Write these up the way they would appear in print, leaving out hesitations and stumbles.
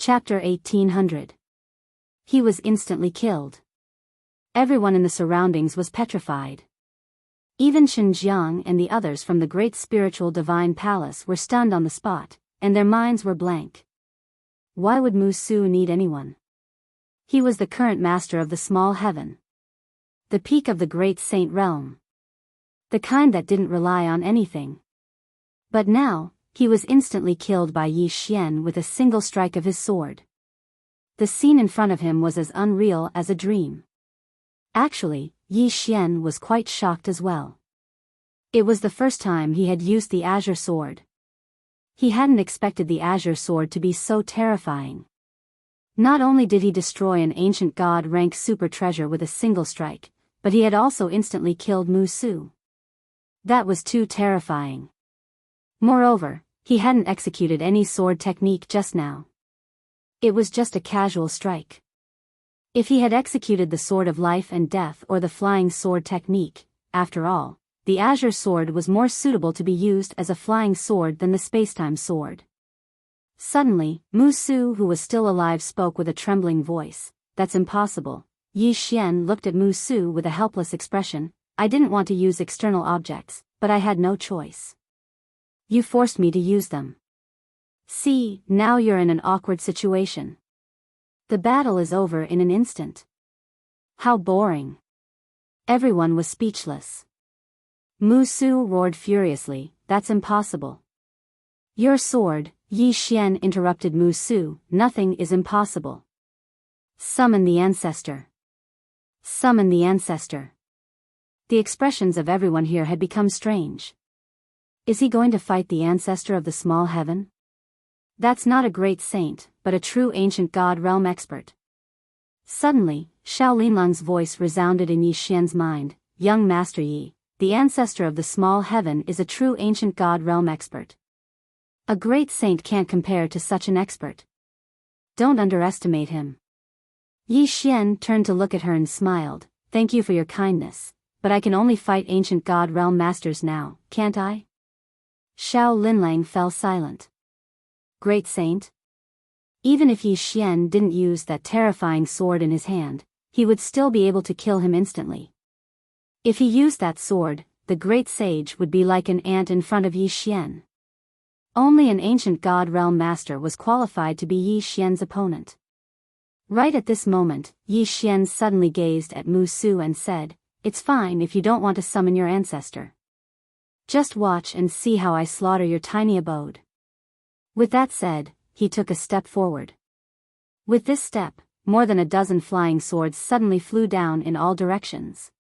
Chapter 1800. He was instantly killed. Everyone in the surroundings was petrified. Even Xinjiang and the others from the great spiritual divine palace were stunned on the spot, and their minds were blank. Why would Musu need anyone? He was the current master of the small heaven. The peak of the great saint realm. The kind that didn't rely on anything. But now, he was instantly killed by Yi Xian with a single strike of his sword. The scene in front of him was as unreal as a dream. Actually, Yi Xian was quite shocked as well. It was the first time he had used the azure sword. He hadn't expected the azure sword to be so terrifying. Not only did he destroy an ancient god-rank super treasure with a single strike, but he had also instantly killed Musu. That was too terrifying. Moreover, he hadn't executed any sword technique just now. It was just a casual strike. If he had executed the sword of life and death or the flying sword technique, after all, the azure sword was more suitable to be used as a flying sword than the spacetime sword. Suddenly, Musu, who was still alive, spoke with a trembling voice. "That's impossible." Yi Xian looked at Musu with a helpless expression. "I didn't want to use external objects, but I had no choice. You forced me to use them. See, now you're in an awkward situation. The battle is over in an instant." How boring. Everyone was speechless. Musu roared furiously, "That's impossible." "Your sword," Yi Xian interrupted Musu, "nothing is impossible. Summon the ancestor. Summon the ancestor." The expressions of everyone here had become strange. Is he going to fight the ancestor of the small heaven? That's not a great saint, but a true ancient god realm expert. Suddenly, Shaolinlang's voice resounded in Yi Xian's mind. "Young Master Yi, the ancestor of the small heaven is a true ancient god realm expert. A great saint can't compare to such an expert. Don't underestimate him." Yi Xian turned to look at her and smiled. "Thank you for your kindness, but I can only fight ancient god realm masters now, can't I?" Shaolinlang fell silent. Great saint? Even if Yi Xian didn't use that terrifying sword in his hand, he would still be able to kill him instantly. If he used that sword, the great sage would be like an ant in front of Yi Xian. Only an ancient god realm master was qualified to be Yi Xian's opponent. Right at this moment, Yi Xian suddenly gazed at Musu and said, "It's fine if you don't want to summon your ancestor. Just watch and see how I slaughter your tiny abode." With that said, he took a step forward. With this step, more than a dozen flying swords suddenly flew down in all directions.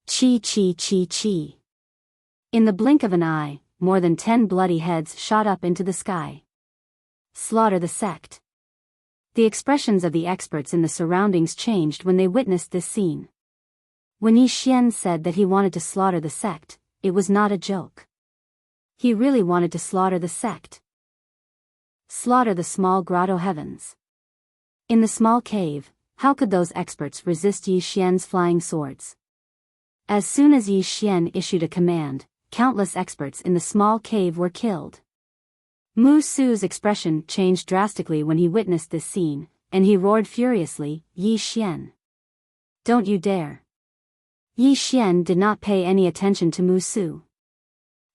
Chi chi chi chi. In the blink of an eye, more than 10 bloody heads shot up into the sky. Slaughter the sect. The expressions of the experts in the surroundings changed when they witnessed this scene. When Yi Xian said that he wanted to slaughter the sect, it was not a joke. He really wanted to slaughter the sect. Slaughter the small grotto heavens. In the small cave, how could those experts resist Yi Xian's flying swords? As soon as Yi Xian issued a command, countless experts in the small cave were killed. Musu's expression changed drastically when he witnessed this scene, and he roared furiously, "Yi Xian! Don't you dare!" Yi Xian did not pay any attention to Musu.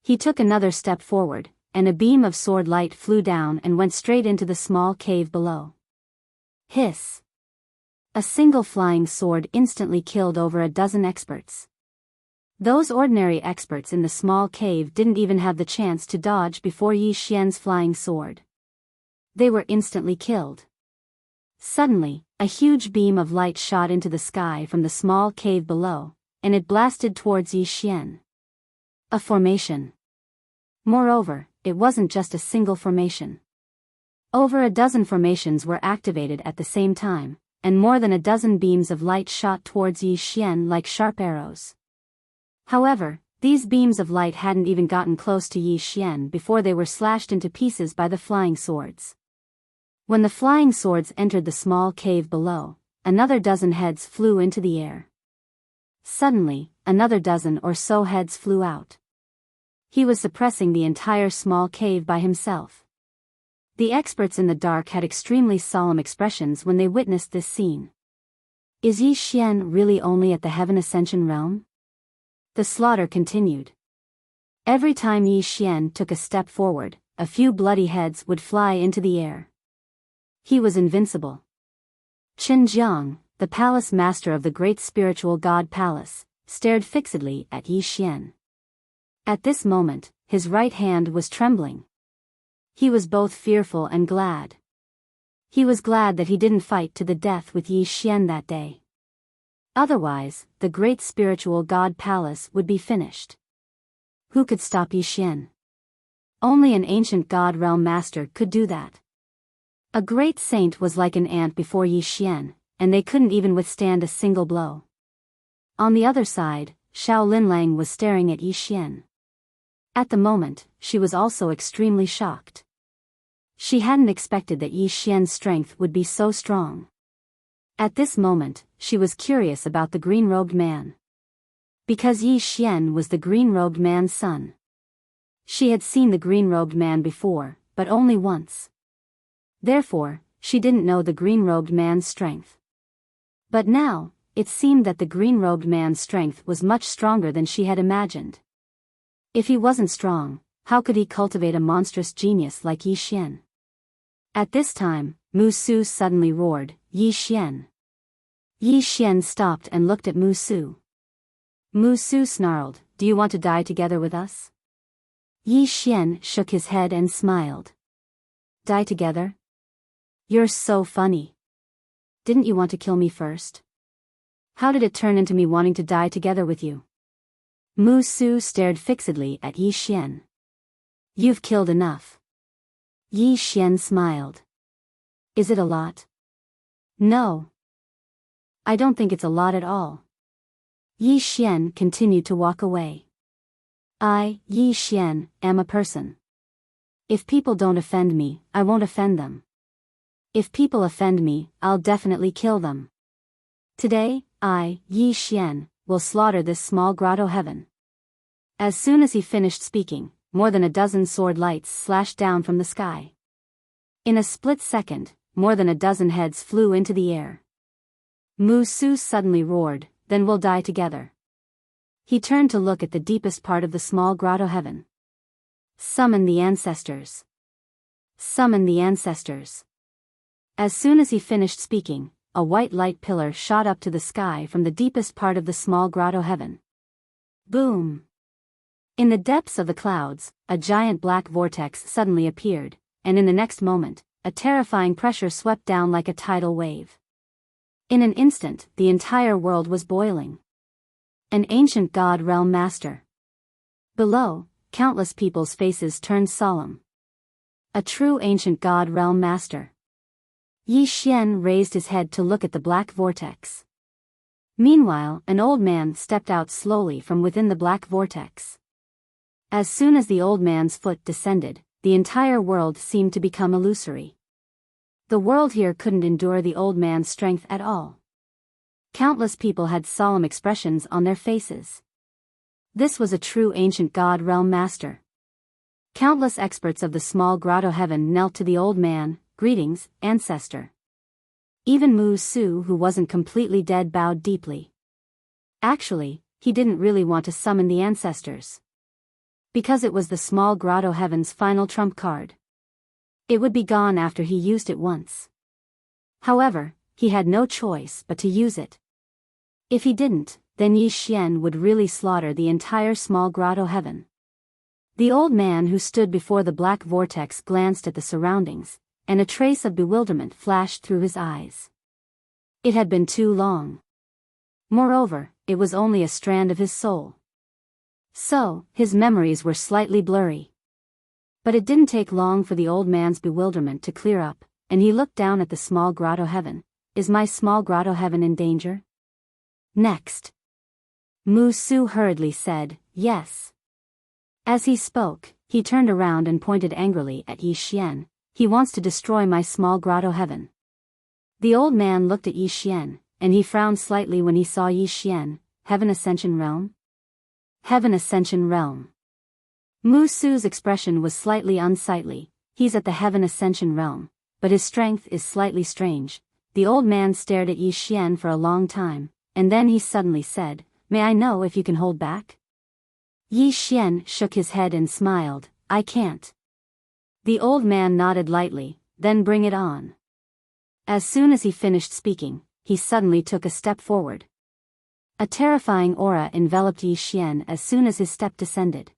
He took another step forward, and a beam of sword light flew down and went straight into the small cave below. Hiss! A single flying sword instantly killed over a dozen experts. Those ordinary experts in the small cave didn't even have the chance to dodge before Yi Xian's flying sword. They were instantly killed. Suddenly, a huge beam of light shot into the sky from the small cave below, and it blasted towards Yi Xian. A formation. Moreover, it wasn't just a single formation. Over a dozen formations were activated at the same time, and more than a dozen beams of light shot towards Yi Xian like sharp arrows. However, these beams of light hadn't even gotten close to Yi Xian before they were slashed into pieces by the flying swords. When the flying swords entered the small cave below, another dozen heads flew into the air. Suddenly, another dozen or so heads flew out. He was suppressing the entire small cave by himself. The experts in the dark had extremely solemn expressions when they witnessed this scene. Is Yi Xian really only at the Heaven Ascension realm? The slaughter continued. Every time Yi Xian took a step forward, a few bloody heads would fly into the air. He was invincible. Chen Jiang, the palace master of the great spiritual god palace, stared fixedly at Yi Xian. At this moment, his right hand was trembling. He was both fearful and glad. He was glad that he didn't fight to the death with Yi Xian that day. Otherwise, the great spiritual god palace would be finished. Who could stop Yi Xian? Only an ancient god realm master could do that. A great saint was like an ant before Yi Xian, and they couldn't even withstand a single blow. On the other side, Xiao Linlang was staring at Yi Xian. At the moment, she was also extremely shocked. She hadn't expected that Yi Xian's strength would be so strong. At this moment, she was curious about the green-robed man. Because Yi Xian was the green-robed man's son. She had seen the green-robed man before, but only once. Therefore, she didn't know the green-robed man's strength. But now, it seemed that the green-robed man's strength was much stronger than she had imagined. If he wasn't strong, how could he cultivate a monstrous genius like Yi Xian? At this time, Mu Su suddenly roared, Yi Xian. Yi Xian stopped and looked at Mu Su. Mu Su snarled, do you want to die together with us? Yi Xian shook his head and smiled. Die together? You're so funny. Didn't you want to kill me first? How did it turn into me wanting to die together with you? Mu Su stared fixedly at Yi Xian. You've killed enough. Yi Xian smiled. Is it a lot? No. I don't think it's a lot at all. Yi Xian continued to walk away. I, Yi Xian, am a person. If people don't offend me, I won't offend them. If people offend me, I'll definitely kill them. Today, I, Yi Xian, will slaughter this small grotto heaven. As soon as he finished speaking, more than a dozen sword lights slashed down from the sky. In a split second, more than a dozen heads flew into the air. Mu Su suddenly roared, then we'll die together. He turned to look at the deepest part of the small grotto heaven. Summon the ancestors. Summon the ancestors. As soon as he finished speaking, a white light pillar shot up to the sky from the deepest part of the small grotto heaven. Boom! In the depths of the clouds, a giant black vortex suddenly appeared, and in the next moment, a terrifying pressure swept down like a tidal wave. In an instant, the entire world was boiling. An ancient god realm master. Below, countless people's faces turned solemn. A true ancient god realm master. Yi Xian raised his head to look at the black vortex. Meanwhile, an old man stepped out slowly from within the black vortex. As soon as the old man's foot descended, the entire world seemed to become illusory. The world here couldn't endure the old man's strength at all. Countless people had solemn expressions on their faces. This was a true ancient god realm master. Countless experts of the small grotto heaven knelt to the old man. Greetings, ancestor. Even Mu Su, who wasn't completely dead, bowed deeply. Actually, he didn't really want to summon the ancestors. Because it was the small grotto heaven's final trump card. It would be gone after he used it once. However, he had no choice but to use it. If he didn't, then Yi Xian would really slaughter the entire small grotto heaven. The old man who stood before the black vortex glanced at the surroundings, and a trace of bewilderment flashed through his eyes. It had been too long. Moreover, it was only a strand of his soul. So, his memories were slightly blurry. But it didn't take long for the old man's bewilderment to clear up, and he looked down at the small grotto heaven. Is my small grotto heaven in danger? Next. Mu Su hurriedly said, yes. As he spoke, he turned around and pointed angrily at Yi Xian. He wants to destroy my small grotto heaven. The old man looked at Yi Xian, and he frowned slightly when he saw Yi Xian. Heaven Ascension Realm? Heaven Ascension Realm. Mu Su's expression was slightly unsightly, He's at the Heaven Ascension realm, but his strength is slightly strange. The old man stared at Yi Xian for a long time, and then he suddenly said, "May I know if you can hold back?" Yi Xian shook his head and smiled, "I can't." The old man nodded lightly, "Then bring it on." As soon as he finished speaking, he suddenly took a step forward. A terrifying aura enveloped Yi Xian as soon as his step descended.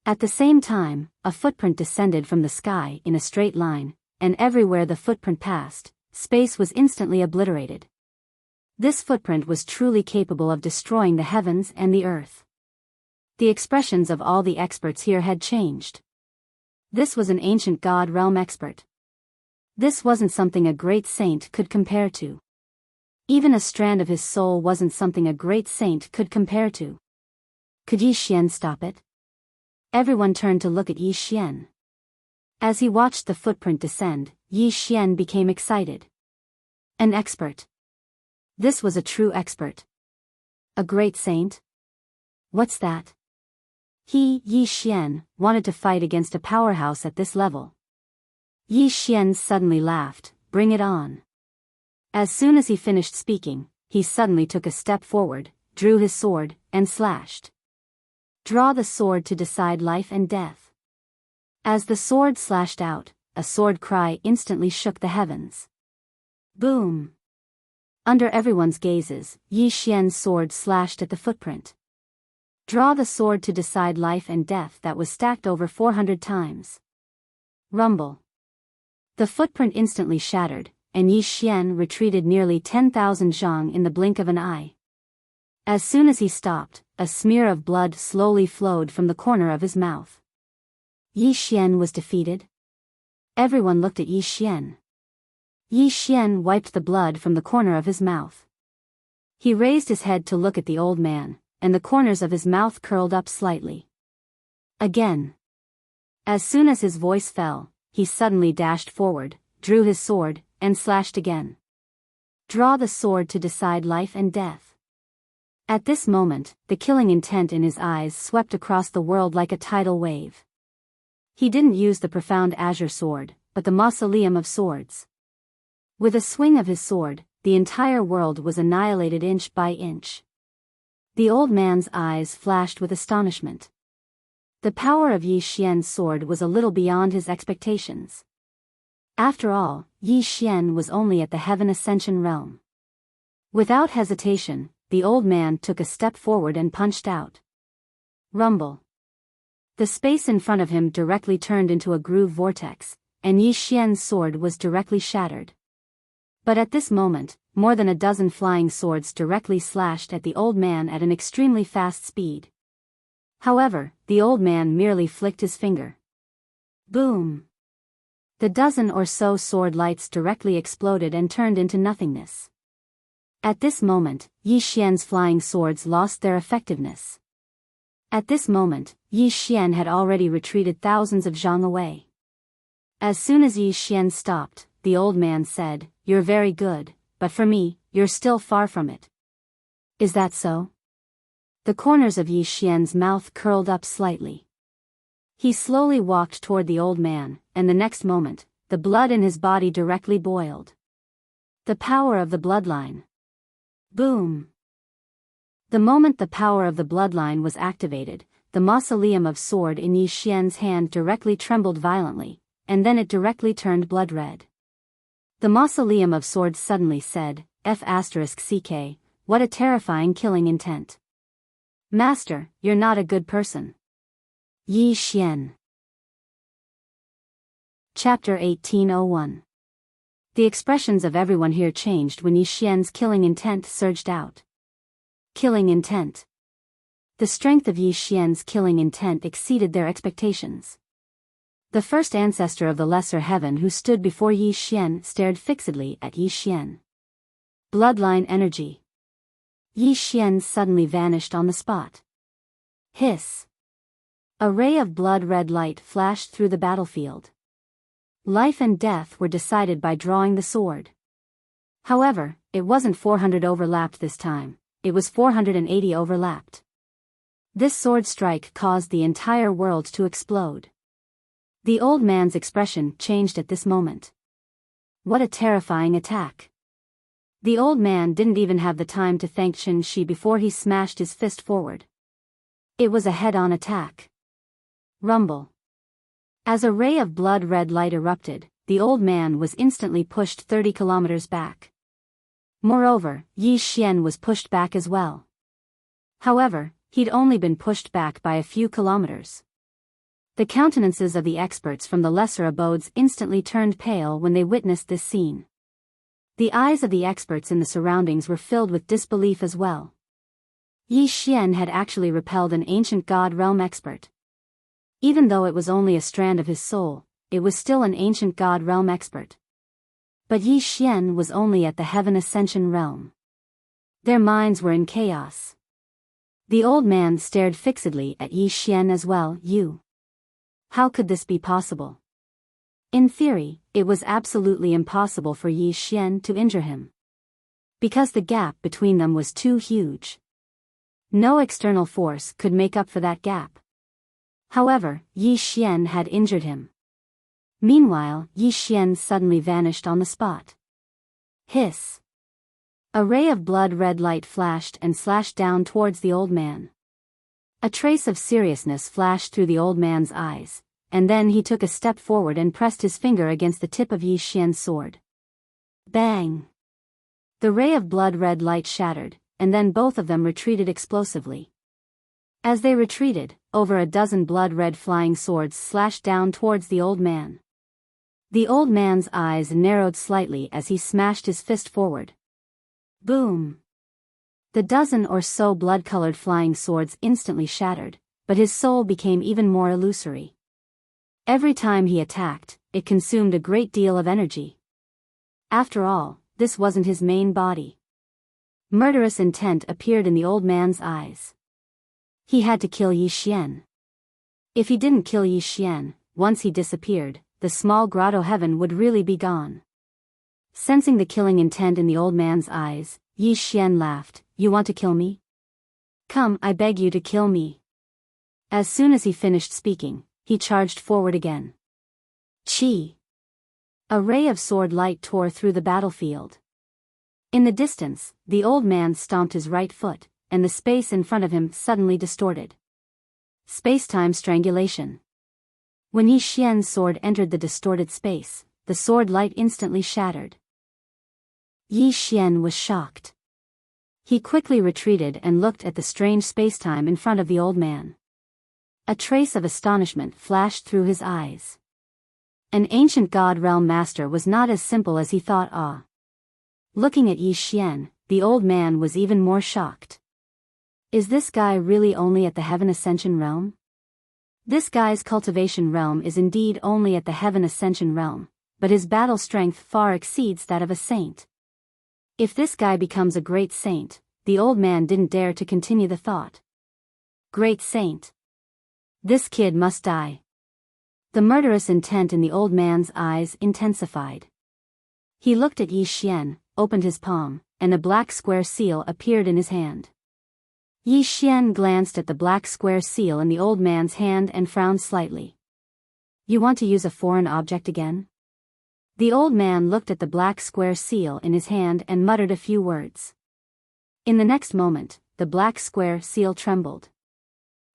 At the same time, a footprint descended from the sky in a straight line, and everywhere the footprint passed, space was instantly obliterated. This footprint was truly capable of destroying the heavens and the earth. The expressions of all the experts here had changed. This was an ancient god realm expert. This wasn't something a great saint could compare to. Even a strand of his soul wasn't something a great saint could compare to. Could Yi Xian stop it? Everyone turned to look at Yi Xian. As he watched the footprint descend, Yi Xian became excited. An expert. This was a true expert. A great saint? What's that? Yi Xian, wanted to fight against a powerhouse at this level. Yi Xian suddenly laughed, "Bring it on." As soon as he finished speaking, he suddenly took a step forward, drew his sword, and slashed. Draw the sword to decide life and death. As the sword slashed out, a sword cry instantly shook the heavens. Boom! Under everyone's gazes, Yi Xian's sword slashed at the footprint. Draw the sword to decide life and death that was stacked over 400 times. Rumble. The footprint instantly shattered, and Yi Xian retreated nearly 10,000 zhang in the blink of an eye. As soon as he stopped, a smear of blood slowly flowed from the corner of his mouth. Yi Xian was defeated? Everyone looked at Yi Xian. Yi Xian wiped the blood from the corner of his mouth. He raised his head to look at the old man, and the corners of his mouth curled up slightly. Again. As soon as his voice fell, he suddenly dashed forward, drew his sword, and slashed again. Draw the sword to decide life and death. At this moment, the killing intent in his eyes swept across the world like a tidal wave. He didn't use the profound azure sword, but the mausoleum of swords. With a swing of his sword, the entire world was annihilated inch by inch. The old man's eyes flashed with astonishment. The power of Yi Xian's sword was a little beyond his expectations. After all, Yi Xian was only at the Heaven Ascension realm. Without hesitation, the old man took a step forward and punched out. Rumble. The space in front of him directly turned into a groove vortex, and Yi Xian's sword was directly shattered. But at this moment, more than a dozen flying swords directly slashed at the old man at an extremely fast speed. However, the old man merely flicked his finger. Boom! The dozen or so sword lights directly exploded and turned into nothingness. At this moment, Yi Xian's flying swords lost their effectiveness. At this moment, Yi Xian had already retreated thousands of zhang away. As soon as Yi Xian stopped, the old man said, "You're very good, but for me, you're still far from it." Is that so? The corners of Yi Xian's mouth curled up slightly. He slowly walked toward the old man, and the next moment, the blood in his body directly boiled. The power of the bloodline. Boom! The moment the power of the bloodline was activated, the mausoleum of sword in Yi Xian's hand directly trembled violently, and then it directly turned blood red. The mausoleum of swords suddenly said, "F***ck, what a terrifying killing intent. Master, you're not a good person." Yi Xian. Chapter 1801. The expressions of everyone here changed when Yi Xian's killing intent surged out. Killing intent. The strength of Yi Xian's killing intent exceeded their expectations. The first ancestor of the lesser heaven who stood before Yi Xian stared fixedly at Yi Xian. Bloodline energy. Yi Xian suddenly vanished on the spot. Hiss. A ray of blood-red light flashed through the battlefield. Life and death were decided by drawing the sword. However, it wasn't 400 overlapped this time, it was 480 overlapped. This sword strike caused the entire world to explode. The old man's expression changed at this moment. What a terrifying attack. The old man didn't even have the time to thank Shen Shi before he smashed his fist forward. It was a head-on attack. Rumble. As a ray of blood-red light erupted, the old man was instantly pushed 30 kilometers back. Moreover, Yi Xian was pushed back as well. However, he'd only been pushed back by a few kilometers. The countenances of the experts from the lesser abodes instantly turned pale when they witnessed this scene. The eyes of the experts in the surroundings were filled with disbelief as well. Yi Xian had actually repelled an ancient god realm expert. Even though it was only a strand of his soul, it was still an ancient god realm expert. But Yi Xian was only at the heaven ascension realm. Their minds were in chaos. The old man stared fixedly at Yi Xian as well. How could this be possible? In theory, it was absolutely impossible for Yi Xian to injure him. Because the gap between them was too huge. No external force could make up for that gap. However, Yi Xian had injured him. Meanwhile, Yi Xian suddenly vanished on the spot. Hiss. A ray of blood-red light flashed and slashed down towards the old man. A trace of seriousness flashed through the old man's eyes, and then he took a step forward and pressed his finger against the tip of Yi Xian's sword. Bang! The ray of blood-red light shattered, and then both of them retreated explosively. As they retreated, over a dozen blood-red flying swords slashed down towards the old man. The old man's eyes narrowed slightly as he smashed his fist forward. Boom! The dozen or so blood-colored flying swords instantly shattered, but his soul became even more illusory. Every time he attacked, it consumed a great deal of energy. After all, this wasn't his main body. Murderous intent appeared in the old man's eyes. He had to kill Yi Xian. If he didn't kill Yi Xian, once he disappeared, the small grotto heaven would really be gone. Sensing the killing intent in the old man's eyes, Yi Xian laughed. You want to kill me? Come, I beg you to kill me. As soon as he finished speaking, he charged forward again. Chi! A ray of sword light tore through the battlefield. In the distance, the old man stomped his right foot, and the space in front of him suddenly distorted. Space-time strangulation. When Yi Xian's sword entered the distorted space, the sword light instantly shattered. Yi Xian was shocked. He quickly retreated and looked at the strange space-time in front of the old man. A trace of astonishment flashed through his eyes. An ancient god realm master was not as simple as he thought. Looking at Yi Xian, the old man was even more shocked. Is this guy really only at the heaven ascension realm? This guy's cultivation realm is indeed only at the heaven ascension realm, but his battle strength far exceeds that of a saint. If this guy becomes a great saint, the old man didn't dare to continue the thought. Great saint. This kid must die. The murderous intent in the old man's eyes intensified. He looked at Yi Xian, opened his palm, and a black square seal appeared in his hand. Yi Xian glanced at the black square seal in the old man's hand and frowned slightly. You want to use a foreign object again? The old man looked at the black square seal in his hand and muttered a few words. In the next moment, the black square seal trembled.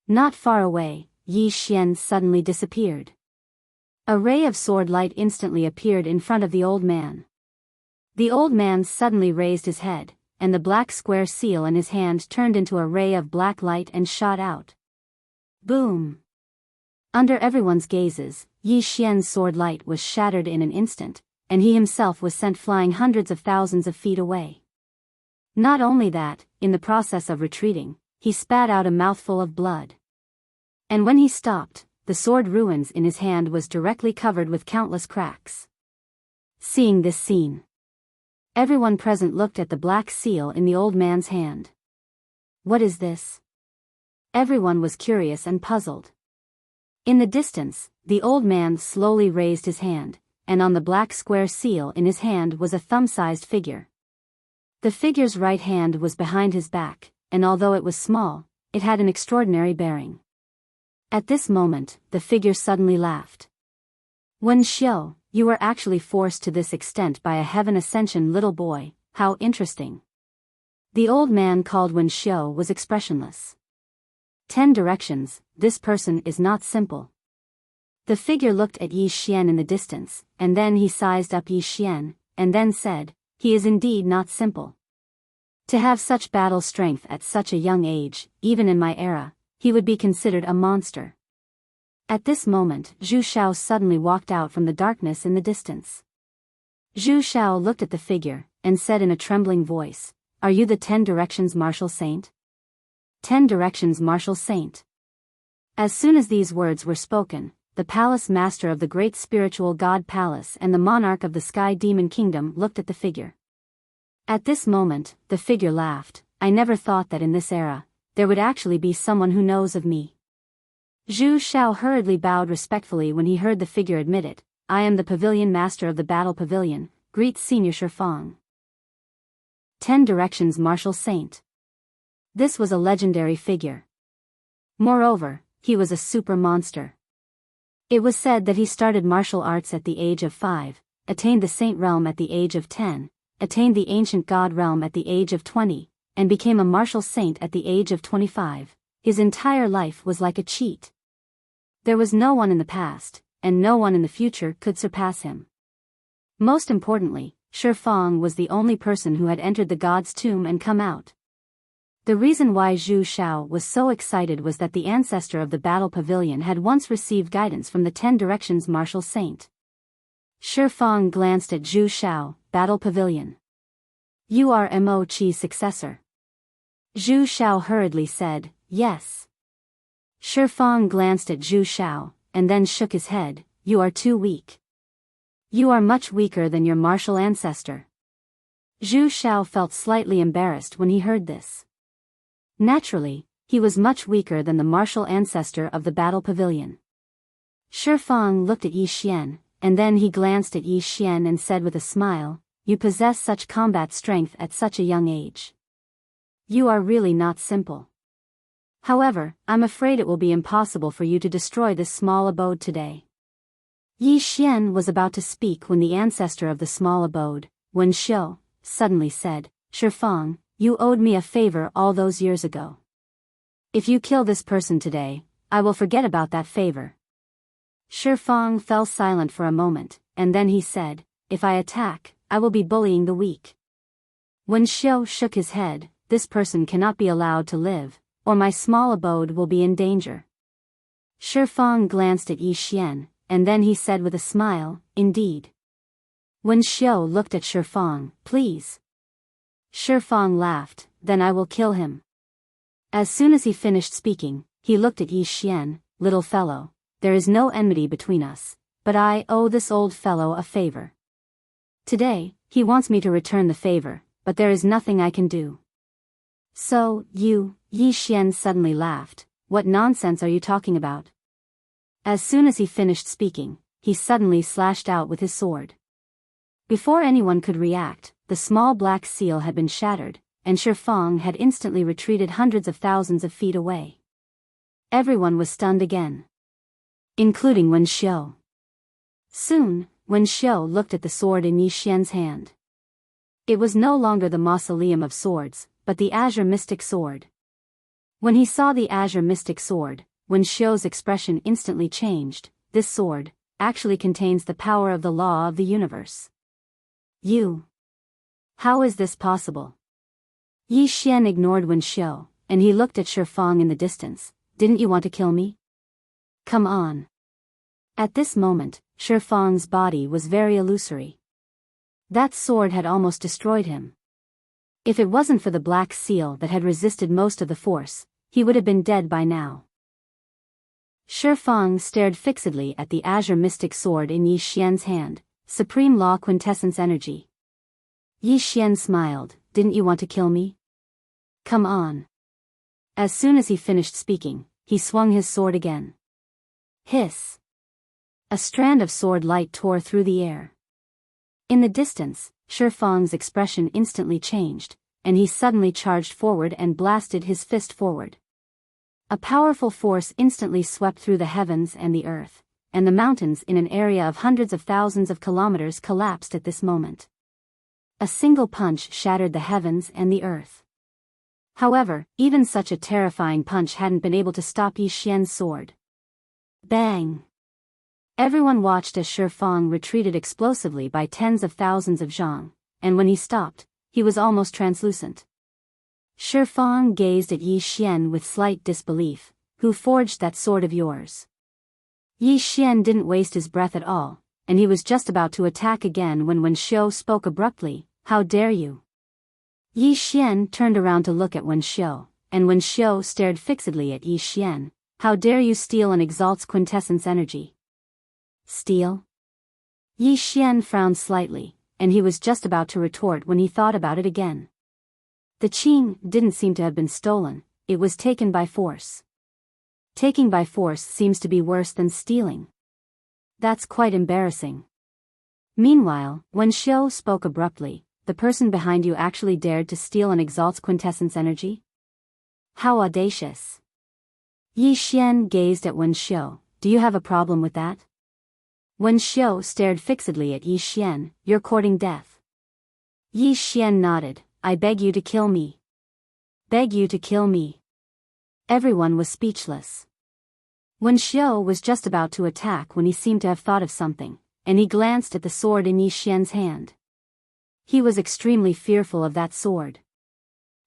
Not far away, Yi Xian suddenly disappeared. A ray of sword light instantly appeared in front of the old man. The old man suddenly raised his head, and the black square seal in his hand turned into a ray of black light and shot out. Boom! Under everyone's gazes, Yi Xian's sword light was shattered in an instant, and he himself was sent flying hundreds of thousands of feet away. Not only that, in the process of retreating, he spat out a mouthful of blood. And when he stopped, the sword ruins in his hand was directly covered with countless cracks. Seeing this scene, everyone present looked at the black seal in the old man's hand. What is this? Everyone was curious and puzzled. In the distance, the old man slowly raised his hand, and on the black square seal in his hand was a thumb-sized figure. The figure's right hand was behind his back, and although it was small, it had an extraordinary bearing. At this moment, the figure suddenly laughed. Wen Xiu, you were actually forced to this extent by a heaven ascension little boy, how interesting. The old man called Wen Xiu was expressionless. 10 directions, this person is not simple. The figure looked at Yi Xian in the distance, and then he sized up Yi Xian, and then said, he is indeed not simple. To have such battle strength at such a young age, even in my era, he would be considered a monster. At this moment, Zhu Shao suddenly walked out from the darkness in the distance. Zhu Shao looked at the figure, and said in a trembling voice, are you the 10 Directions Martial Saint? 10 Directions Martial Saint. As soon as these words were spoken, the palace master of the great spiritual god palace and the monarch of the sky demon kingdom looked at the figure. At this moment, the figure laughed, I never thought that in this era, there would actually be someone who knows of me. Zhu Shao hurriedly bowed respectfully when he heard the figure admit it, I am the pavilion master of the battle pavilion, greet Senior Shifang. 10 Directions Martial Saint. This was a legendary figure. Moreover, he was a super monster. It was said that he started martial arts at the age of 5, attained the saint realm at the age of 10, attained the ancient god realm at the age of 20, and became a martial saint at the age of 25. His entire life was like a cheat. There was no one in the past, and no one in the future could surpass him. Most importantly, Shifang was the only person who had entered the god's tomb and come out. The reason why Zhu Shao was so excited was that the ancestor of the battle pavilion had once received guidance from the 10 Directions Martial Saint. Shifang glanced at Zhu Shao, battle pavilion. You are Mo Chi's successor. Zhu Shao hurriedly said, yes. Shifang glanced at Zhu Shao, and then shook his head, you are too weak. You are much weaker than your martial ancestor. Zhu Shao felt slightly embarrassed when he heard this. Naturally, he was much weaker than the martial ancestor of the battle pavilion. Shifang looked at Yi Xian, and then he glanced at Yi Xian and said with a smile, you possess such combat strength at such a young age. You are really not simple. However, I'm afraid it will be impossible for you to destroy this small abode today. Yi Xian was about to speak when the ancestor of the small abode, Wen Xiu, suddenly said, Shifang, you owed me a favor all those years ago. If you kill this person today, I will forget about that favor. Shifang fell silent for a moment, and then he said, if I attack, I will be bullying the weak. Wen Xiu shook his head, this person cannot be allowed to live, or my small abode will be in danger. Shifang glanced at Yi Xian, and then he said with a smile, indeed. Wen Xiu looked at Shifang, please. Shifang laughed, then I will kill him. As soon as he finished speaking, he looked at Yi Xian, little fellow, there is no enmity between us, but I owe this old fellow a favor. Today, he wants me to return the favor, but there is nothing I can do. So, Yi Xian suddenly laughed, what nonsense are you talking about? As soon as he finished speaking, he suddenly slashed out with his sword. Before anyone could react, the small black seal had been shattered, and Shifang had instantly retreated hundreds of thousands of feet away. Everyone was stunned again. Including Wen Xiu. Soon, Wen Xiu looked at the sword in Yi Xian's hand. It was no longer the mausoleum of swords, but the azure mystic sword. When he saw the azure mystic sword, Wen Xiu's expression instantly changed, this sword actually contains the power of the law of the universe. How is this possible? Yi Xian ignored Wen Xiu, and he looked at Shifang in the distance, didn't you want to kill me? Come on. At this moment, Shifang's body was very illusory. That sword had almost destroyed him. If it wasn't for the black seal that had resisted most of the force, he would have been dead by now. Shifang stared fixedly at the azure mystic sword in Yi Xian's hand, supreme law quintessence energy. Yi Xian smiled, didn't you want to kill me? Come on. As soon as he finished speaking, he swung his sword again. Hiss. A strand of sword light tore through the air. In the distance, Shifang's expression instantly changed, and he suddenly charged forward and blasted his fist forward. A powerful force instantly swept through the heavens and the earth, and the mountains in an area of hundreds of thousands of kilometers collapsed at this moment. A single punch shattered the heavens and the earth. However, even such a terrifying punch hadn't been able to stop Yi Xian's sword. Bang! Everyone watched as Shi Fang retreated explosively by tens of thousands of zhang, and when he stopped, he was almost translucent. Shi Fang gazed at Yi Xian with slight disbelief. Who forged that sword of yours? Yi Xian didn't waste his breath at all, and he was just about to attack again when Wen Xiu spoke abruptly. How dare you? Yi Xian turned around to look at Wen Xiu, and Wen Xiu stared fixedly at Yi Xian. How dare you steal an Exalt's quintessence energy? Steal? Yi Xian frowned slightly, and he was just about to retort when he thought about it again. The Qing didn't seem to have been stolen, it was taken by force. Taking by force seems to be worse than stealing. That's quite embarrassing. Meanwhile, Wen Xiu spoke abruptly. The person behind you actually dared to steal an Exalt's quintessence energy? How audacious. Yi Xian gazed at Wen Xiu. Do you have a problem with that? Wen Xiu stared fixedly at Yi Xian. You're courting death. Yi Xian nodded. I beg you to kill me. Beg you to kill me. Everyone was speechless. Wen Xiu was just about to attack when he seemed to have thought of something, and he glanced at the sword in Yi Xian's hand. He was extremely fearful of that sword.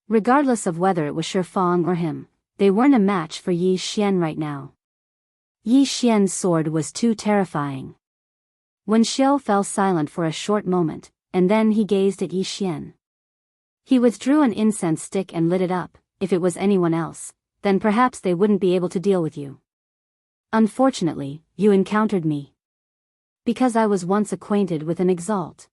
Regardless of whether it was Shi Fang or him, they weren't a match for Yi Xian right now. Yi Xian's sword was too terrifying. Wen Xiu fell silent for a short moment, and then he gazed at Yi Xian. He withdrew an incense stick and lit it up. If it was anyone else, then perhaps they wouldn't be able to deal with you. Unfortunately, you encountered me. Because I was once acquainted with an Exalt.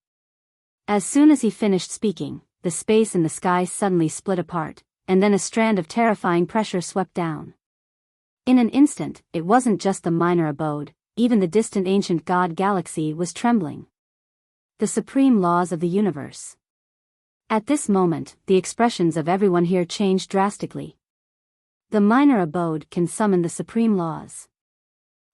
As soon as he finished speaking, the space in the sky suddenly split apart, and then a strand of terrifying pressure swept down. In an instant, it wasn't just the minor abode, even the distant ancient god galaxy was trembling. The supreme laws of the universe. At this moment, the expressions of everyone here changed drastically. The minor abode can summon the supreme laws.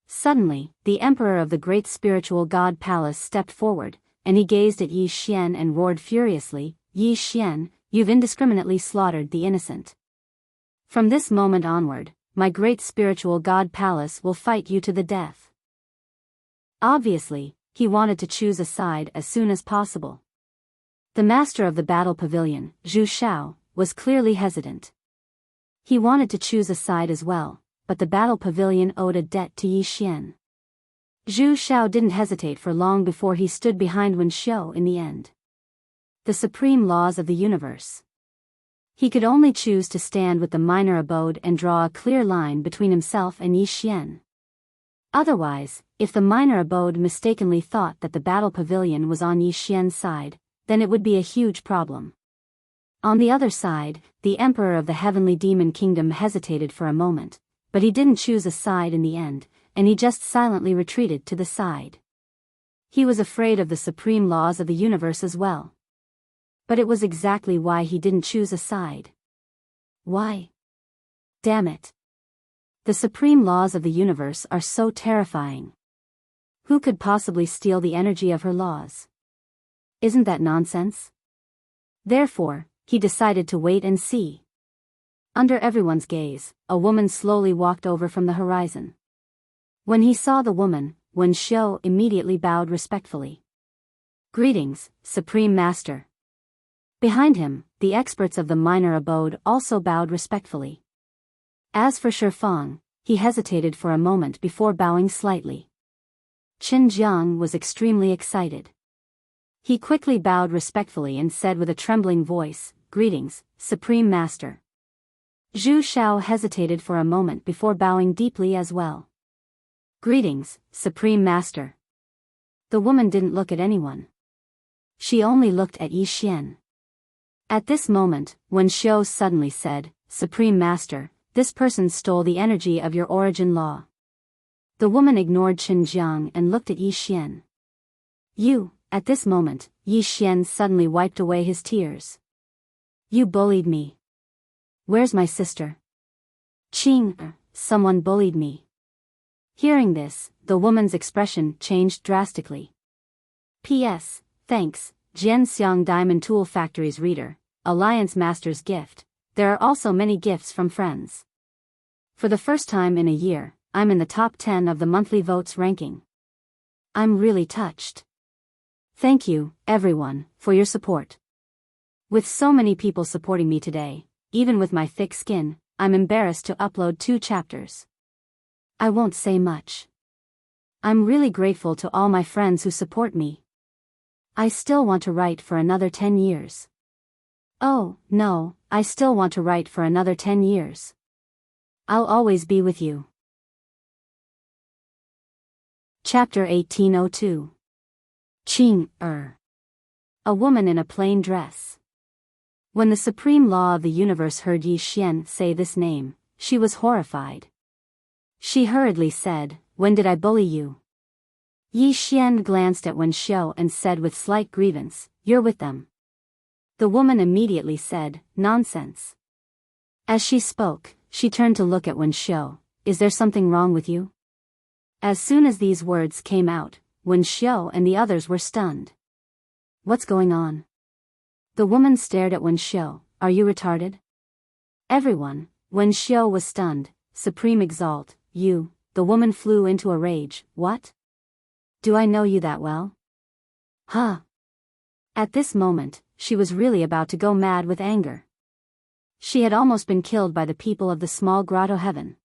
Suddenly, the emperor of the great spiritual god palace stepped forward, and he gazed at Yi Xian and roared furiously, Yi Xian, you've indiscriminately slaughtered the innocent. From this moment onward, my great spiritual god palace will fight you to the death. Obviously, he wanted to choose a side as soon as possible. The master of the battle pavilion, Zhu Shao, was clearly hesitant. He wanted to choose a side as well, but the battle pavilion owed a debt to Yi Xian. Zhu Shao didn't hesitate for long before he stood behind Wen Xiu in the end. The supreme laws of the universe. He could only choose to stand with the minor abode and draw a clear line between himself and Yi Xian. Otherwise, if the minor abode mistakenly thought that the battle pavilion was on Yi Xian's side, then it would be a huge problem. On the other side, the emperor of the heavenly demon kingdom hesitated for a moment, but he didn't choose a side in the end, and he just silently retreated to the side. He was afraid of the supreme laws of the universe as well. But it was exactly why he didn't choose a side. Why? Damn it. The supreme laws of the universe are so terrifying. Who could possibly steal the energy of her laws? Isn't that nonsense? Therefore, he decided to wait and see. Under everyone's gaze, a woman slowly walked over from the horizon. When he saw the woman, Wen Xiu immediately bowed respectfully. Greetings, Supreme Master. Behind him, the experts of the minor abode also bowed respectfully. As for Shi Fang, he hesitated for a moment before bowing slightly. Qin Jiang was extremely excited. He quickly bowed respectfully and said with a trembling voice, Greetings, Supreme Master. Zhu Shao hesitated for a moment before bowing deeply as well. Greetings, Supreme Master. The woman didn't look at anyone. She only looked at Yi Xian. At this moment, Wen Xiu suddenly said, Supreme Master, this person stole the energy of your origin law. The woman ignored Qin Jiang and looked at Yi Xian. You, at this moment, Yi Xian suddenly wiped away his tears. You bullied me. Where's my sister? Qing, someone bullied me. Hearing this, the woman's expression changed drastically. P.S. Thanks, Jianxiang Diamond Tool Factory's reader, Alliance Master's gift. There are also many gifts from friends. For the first time in a year, I'm in the top 10 of the monthly votes ranking. I'm really touched. Thank you, everyone, for your support. With so many people supporting me today, even with my thick skin, I'm embarrassed to upload 2 chapters. I won't say much. I'm really grateful to all my friends who support me. I still want to write for another 10 years. Oh, no, I still want to write for another 10 years. I'll always be with you. Chapter 1802. Qing-er. A woman in a plain dress. When the supreme law of the universe heard Yi Xian say this name, she was horrified. She hurriedly said, "When did I bully you?" Yi Xian glanced at Wen Xiu and said with slight grievance, "You're with them." The woman immediately said, "Nonsense." As she spoke, she turned to look at Wen Xiu. "Is there something wrong with you?" As soon as these words came out, Wen Xiu and the others were stunned. "What's going on?" The woman stared at Wen Xiu. "Are you retarded?" Everyone, Wen Xiu was stunned. "Supreme Exalt, you," the woman flew into a rage. "What? Do I know you that well?" Huh. At this moment, she was really about to go mad with anger. She had almost been killed by the people of the small grotto heaven.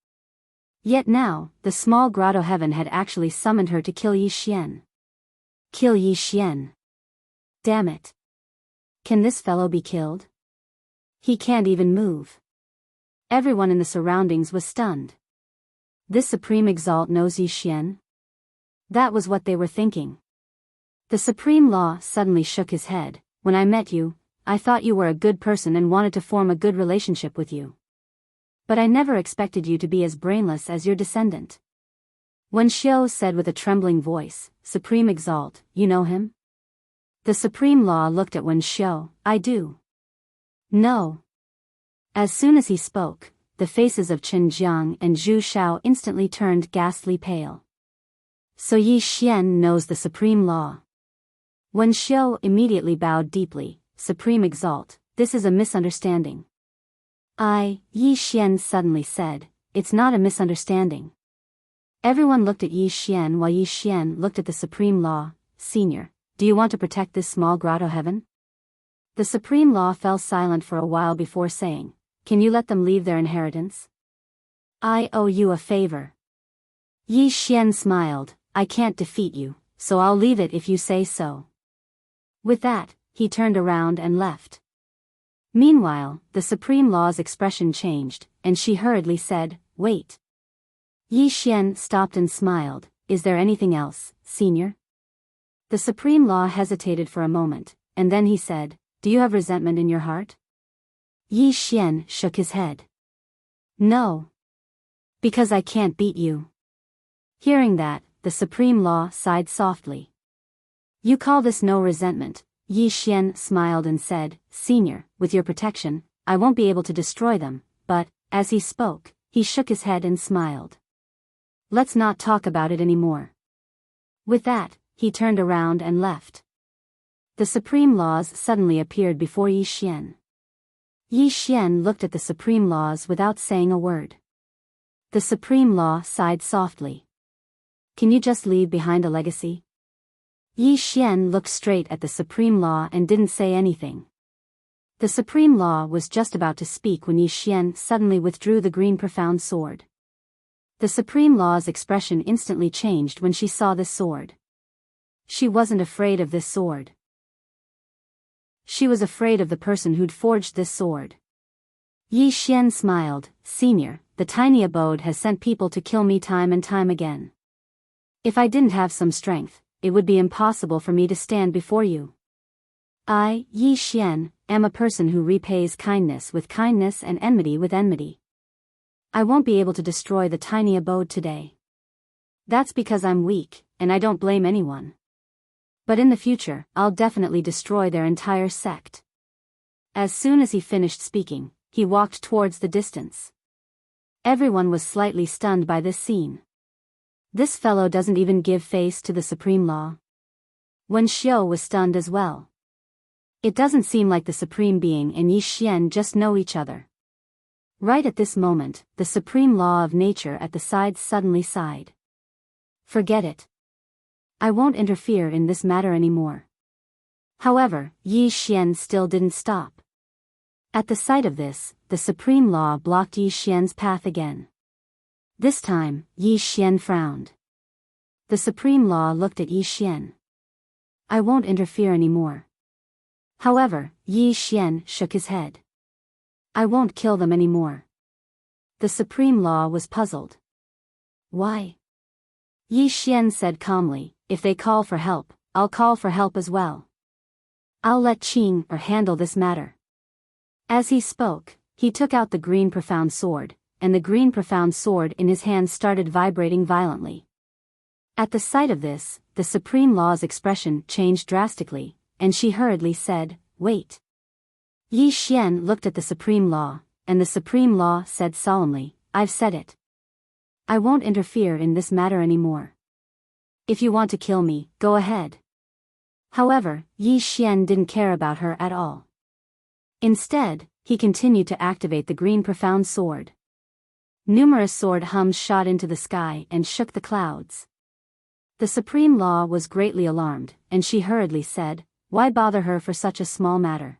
Yet now, the small grotto heaven had actually summoned her to kill Yi Xian. Kill Yi Xian. Damn it. Can this fellow be killed? He can't even move. Everyone in the surroundings was stunned. This Supreme Exalt knows Yi Xian? That was what they were thinking. The Supreme Law suddenly shook his head. "When I met you, I thought you were a good person and wanted to form a good relationship with you. But I never expected you to be as brainless as your descendant." Wen Xiu said with a trembling voice, "Supreme Exalt, you know him?" The Supreme Law looked at Wen Xiu. "I do." "No." As soon as he spoke, the faces of Chen Jiang and Zhu Shao instantly turned ghastly pale. So Yi Xian knows the Supreme Law. Wen Xiu immediately bowed deeply. "Supreme Exalt, this is a misunderstanding." Yi Xian suddenly said, "It's not a misunderstanding." Everyone looked at Yi Xian while Yi Xian looked at the Supreme Law. "Senior, do you want to protect this small grotto heaven?" The Supreme Law fell silent for a while before saying, "Can you let them leave their inheritance?" "I owe you a favor." Yi Xian smiled. "I can't defeat you, so I'll leave it if you say so." With that, he turned around and left. Meanwhile, the Supreme Law's expression changed, and she hurriedly said, "Wait." Yi Xian stopped and smiled. "Is there anything else, Senior?" The Supreme Law hesitated for a moment, and then he said, "Do you have resentment in your heart?" Yi Xian shook his head. "No. Because I can't beat you." Hearing that, the Supreme Law sighed softly. "You call this no resentment?" Yi Xian smiled and said, "Senior, with your protection, I won't be able to destroy them," but, as he spoke, he shook his head and smiled. "Let's not talk about it anymore." With that, he turned around and left. The Supreme Laws suddenly appeared before Yi Xian. Yi Xian looked at the Supreme Laws without saying a word. The Supreme Law sighed softly. "Can you just leave behind a legacy?" Yi Xian looked straight at the Supreme Law and didn't say anything. The Supreme Law was just about to speak when Yi Xian suddenly withdrew the green profound sword. The Supreme Law's expression instantly changed when she saw this sword. She wasn't afraid of this sword. She was afraid of the person who'd forged this sword. Yi Xian smiled. "Senior, the tiny abode has sent people to kill me time and time again. If I didn't have some strength, it would be impossible for me to stand before you. I, Yi Xian, am a person who repays kindness with kindness and enmity with enmity. I won't be able to destroy the tiny abode today. That's because I'm weak, and I don't blame anyone. But in the future, I'll definitely destroy their entire sect." As soon as he finished speaking, he walked towards the distance. Everyone was slightly stunned by this scene. This fellow doesn't even give face to the supreme law. Wen Xiao was stunned as well. It doesn't seem like the supreme being and Yi Xian just know each other. Right at this moment, the supreme law of nature at the side suddenly sighed. Forget it. I won't interfere in this matter anymore. However, Yi Xian still didn't stop. At the sight of this, the supreme law blocked Yi Xian's path again. This time, Yi Xian frowned. The supreme law looked at Yi Xian. I won't interfere anymore. However, Yi Xian shook his head. I won't kill them anymore. The supreme law was puzzled. Why? Yi Xian said calmly, if they call for help, I'll call for help as well. I'll let Qing handle this matter. As he spoke, he took out the green profound sword, and the green profound sword in his hand started vibrating violently. At the sight of this, the supreme law's expression changed drastically, and she hurriedly said, wait. Yi Xian looked at the supreme law, and the supreme law said solemnly, I've said it. I won't interfere in this matter anymore. If you want to kill me, go ahead. However, Yi Xian didn't care about her at all. Instead, he continued to activate the green profound sword. Numerous sword hums shot into the sky and shook the clouds. The supreme law was greatly alarmed, and she hurriedly said, why bother her for such a small matter?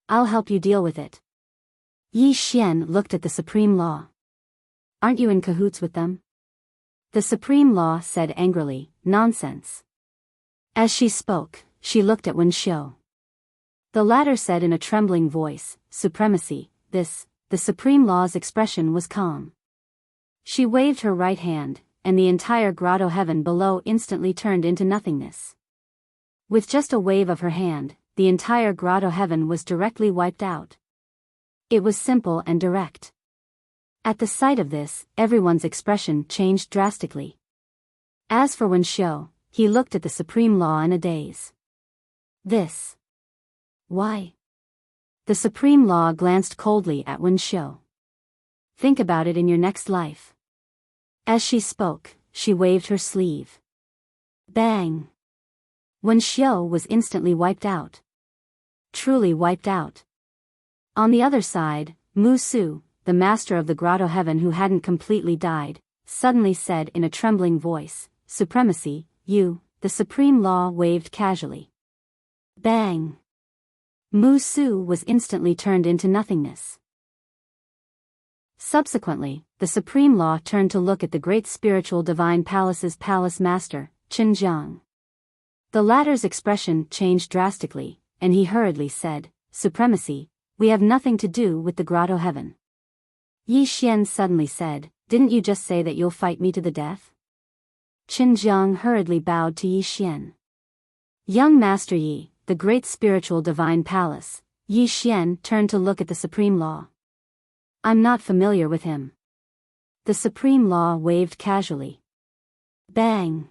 I'll help you deal with it. Yi Xian looked at the supreme law. Aren't you in cahoots with them? The supreme law said angrily, nonsense. As she spoke, she looked at Wen Xiao. The latter said in a trembling voice, supremacy, this. The supreme law's expression was calm. She waved her right hand, and the entire grotto heaven below instantly turned into nothingness. With just a wave of her hand, the entire grotto heaven was directly wiped out. It was simple and direct. At the sight of this, everyone's expression changed drastically. As for Wen Xiao, he looked at the supreme law in a daze. This. Why? The supreme law glanced coldly at Wen Xiao. Think about it in your next life. As she spoke, she waved her sleeve. Bang! Wen Xiao was instantly wiped out. Truly wiped out. On the other side, Mu Su, the master of the grotto heaven who hadn't completely died, suddenly said in a trembling voice, supremacy, you, the supreme law waved casually. Bang! Mu Su was instantly turned into nothingness. Subsequently, the supreme law turned to look at the great spiritual divine palace's palace master, Qin Jiang. The latter's expression changed drastically, and he hurriedly said, supremacy, we have nothing to do with the grotto heaven. Yi Xian suddenly said, didn't you just say that you'll fight me to the death? Qin Jiang hurriedly bowed to Yi Xian. Young Master Yi, the great spiritual divine palace, Yi Xian turned to look at the supreme law. I'm not familiar with him. The supreme law waved casually. Bang!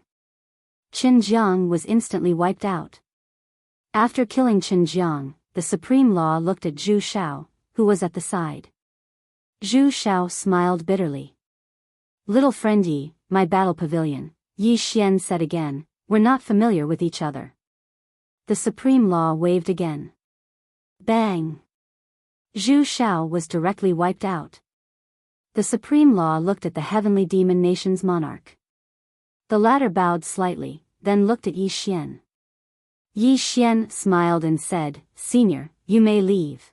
Qin Jiang was instantly wiped out. After killing Qin Jiang, the supreme law looked at Zhu Shao, who was at the side. Zhu Shao smiled bitterly. Little friend Yi, my battle pavilion, Yi Xian said again, we're not familiar with each other. The supreme law waved again. Bang! Zhu Shao was directly wiped out. The supreme law looked at the heavenly demon nation's monarch. The latter bowed slightly, then looked at Yi Xian. Yi Xian smiled and said, Senior, you may leave.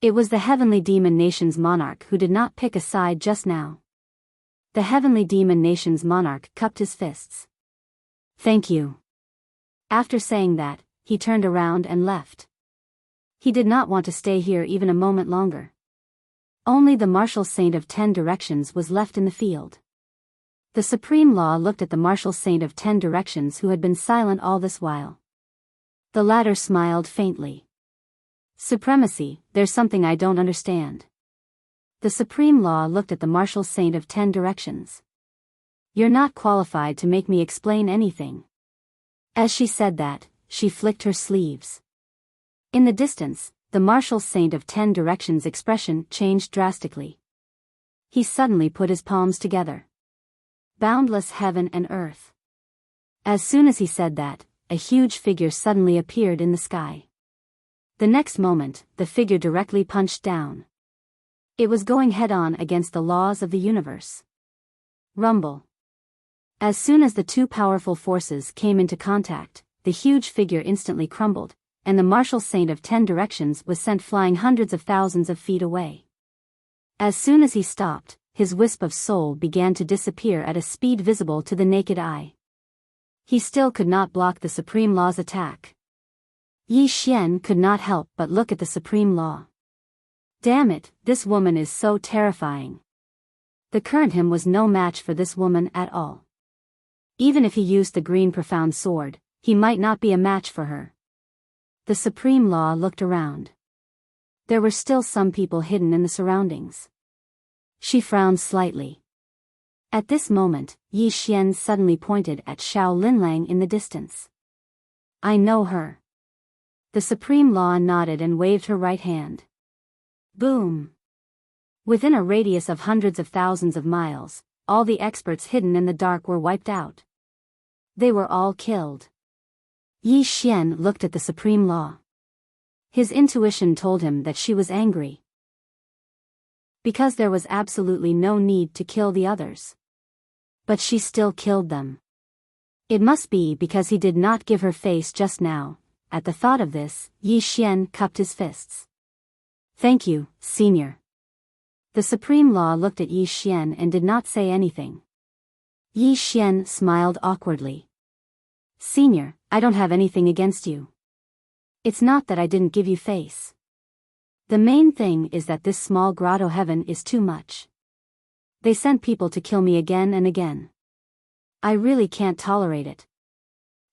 It was the heavenly demon nation's monarch who did not pick a side just now. The heavenly demon nation's monarch cupped his fists. Thank you. After saying that, he turned around and left. He did not want to stay here even a moment longer. Only the martial saint of 10 directions was left in the field. The supreme law looked at the martial saint of 10 directions who had been silent all this while. The latter smiled faintly. Supremacy, there's something I don't understand. The supreme law looked at the martial saint of 10 directions. You're not qualified to make me explain anything. As she said that, she flicked her sleeves. In the distance, the martial saint of 10 directions' expression changed drastically. He suddenly put his palms together. boundless heaven and earth. As soon as he said that, a huge figure suddenly appeared in the sky. The next moment, the figure directly punched down. It was going head-on against the laws of the universe. Rumble. As soon as the two powerful forces came into contact, the huge figure instantly crumbled, and the martial saint of 10 directions was sent flying hundreds of thousands of feet away. As soon as he stopped, his wisp of soul began to disappear at a speed visible to the naked eye. He still could not block the Supreme Law's attack. Yi Xian could not help but look at the Supreme Law. Damn it, this woman is so terrifying. The current him was no match for this woman at all. Even if he used the green profound sword, he might not be a match for her. The Supreme Law looked around. There were still some people hidden in the surroundings. She frowned slightly. At this moment, Yi Xian suddenly pointed at Xiao Linlang in the distance. I know her. The Supreme Law nodded and waved her right hand. Boom! Within a radius of hundreds of thousands of miles, all the experts hidden in the dark were wiped out. They were all killed. Yi Xian looked at the Supreme Law. His intuition told him that she was angry. Because there was absolutely no need to kill the others. But she still killed them. It must be because he did not give her face just now. At the thought of this, Yi Xian cupped his fists. Thank you, Senior. The Supreme Law looked at Yi Xian and did not say anything. Yi Xian smiled awkwardly. Senior, I don't have anything against you. It's not that I didn't give you face. The main thing is that this small grotto heaven is too much. They sent people to kill me again and again. I really can't tolerate it.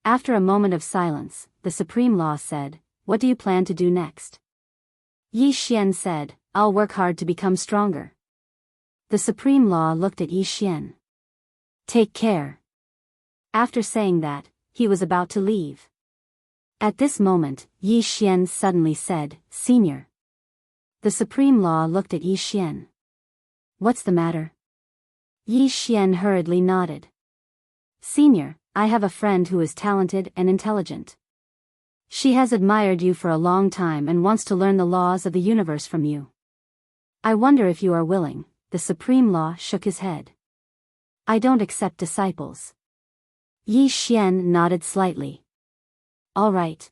After a moment of silence, the Supreme Law said, What do you plan to do next? Yi Xian said, I'll work hard to become stronger. The Supreme Law looked at Yi Xian. Take care. After saying that, he was about to leave. At this moment, Yi Xian suddenly said, Senior. The Supreme Law looked at Yi Xian. What's the matter? Yi Xian hurriedly nodded. Senior, I have a friend who is talented and intelligent. She has admired you for a long time and wants to learn the laws of the universe from you. I wonder if you are willing. The Supreme Law shook his head. I don't accept disciples. Yi Xian nodded slightly. All right.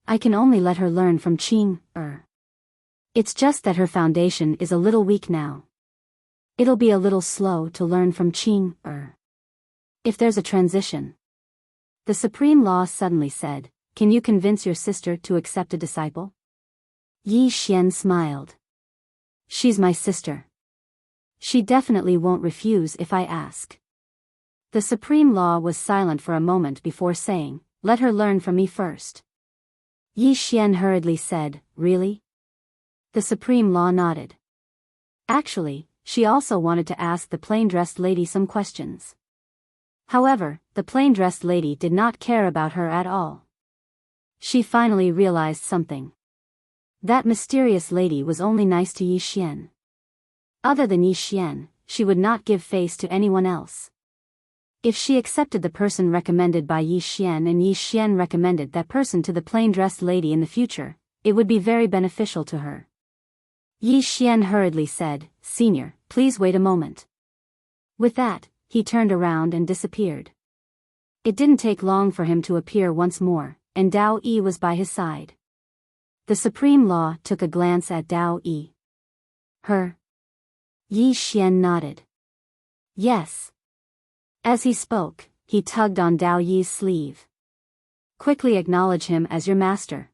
I can only let her learn from Qing. It's just that her foundation is a little weak now. It'll be a little slow to learn from Qing. If there's a transition. The Supreme Law suddenly said, Can you convince your sister to accept a disciple? Yi Xian smiled. She's my sister. She definitely won't refuse if I ask. The Supreme Law was silent for a moment before saying, Let her learn from me first. Yi Xian hurriedly said, Really? The Supreme Law nodded. Actually, she also wanted to ask the plain-dressed lady some questions. However, the plain-dressed lady did not care about her at all. She finally realized something. That mysterious lady was only nice to Yi Xian. Other than Yi Xian, she would not give face to anyone else. If she accepted the person recommended by Yi Xian and Yi Xian recommended that person to the plain-dressed lady in the future, it would be very beneficial to her. Yi Xian hurriedly said, Senior, please wait a moment. With that, he turned around and disappeared. It didn't take long for him to appear once more, and Dao Yi was by his side. The Supreme Law took a glance at Dao Yi. Her? Yi Xian nodded. Yes. As he spoke, he tugged on Dao Yi's sleeve. Quickly acknowledge him as your master.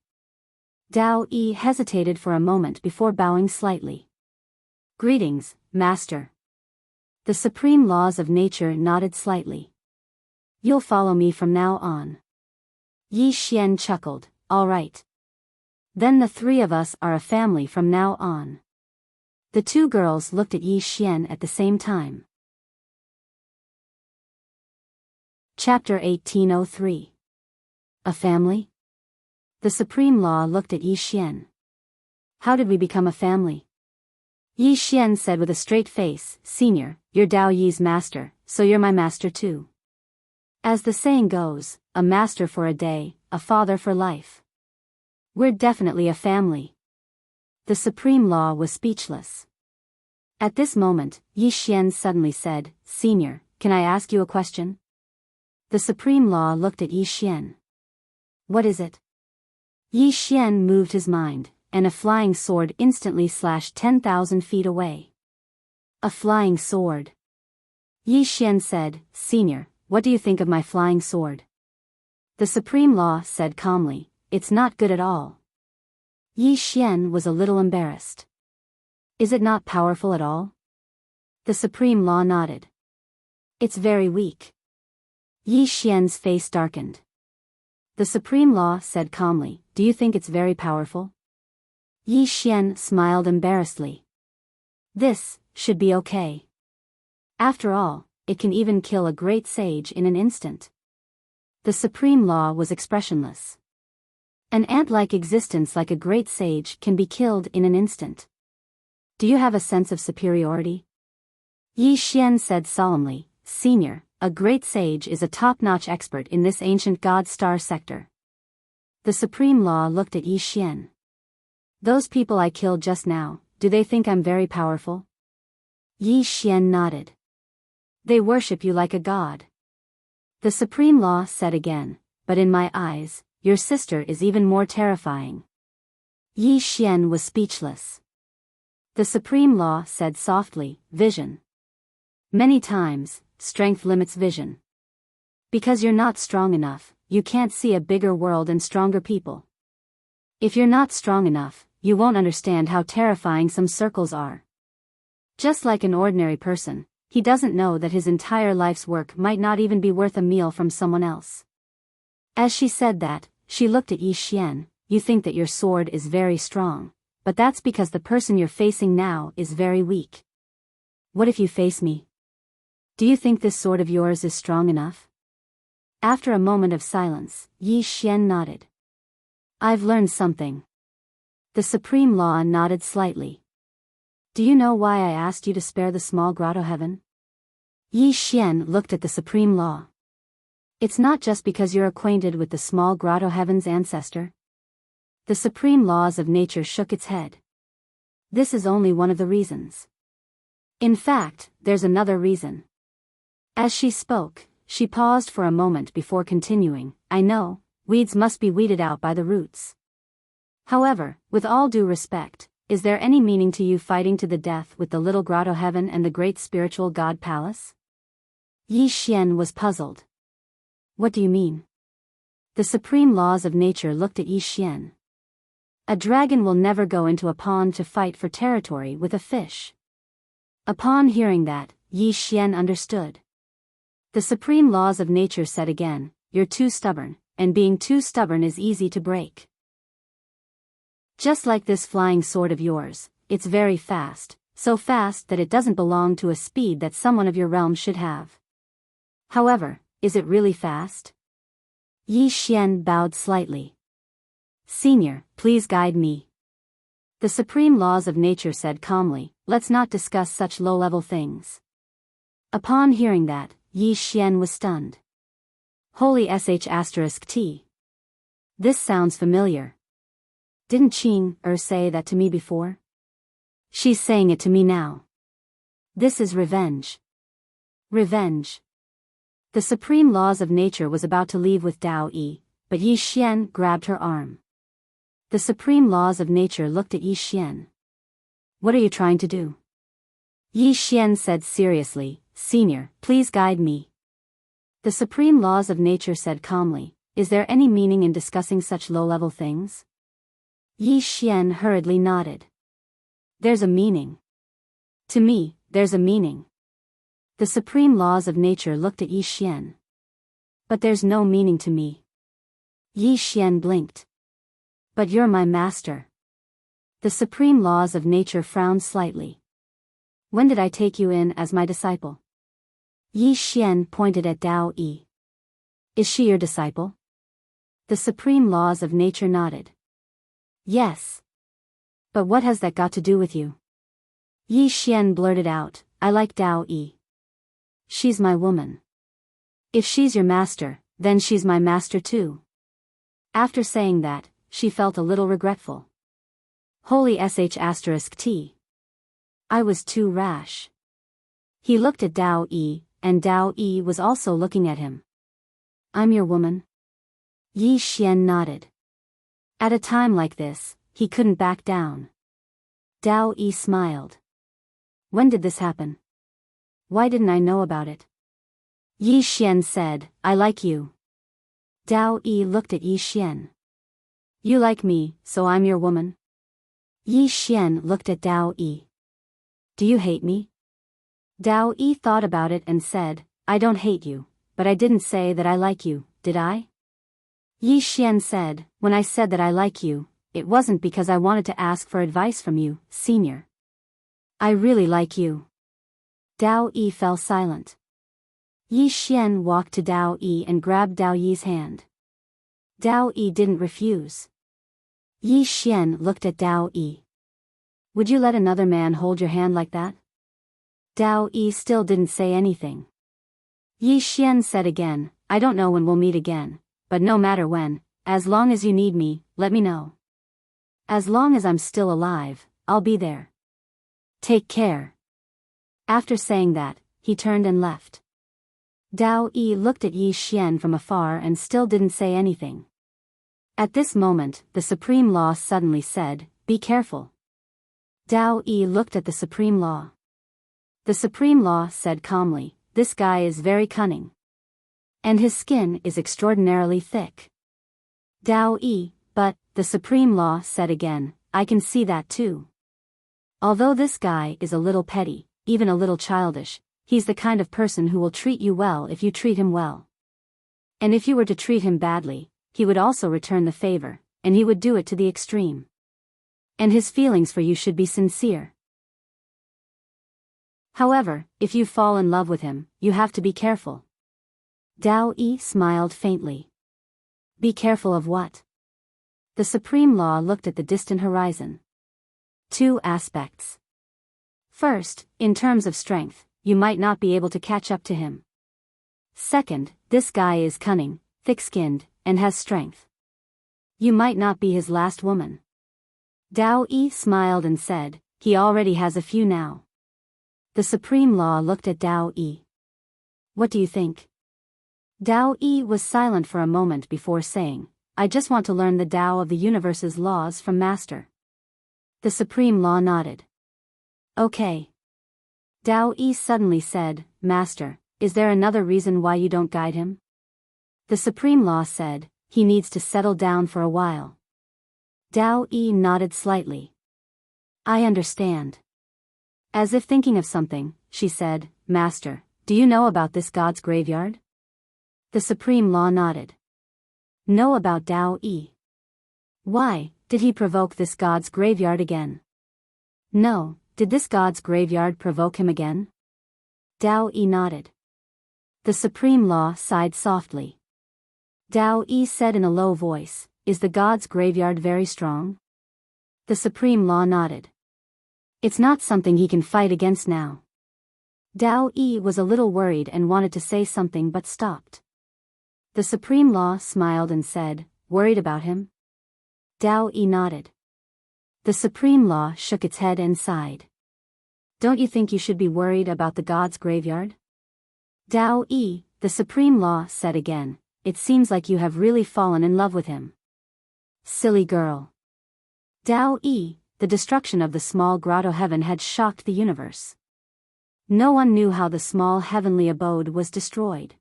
Dao Yi hesitated for a moment before bowing slightly. Greetings, master. The supreme laws of nature nodded slightly. You'll follow me from now on. Yi Xian chuckled, all right. Then the three of us are a family from now on. The two girls looked at Yi Xian at the same time. Chapter 1803. A family? The Supreme Law looked at Yi Xian. How did we become a family? Yi Xian said with a straight face, Senior, you're Dao Yi's master, so you're my master too. As the saying goes, a master for a day, a father for life. We're definitely a family. The Supreme Law was speechless. At this moment, Yi Xian suddenly said, Senior, can I ask you a question? The Supreme Law looked at Yi Xian. What is it? Yi Xian moved his mind, and a flying sword instantly slashed 10,000 feet away. A flying sword. Yi Xian said, Senior, what do you think of my flying sword? The Supreme Law said calmly, it's not good at all. Yi Xian was a little embarrassed. Is it not powerful at all? The Supreme Law nodded. It's very weak. Yi Xian's face darkened. The Supreme Law said calmly, do you think it's very powerful? Yi Xian smiled embarrassedly. This should be okay. After all, it can even kill a great sage in an instant. The Supreme Law was expressionless. An ant-like existence like a great sage can be killed in an instant. Do you have a sense of superiority? Yi Xian said solemnly, Senior, a great sage is a top-notch expert in this ancient god star sector. The Supreme Law looked at Yi Xian. Those people I killed just now, do they think I'm very powerful? Yi Xian nodded. They worship you like a god. The Supreme Law said again, but in my eyes, your sister is even more terrifying. Yi Xian was speechless. The Supreme Law said softly, Vision. Many times, strength limits vision. Because you're not strong enough, you can't see a bigger world and stronger people. If you're not strong enough, you won't understand how terrifying some circles are. Just like an ordinary person, he doesn't know that his entire life's work might not even be worth a meal from someone else. As she said that, she looked at Yi Xian. You think that your sword is very strong, but that's because the person you're facing now is very weak. What if you face me? Do you think this sword of yours is strong enough? After a moment of silence, Yi Xian nodded. I've learned something. The Supreme Law nodded slightly. Do you know why I asked you to spare the small grotto heaven? Yi Xian looked at the Supreme Law. It's not just because you're acquainted with the small grotto heaven's ancestor. The Supreme Laws of Nature shook its head. This is only one of the reasons. In fact, there's another reason. As she spoke, she paused for a moment before continuing, I know, weeds must be weeded out by the roots. However, with all due respect, is there any meaning to you fighting to the death with the little grotto heaven and the great spiritual god palace? Yi Xian was puzzled. What do you mean? The Supreme Laws of Nature looked at Yi Xian. A dragon will never go into a pond to fight for territory with a fish. Upon hearing that, Yi Xian understood. The Supreme Laws of Nature said again, you're too stubborn, and being too stubborn is easy to break. Just like this flying sword of yours, it's very fast, so fast that it doesn't belong to a speed that someone of your realm should have. However, is it really fast? Yi Xian bowed slightly. Senior, please guide me. The Supreme Laws of Nature said calmly, let's not discuss such low-level things. Upon hearing that, Yi Xian was stunned. Holy **T. This sounds familiar. Didn't Qing say that to me before? She's saying it to me now. This is revenge. Revenge. The Supreme Laws of Nature was about to leave with Dao Yi, but Yi Xian grabbed her arm. The Supreme Laws of Nature looked at Yi Xian. What are you trying to do? Yi Xian said seriously, Senior, please guide me. The Supreme Laws of Nature said calmly, is there any meaning in discussing such low-level things? Yi Xian hurriedly nodded. There's a meaning. To me, there's a meaning. The Supreme Laws of Nature looked at Yi Xian. But there's no meaning to me. Yi Xian blinked. But you're my master. The Supreme Laws of Nature frowned slightly. When did I take you in as my disciple? Yi Xian pointed at Dao Yi. Is she your disciple? The Supreme Laws of Nature nodded. Yes. But what has that got to do with you? Yi Xian blurted out, I like Dao Yi. She's my woman. If she's your master, then she's my master too. After saying that, she felt a little regretful. Holy sh*t. I was too rash. He looked at Dao Yi, and Dao Yi was also looking at him. I'm your woman? Yi Xian nodded. At a time like this, he couldn't back down. Dao Yi smiled. When did this happen? Why didn't I know about it? Yi Xian said, I like you. Dao Yi looked at Yi Xian. You like me, so I'm your woman? Yi Xian looked at Dao Yi. Do you hate me? Dao Yi thought about it and said, I don't hate you, but I didn't say that I like you, did I? Yi Xian said, when I said that I like you, it wasn't because I wanted to ask for advice from you, senior. I really like you. Dao Yi fell silent. Yi Xian walked to Dao Yi and grabbed Dao Yi's hand. Dao Yi didn't refuse. Yi Xian looked at Dao Yi. Would you let another man hold your hand like that? Dao Yi still didn't say anything. Yi Xian said again, I don't know when we'll meet again, but no matter when, as long as you need me, let me know. As long as I'm still alive, I'll be there. Take care. After saying that, he turned and left. Dao Yi looked at Yi Xian from afar and still didn't say anything. At this moment, the Supreme Law suddenly said, Be careful. Dao Yi looked at the Supreme Law. The Supreme Law said calmly, This guy is very cunning. And his skin is extraordinarily thick. Dao Yi, but, the Supreme Law said again, I can see that too. Although this guy is a little petty, even a little childish, he's the kind of person who will treat you well if you treat him well. And if you were to treat him badly, he would also return the favor, and he would do it to the extreme. And his feelings for you should be sincere. However, if you fall in love with him, you have to be careful. Dao Yi smiled faintly. Be careful of what? The Supreme Law looked at the distant horizon. Two aspects. First, in terms of strength, you might not be able to catch up to him. Second, this guy is cunning, thick-skinned, and has strength. You might not be his last woman. Dao Yi smiled and said, He already has a few now. The Supreme Law looked at Dao Yi. What do you think? Dao Yi was silent for a moment before saying, I just want to learn the Tao of the universe's laws from Master. The Supreme Law nodded. Okay. Dao Yi suddenly said, Master, is there another reason why you don't guide him? The Supreme Law said, He needs to settle down for a while. Dao Yi nodded slightly. I understand. As if thinking of something, she said, Master, do you know about this god's graveyard? The Supreme Law nodded. Know about Dao Yi. Why, did he provoke this god's graveyard again? No, did this god's graveyard provoke him again? Dao Yi nodded. The Supreme Law sighed softly. Dao Yi said in a low voice, Is the god's graveyard very strong? The Supreme Law nodded. It's not something he can fight against now. Dao Yi was a little worried and wanted to say something but stopped. The Supreme Law smiled and said, Worried about him? Dao Yi nodded. The Supreme Law shook its head and sighed. Don't you think you should be worried about the god's graveyard? Dao Yi, the Supreme Law said again, It seems like you have really fallen in love with him. Silly girl. Dao Yi, the destruction of the small grotto heaven had shocked the universe. No one knew how the small heavenly abode was destroyed.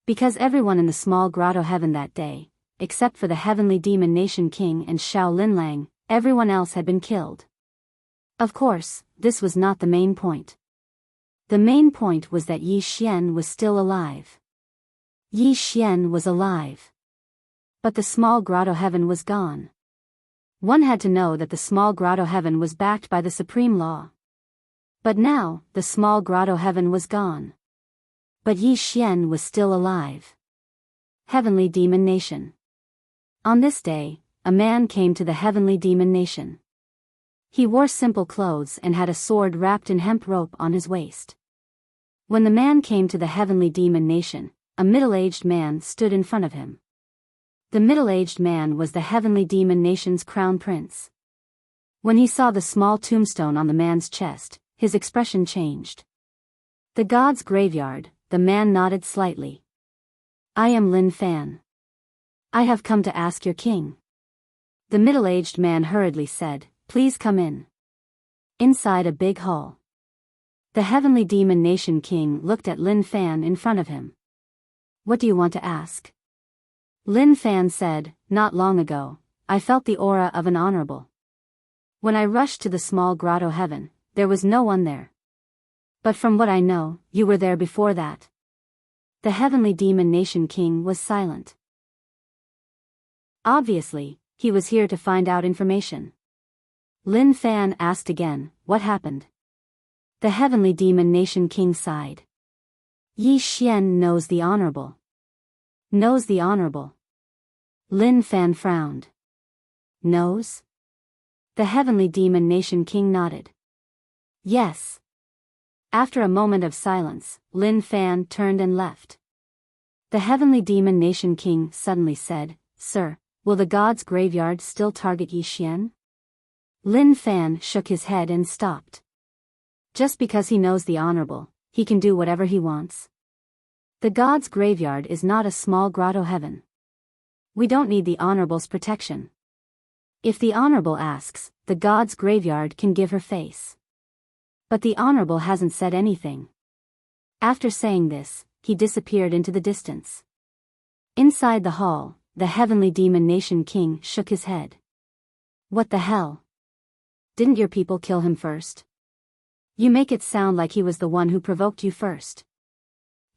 Because everyone in the small grotto heaven that day, except for the heavenly demon nation king and Xiao Linlang, everyone else had been killed. Of course, this was not the main point. The main point was that Yi Xian was still alive. Yi Xian was alive. But the small grotto heaven was gone. One had to know that the small grotto heaven was backed by the Supreme Law. But now, the small grotto heaven was gone. But Yi Xian was still alive. Heavenly Demon Nation. On this day, a man came to the Heavenly Demon Nation. He wore simple clothes and had a sword wrapped in hemp rope on his waist. When the man came to the heavenly demon nation, a middle-aged man stood in front of him. The middle-aged man was the heavenly demon nation's crown prince. When he saw the small tombstone on the man's chest, his expression changed. The god's graveyard, the man nodded slightly. I am Lin Fan. I have come to ask your king. The middle-aged man hurriedly said, please come in. Inside a big hall. The heavenly demon nation king looked at Lin Fan in front of him. What do you want to ask? Lin Fan said, not long ago, I felt the aura of an honorable. When I rushed to the small grotto heaven, there was no one there. But from what I know, you were there before that. The heavenly demon nation king was silent. Obviously, he was here to find out information. Lin Fan asked again, what happened? The heavenly demon nation king sighed. Yi Xian knows the honorable. Knows the honorable. Lin Fan frowned. Knows? The heavenly demon nation king nodded. Yes. After a moment of silence, Lin Fan turned and left. The heavenly demon nation king suddenly said, Sir, will the god's graveyard still target Yi Xian? Lin Fan shook his head and stopped. Just because he knows the honorable, he can do whatever he wants. The god's graveyard is not a small grotto heaven. We don't need the honorable's protection. If the honorable asks, the god's graveyard can give her face. But the honorable hasn't said anything. After saying this, he disappeared into the distance. Inside the hall, the heavenly demon nation king shook his head. What the hell? Didn't your people kill him first? You make it sound like he was the one who provoked you first.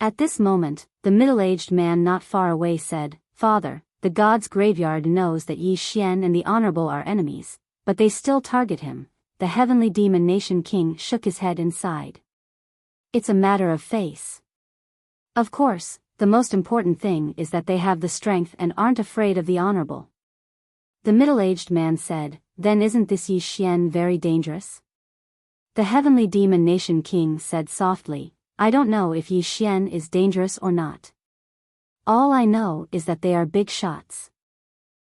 At this moment, the middle-aged man not far away said, Father, the god's graveyard knows that Yi Xian and the honorable are enemies, but they still target him. The heavenly demon nation king shook his head and sighed. It's a matter of face. Of course, the most important thing is that they have the strength and aren't afraid of the honorable. The middle-aged man said, then isn't this Yi Xian very dangerous? The heavenly demon nation king said softly, I don't know if Yi Xian is dangerous or not. All I know is that they are big shots.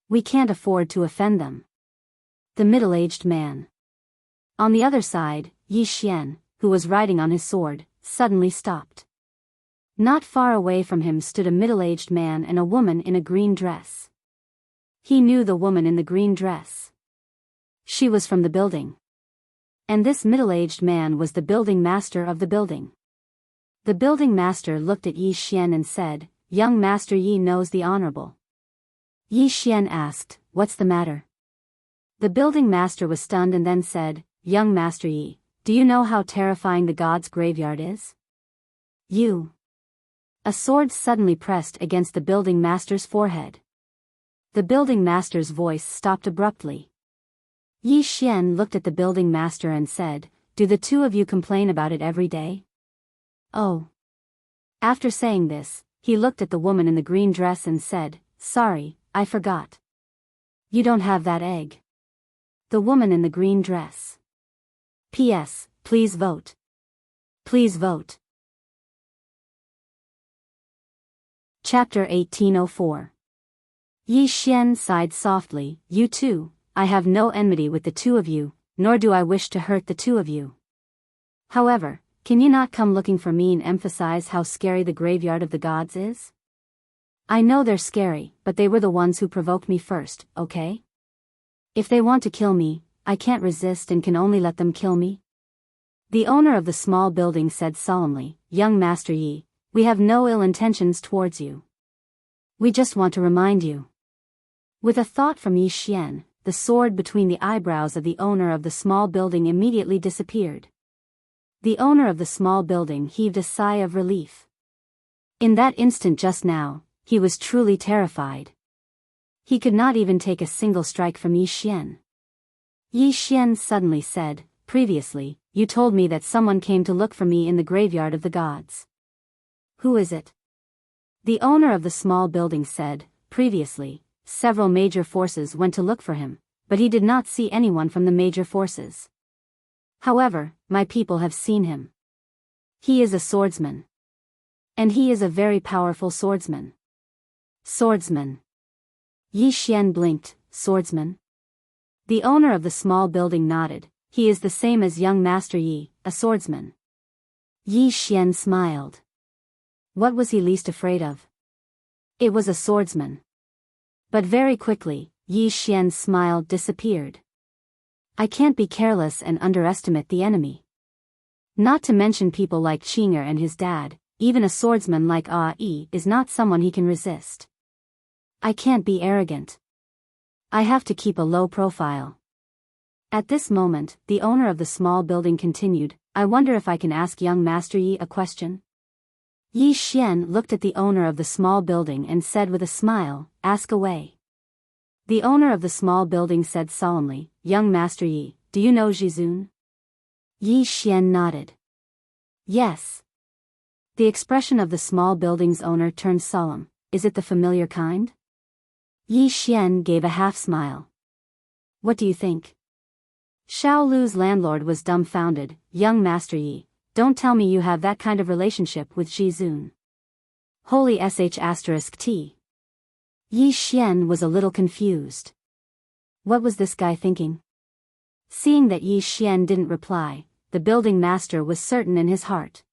We can't afford to offend them. The middle-aged man. On the other side, Yi Xian, who was riding on his sword, suddenly stopped. Not far away from him stood a middle-aged man and a woman in a green dress. He knew the woman in the green dress. She was from the building. And this middle-aged man was the building master of the building. The building master looked at Yi Xian and said, Young Master Yi knows the honorable. Yi Xian asked, what's the matter? The building master was stunned and then said, Young Master Yi, do you know how terrifying the god's graveyard is? You. A sword suddenly pressed against the building master's forehead. The building master's voice stopped abruptly. Yi Xian looked at the building master and said, Do the two of you complain about it every day? Oh. After saying this, he looked at the woman in the green dress and said, Sorry, I forgot. You don't have that egg. The woman in the green dress. P.S. Please vote. Please vote. Chapter 1804. Yi Xian sighed softly, You too, I have no enmity with the two of you, nor do I wish to hurt the two of you. However, can you not come looking for me and emphasize how scary the graveyard of the gods is? I know they're scary, but they were the ones who provoked me first, okay? If they want to kill me, I can't resist and can only let them kill me. The owner of the small building said solemnly, Young Master Yi, we have no ill intentions towards you. We just want to remind you. With a thought from Yi Xian, the sword between the eyebrows of the owner of the small building immediately disappeared. The owner of the small building heaved a sigh of relief. In that instant just now, he was truly terrified. He could not even take a single strike from Yi Xian. Yi Xian suddenly said, Previously, you told me that someone came to look for me in the graveyard of the gods. Who is it? The owner of the small building said, Previously, several major forces went to look for him, but he did not see anyone from the major forces. However, my people have seen him. He is a swordsman. And he is a very powerful swordsman. Swordsman. Yi Xian blinked. Swordsman? The owner of the small building nodded. He is the same as young Master Yi, a swordsman. Yi Xian smiled. What was he least afraid of? It was a swordsman. But very quickly, Yi Xian's smile disappeared. I can't be careless and underestimate the enemy. Not to mention people like Qinger and his dad, even a swordsman like Yi is not someone he can resist. I can't be arrogant. I have to keep a low profile. At this moment, the owner of the small building continued, I wonder if I can ask young Master Yi a question? Yi Xian looked at the owner of the small building and said with a smile, ask away. The owner of the small building said solemnly, young Master Yi, do you know Jizun? Yi Xian nodded. Yes. The expression of the small building's owner turned solemn. Is it the familiar kind? Yi Xian gave a half-smile. What do you think? Xiao Lu's landlord was dumbfounded. Young Master Yi, don't tell me you have that kind of relationship with Jizun. Holy sh*t. Yi Xian was a little confused. What was this guy thinking? Seeing that Yi Xian didn't reply, the building master was certain in his heart.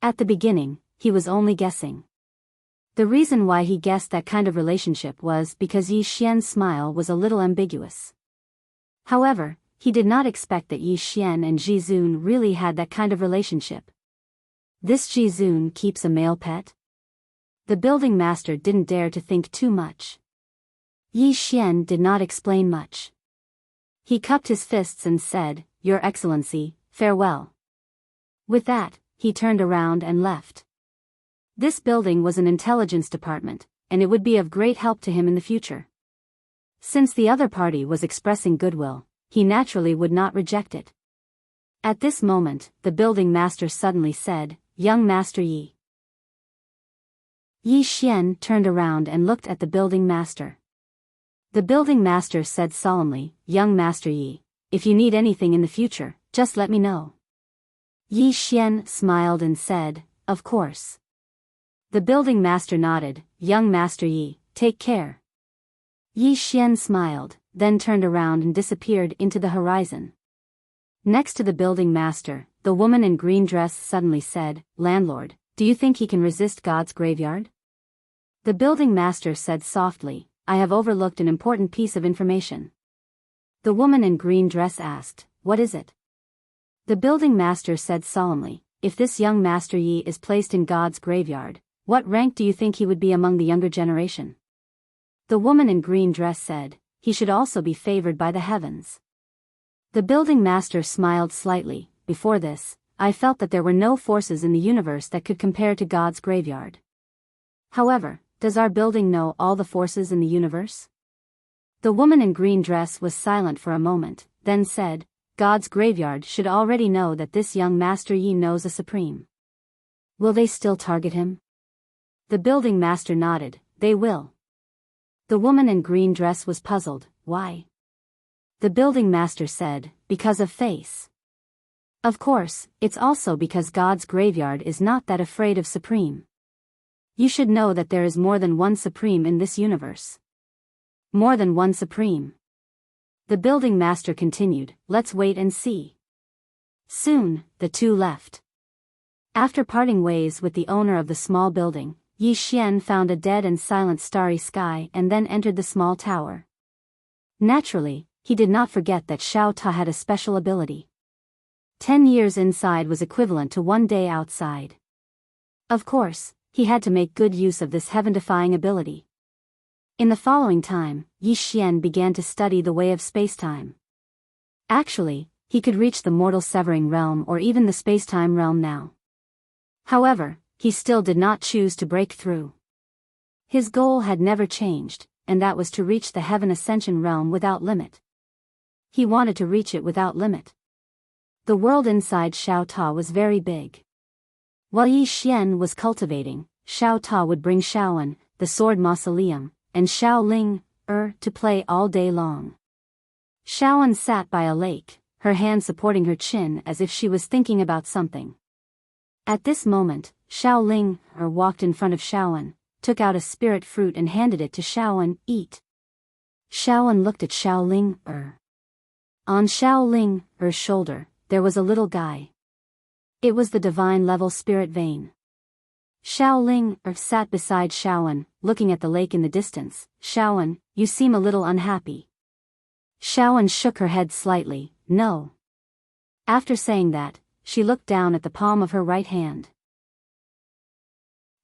At the beginning, he was only guessing. The reason why he guessed that kind of relationship was because Yi Xian's smile was a little ambiguous. However, he did not expect that Yi Xian and Jizun really had that kind of relationship. This Jizun keeps a male pet? The building master didn't dare to think too much. Yi Xian did not explain much. He cupped his fists and said, Your Excellency, farewell. With that, he turned around and left. This building was an intelligence department, and it would be of great help to him in the future. Since the other party was expressing goodwill, he naturally would not reject it. At this moment, the building master suddenly said, Young Master Yi. Yi Xian turned around and looked at the building master. The building master said solemnly, Young Master Yi, if you need anything in the future, just let me know. Yi Xian smiled and said, Of course. The building master nodded, Young Master Yi, take care. Yi Xian smiled, then turned around and disappeared into the horizon. Next to the building master, the woman in green dress suddenly said, Landlord, do you think he can resist God's graveyard? The building master said softly, I have overlooked an important piece of information. The woman in green dress asked, What is it? The building master said solemnly, If this young Master Yi is placed in God's graveyard, what rank do you think he would be among the younger generation? The woman in green dress said, He should also be favored by the heavens. The building master smiled slightly. Before this, I felt that there were no forces in the universe that could compare to God's graveyard. However, does our building know all the forces in the universe? The woman in green dress was silent for a moment, then said, God's graveyard should already know that this young Master Yi knows a supreme. Will they still target him? The building master nodded, They will. The woman in green dress was puzzled, Why? The building master said, Because of face. Of course, it's also because God's graveyard is not that afraid of supreme. You should know that there is more than one supreme in this universe. More than one supreme. The building master continued, Let's wait and see. Soon, the two left. After parting ways with the owner of the small building, Yi Xian found a dead and silent starry sky and then entered the small tower. Naturally, he did not forget that Xiao Ta had a special ability. 10 years inside was equivalent to 1 day outside. Of course, he had to make good use of this heaven-defying ability. In the following time, Yi Xian began to study the way of spacetime. Actually, he could reach the mortal severing realm or even the spacetime realm now. However, he still did not choose to break through. His goal had never changed, and that was to reach the heaven ascension realm without limit. He wanted to reach it without limit. The world inside Xiao Ta was very big. While Yi Xian was cultivating, Xiao Ta would bring Xiaoan, the sword mausoleum, and Xiao Ling, to play all day long. Xiaoan sat by a lake, her hand supporting her chin as if she was thinking about something. At this moment, Xiao walked in front of Xiaoan, took out a spirit fruit and handed it to Xiaoan, eat. Xiaoan looked at Xiao On Xiao shoulder, there was a little guy. It was the divine level spirit vein. Xiao sat beside Xiaoan, looking at the lake in the distance. Xiaoan, you seem a little unhappy. Xiaoan shook her head slightly, no. After saying that, she looked down at the palm of her right hand.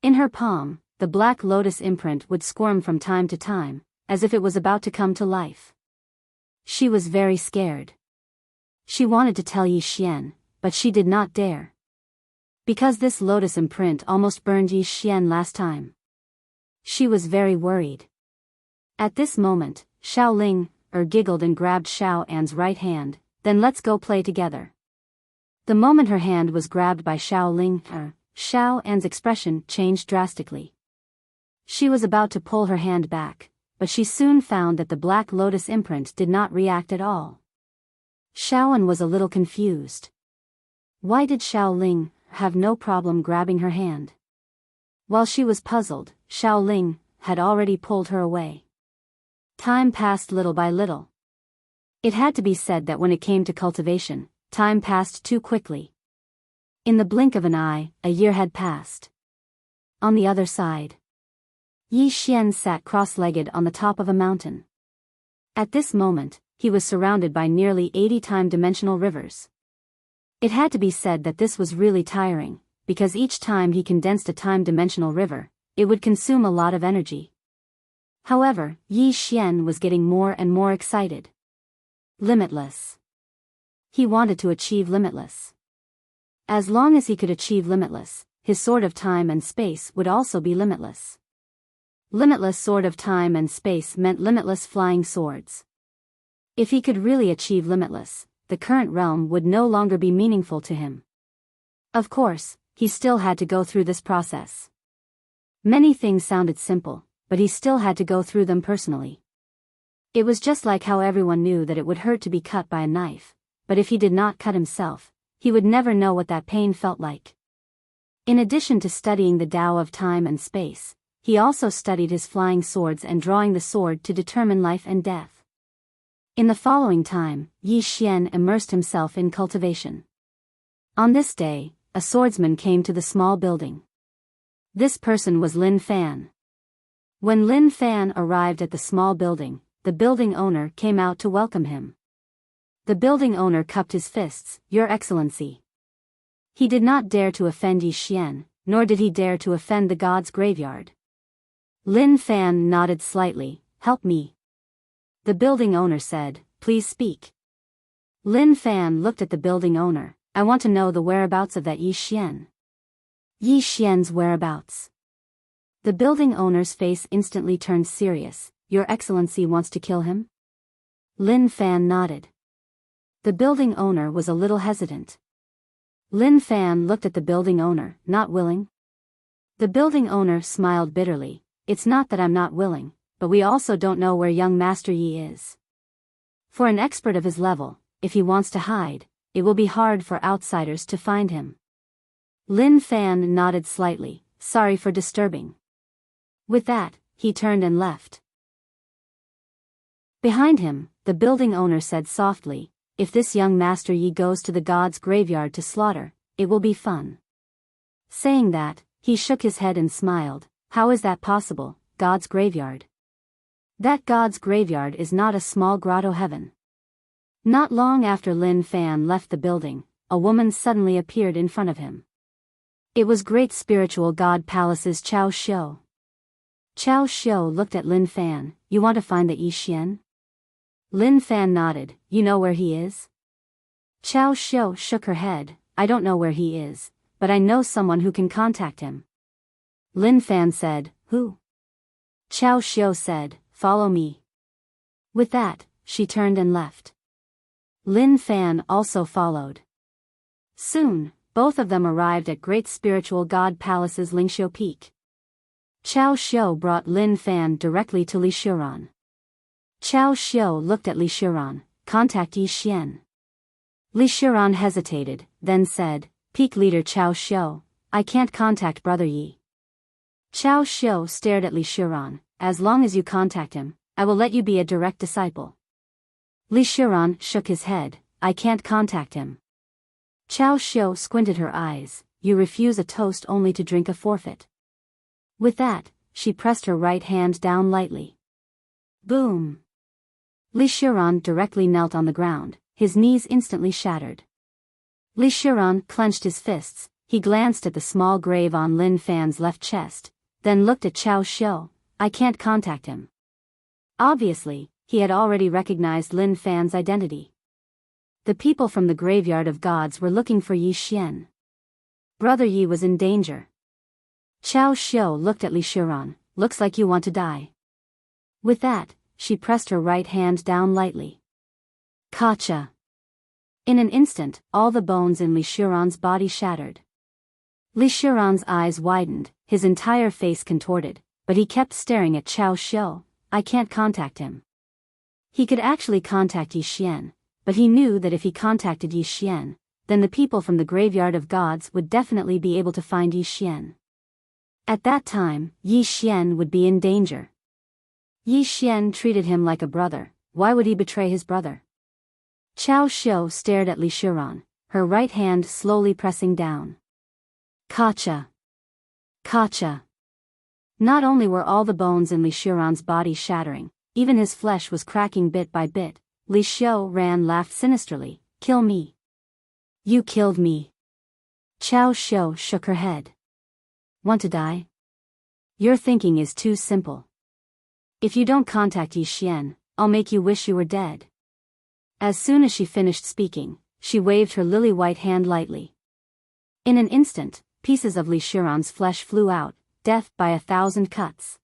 In her palm, the black lotus imprint would squirm from time to time, as if it was about to come to life. She was very scared. She wanted to tell Yi Xian, but she did not dare. Because this lotus imprint almost burned Yi Xian last time. She was very worried. At this moment, Xiao giggled and grabbed Xiao An's right hand, then let's go play together. The moment her hand was grabbed by Xiao An's expression changed drastically. She was about to pull her hand back, but she soon found that the black lotus imprint did not react at all. Xiaoan was a little confused. Why did Xiao have no problem grabbing her hand? While she was puzzled, Xiao had already pulled her away. Time passed little by little. It had to be said that when it came to cultivation, time passed too quickly. In the blink of an eye, a year had passed. On the other side, Yi Xian sat cross-legged on the top of a mountain. At this moment, he was surrounded by nearly 80 time-dimensional rivers. It had to be said that this was really tiring, because each time he condensed a time-dimensional river, it would consume a lot of energy. However, Yi Xian was getting more and more excited. Limitless. He wanted to achieve limitless. As long as he could achieve limitless, his sword of time and space would also be limitless. Limitless sword of time and space meant limitless flying swords. If he could really achieve limitless, the current realm would no longer be meaningful to him. Of course, he still had to go through this process. Many things sounded simple, but he still had to go through them personally. It was just like how everyone knew that it would hurt to be cut by a knife, but if he did not cut himself, he would never know what that pain felt like. In addition to studying the Tao of time and space, he also studied his flying swords and drawing the sword to determine life and death. In the following time, Yi Xian immersed himself in cultivation. On this day, a swordsman came to the small building. This person was Lin Fan. When Lin Fan arrived at the small building, the building owner came out to welcome him. The building owner cupped his fists, "Your Excellency." He did not dare to offend Yi Xian, nor did he dare to offend the god's graveyard. Lin Fan nodded slightly, "Help me." The building owner said, "Please speak." Lin Fan looked at the building owner, "I want to know the whereabouts of that Yi Xian." Yi Xian's whereabouts. The building owner's face instantly turned serious. "Your Excellency wants to kill him?" Lin Fan nodded. The building owner was a little hesitant. Lin Fan looked at the building owner, "Not willing?" The building owner smiled bitterly. "It's not that I'm not willing, but we also don't know where young Master Yi is. For an expert of his level, if he wants to hide, it will be hard for outsiders to find him." Lin Fan nodded slightly, "Sorry for disturbing." With that, he turned and left. Behind him, the building owner said softly, "If this young Master Yi goes to the god's graveyard to slaughter, it will be fun." Saying that, he shook his head and smiled. "How is that possible, God's graveyard?" That God's graveyard is not a small grotto heaven. Not long after Lin Fan left the building, a woman suddenly appeared in front of him. It was Great Spiritual God Palace's Chao Xiu. Chao Xiu looked at Lin Fan, "You want to find the Yi Xian?" Lin Fan nodded, "You know where he is?" Chao Xiu shook her head, "I don't know where he is, but I know someone who can contact him." Lin Fan said, "Who?" Chao Xiu said, "Follow me." With that, she turned and left. Lin Fan also followed. Soon, both of them arrived at Great Spiritual God Palace's Lingxiu Peak. Chao Xiu brought Lin Fan directly to Li Shuran. Chao Xiu looked at Li Shuran, "Contact Yi Xian." Li Shuran hesitated, then said, "Peak leader Chao Xiu, I can't contact Brother Yi. Qiao Xiu stared at Li Shiran. As long as you contact him, I will let you be a direct disciple. Li Shiran shook his head. I can't contact him. Qiao Xiu squinted her eyes. You refuse a toast only to drink a forfeit. With that, she pressed her right hand down lightly. Boom! Li Shiran directly knelt on the ground, his knees instantly shattered. Li Shiran clenched his fists. He glanced at the small grave on Lin Fan's left chest, then looked at Qiao Xiu. I can't contact him. Obviously, he had already recognized Lin Fan's identity. The people from the graveyard of gods were looking for Yi Xian. Brother Yi was in danger. Qiao Xiu looked at Li Shiran. Looks like you want to die. With that, she pressed her right hand down lightly. Kacha. In an instant, all the bones in Li Shiran's body shattered. Li Shiran's eyes widened, his entire face contorted, but he kept staring at Qiao Xiu. I can't contact him. He could actually contact Yi Xian, but he knew that if he contacted Yi Xian, then the people from the graveyard of gods would definitely be able to find Yi Xian. At that time, Yi Xian would be in danger. Yi Xian treated him like a brother. Why would he betray his brother? Qiao Xiu stared at Li Shiran, her right hand slowly pressing down. Kacha. Kacha. Not only were all the bones in Li Shiran's body shattering, even his flesh was cracking bit by bit. Li Shiran laughed sinisterly. Kill me. You killed me. Qiao Xiu shook her head. Want to die? Your thinking is too simple. If you don't contact Yi Xian, I'll make you wish you were dead. As soon as she finished speaking, she waved her lily-white hand lightly. In an instant, pieces of Li Shiran's flesh flew out, death by 1,000 cuts.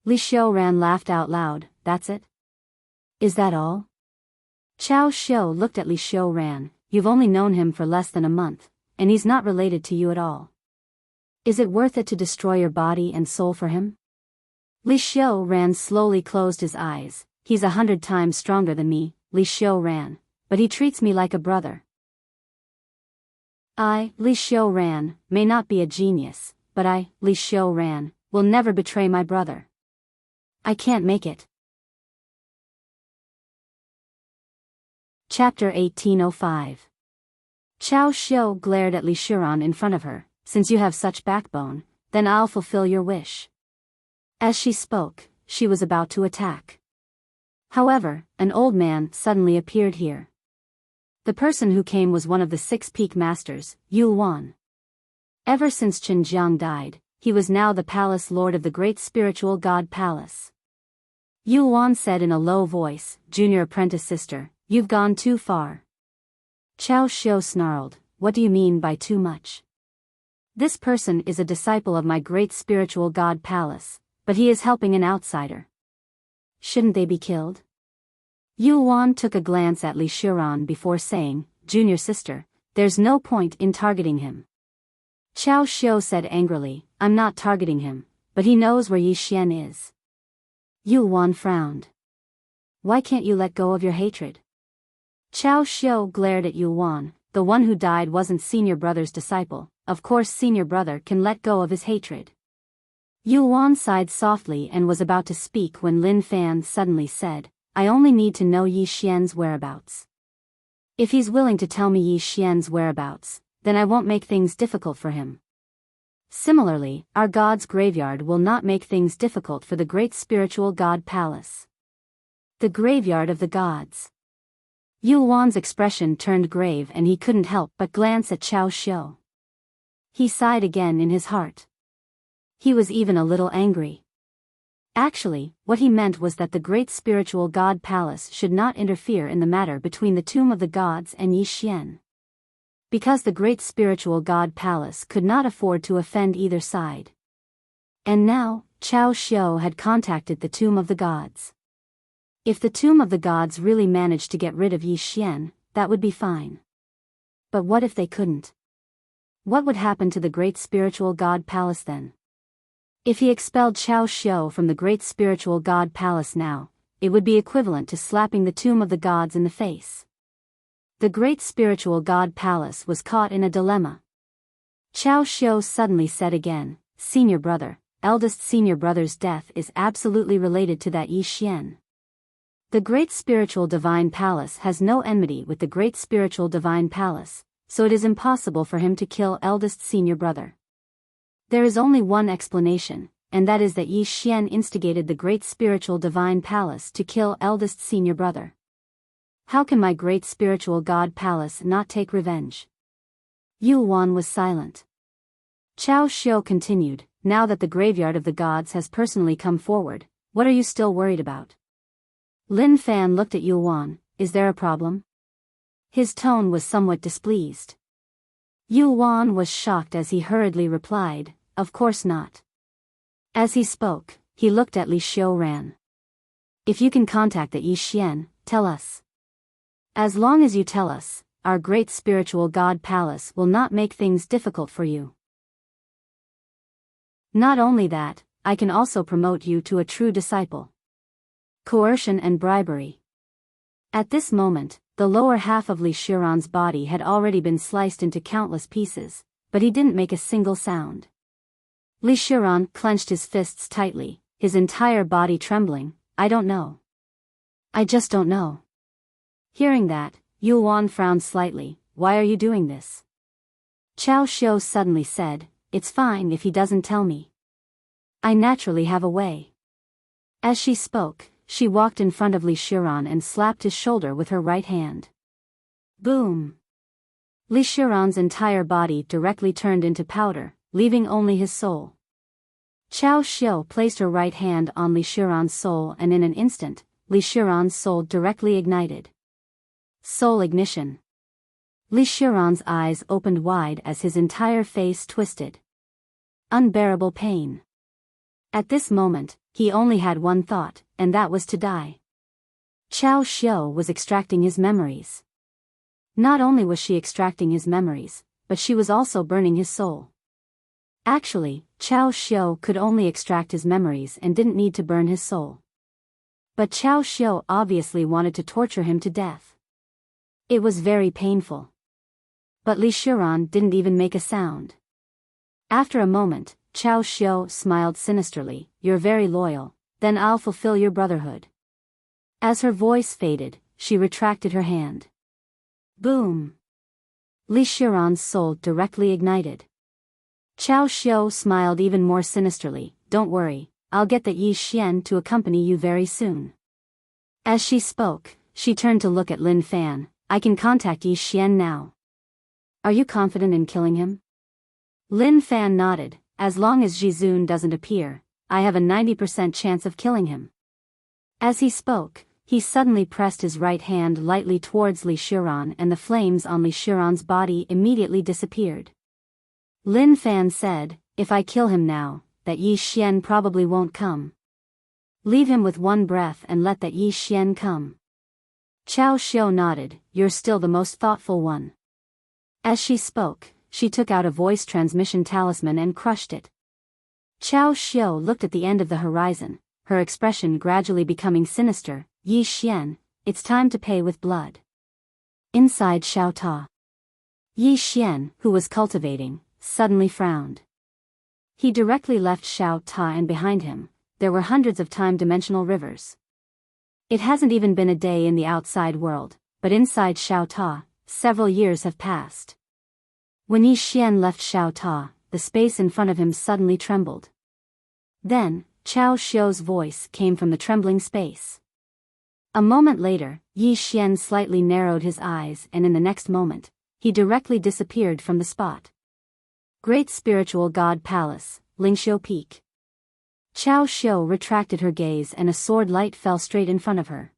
Li Shiran laughed out loud. That's it? Is that all? Qiao Xiu looked at Li Shiran. You've only known him for less than a month, and he's not related to you at all. Is it worth it to destroy your body and soul for him? Li Shiran slowly closed his eyes. He's 100 times stronger than me, Li Shiran, but he treats me like a brother. I, Li Shiran, may not be a genius, but I, Li Shiran, will never betray my brother. I can't make it. Chapter 1805. Qiao Xiu glared at Li Shiran in front of her. Since you have such backbone, then I'll fulfill your wish. As she spoke, she was about to attack. However, an old man suddenly appeared here. The person who came was one of the 6 peak masters, Yu Wan. Ever since Chen Jiang died, he was now the palace lord of the great spiritual god palace. Yu Wan said in a low voice, Junior apprentice sister, you've gone too far. Qiao Xiu snarled, what do you mean by too much? This person is a disciple of my great spiritual god palace, but he is helping an outsider. Shouldn't they be killed? Yu Wan took a glance at Li Shiran before saying, Junior sister, there's no point in targeting him. Qiao Xiu said angrily, I'm not targeting him, but he knows where Yi Xian is. Yu Wan frowned. Why can't you let go of your hatred? Qiao Xiu glared at Yu Wan. The one who died wasn't senior brother's disciple, of course senior brother can let go of his hatred. Yu Wan sighed softly and was about to speak when Lin Fan suddenly said, I only need to know Yi Xian's whereabouts. If he's willing to tell me Yi Xian's whereabouts, then I won't make things difficult for him. Similarly, our god's graveyard will not make things difficult for the great spiritual god palace. The graveyard of the gods. Yu Wan's expression turned grave and he couldn't help but glance at Qiao Xiu. He sighed again in his heart. He was even a little angry. Actually, what he meant was that the great spiritual god palace should not interfere in the matter between the tomb of the gods and Yi Xian. Because the great spiritual god palace could not afford to offend either side. And now, Qiao Xiu had contacted the tomb of the gods. If the tomb of the gods really managed to get rid of Yi Xian, that would be fine. But what if they couldn't? What would happen to the great spiritual god palace then? If he expelled Qiao Xiu from the great spiritual god palace now, it would be equivalent to slapping the tomb of the gods in the face. The great spiritual god palace was caught in a dilemma. Chao Xiu suddenly said again, "Senior brother, eldest senior brother's death is absolutely related to that Yi Xian. The Great Spiritual Divine Palace has no enmity with the Great Spiritual Divine Palace, so it is impossible for him to kill eldest senior brother. There is only one explanation, and that is that Yi Xian instigated the Great Spiritual Divine Palace to kill eldest senior brother. How can my Great Spiritual God Palace not take revenge?" Yu Wan was silent. Chao Xiu continued, "Now that the graveyard of the gods has personally come forward, what are you still worried about?" Lin Fan looked at Yu Wan. "Is there a problem?" His tone was somewhat displeased. Yu Wan was shocked as he hurriedly replied, "Of course not." As he spoke, he looked at Li Xiuran. "If you can contact the Yi Xian, tell us. As long as you tell us, our Great Spiritual God Palace will not make things difficult for you. Not only that, I can also promote you to a true disciple." Coercion and bribery. At this moment, the lower half of Li Xiuran's body had already been sliced into countless pieces, but he didn't make a single sound. Li Xiuran clenched his fists tightly, his entire body trembling. "I don't know. I just don't know." Hearing that, Yu Wan frowned slightly. "Why are you doing this?" Chao Xiu suddenly said, "It's fine if he doesn't tell me. I naturally have a way." As she spoke, she walked in front of Li Xiuran and slapped his shoulder with her right hand. Boom! Li Xiuran's entire body directly turned into powder, leaving only his soul. Chao Xiu placed her right hand on Li Xiuran's soul and in an instant, Li Xiuran's soul directly ignited. Soul ignition. Li Xiuran's eyes opened wide as his entire face twisted. Unbearable pain. At this moment, he only had one thought, and that was to die. Chao Xiu was extracting his memories. Not only was she extracting his memories, but she was also burning his soul. Actually, Chao Xiu could only extract his memories and didn't need to burn his soul. But Chao Xiu obviously wanted to torture him to death. It was very painful. But Li Xiuran didn't even make a sound. After a moment, Chao Xiu smiled sinisterly. "You're very loyal, then I'll fulfill your brotherhood." As her voice faded, she retracted her hand. Boom! Li Xiuran's soul directly ignited. Chao Xiu smiled even more sinisterly. "Don't worry, I'll get the Yi Xian to accompany you very soon." As she spoke, she turned to look at Lin Fan. "I can contact Yi Xian now. Are you confident in killing him?" Lin Fan nodded. "As long as Jizun doesn't appear, I have a 90% chance of killing him." As he spoke, he suddenly pressed his right hand lightly towards Li Xiuran and the flames on Li Xiuran's body immediately disappeared. Lin Fan said, "If I kill him now, that Yi Xian probably won't come. Leave him with one breath and let that Yi Xian come." Chao Xiu nodded. "You're still the most thoughtful one." As she spoke, she took out a voice transmission talisman and crushed it. Chao Xiu looked at the end of the horizon, her expression gradually becoming sinister. "Yi Xian, it's time to pay with blood." Inside Xiao Ta, Yi Xian, who was cultivating, suddenly frowned. He directly left Xiao Ta, and behind him, there were hundreds of time-dimensional rivers. It hasn't even been a day in the outside world, but inside Xiao Ta, several years have passed. When Yi Xian left Xiao Ta, the space in front of him suddenly trembled. Then, Chao Xiu's voice came from the trembling space. A moment later, Yi Xian slightly narrowed his eyes, and in the next moment, he directly disappeared from the spot. Great Spiritual God Palace, Lingxiu Peak. Chao Xiu retracted her gaze and a sword light fell straight in front of her.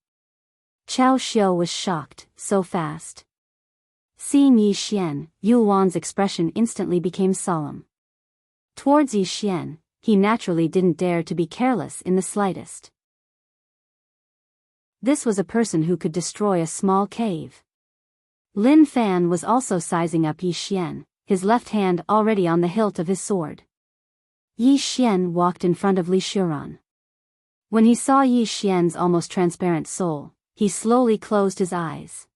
Chao Xiu was shocked. So fast. Seeing Yi Xian, Yu Wan's expression instantly became solemn. Towards Yi Xian, he naturally didn't dare to be careless in the slightest. This was a person who could destroy a small cave. Lin Fan was also sizing up Yi Xian, his left hand already on the hilt of his sword. Yi Xian walked in front of Li Xiuran. When he saw Yi Xian's almost transparent soul, he slowly closed his eyes.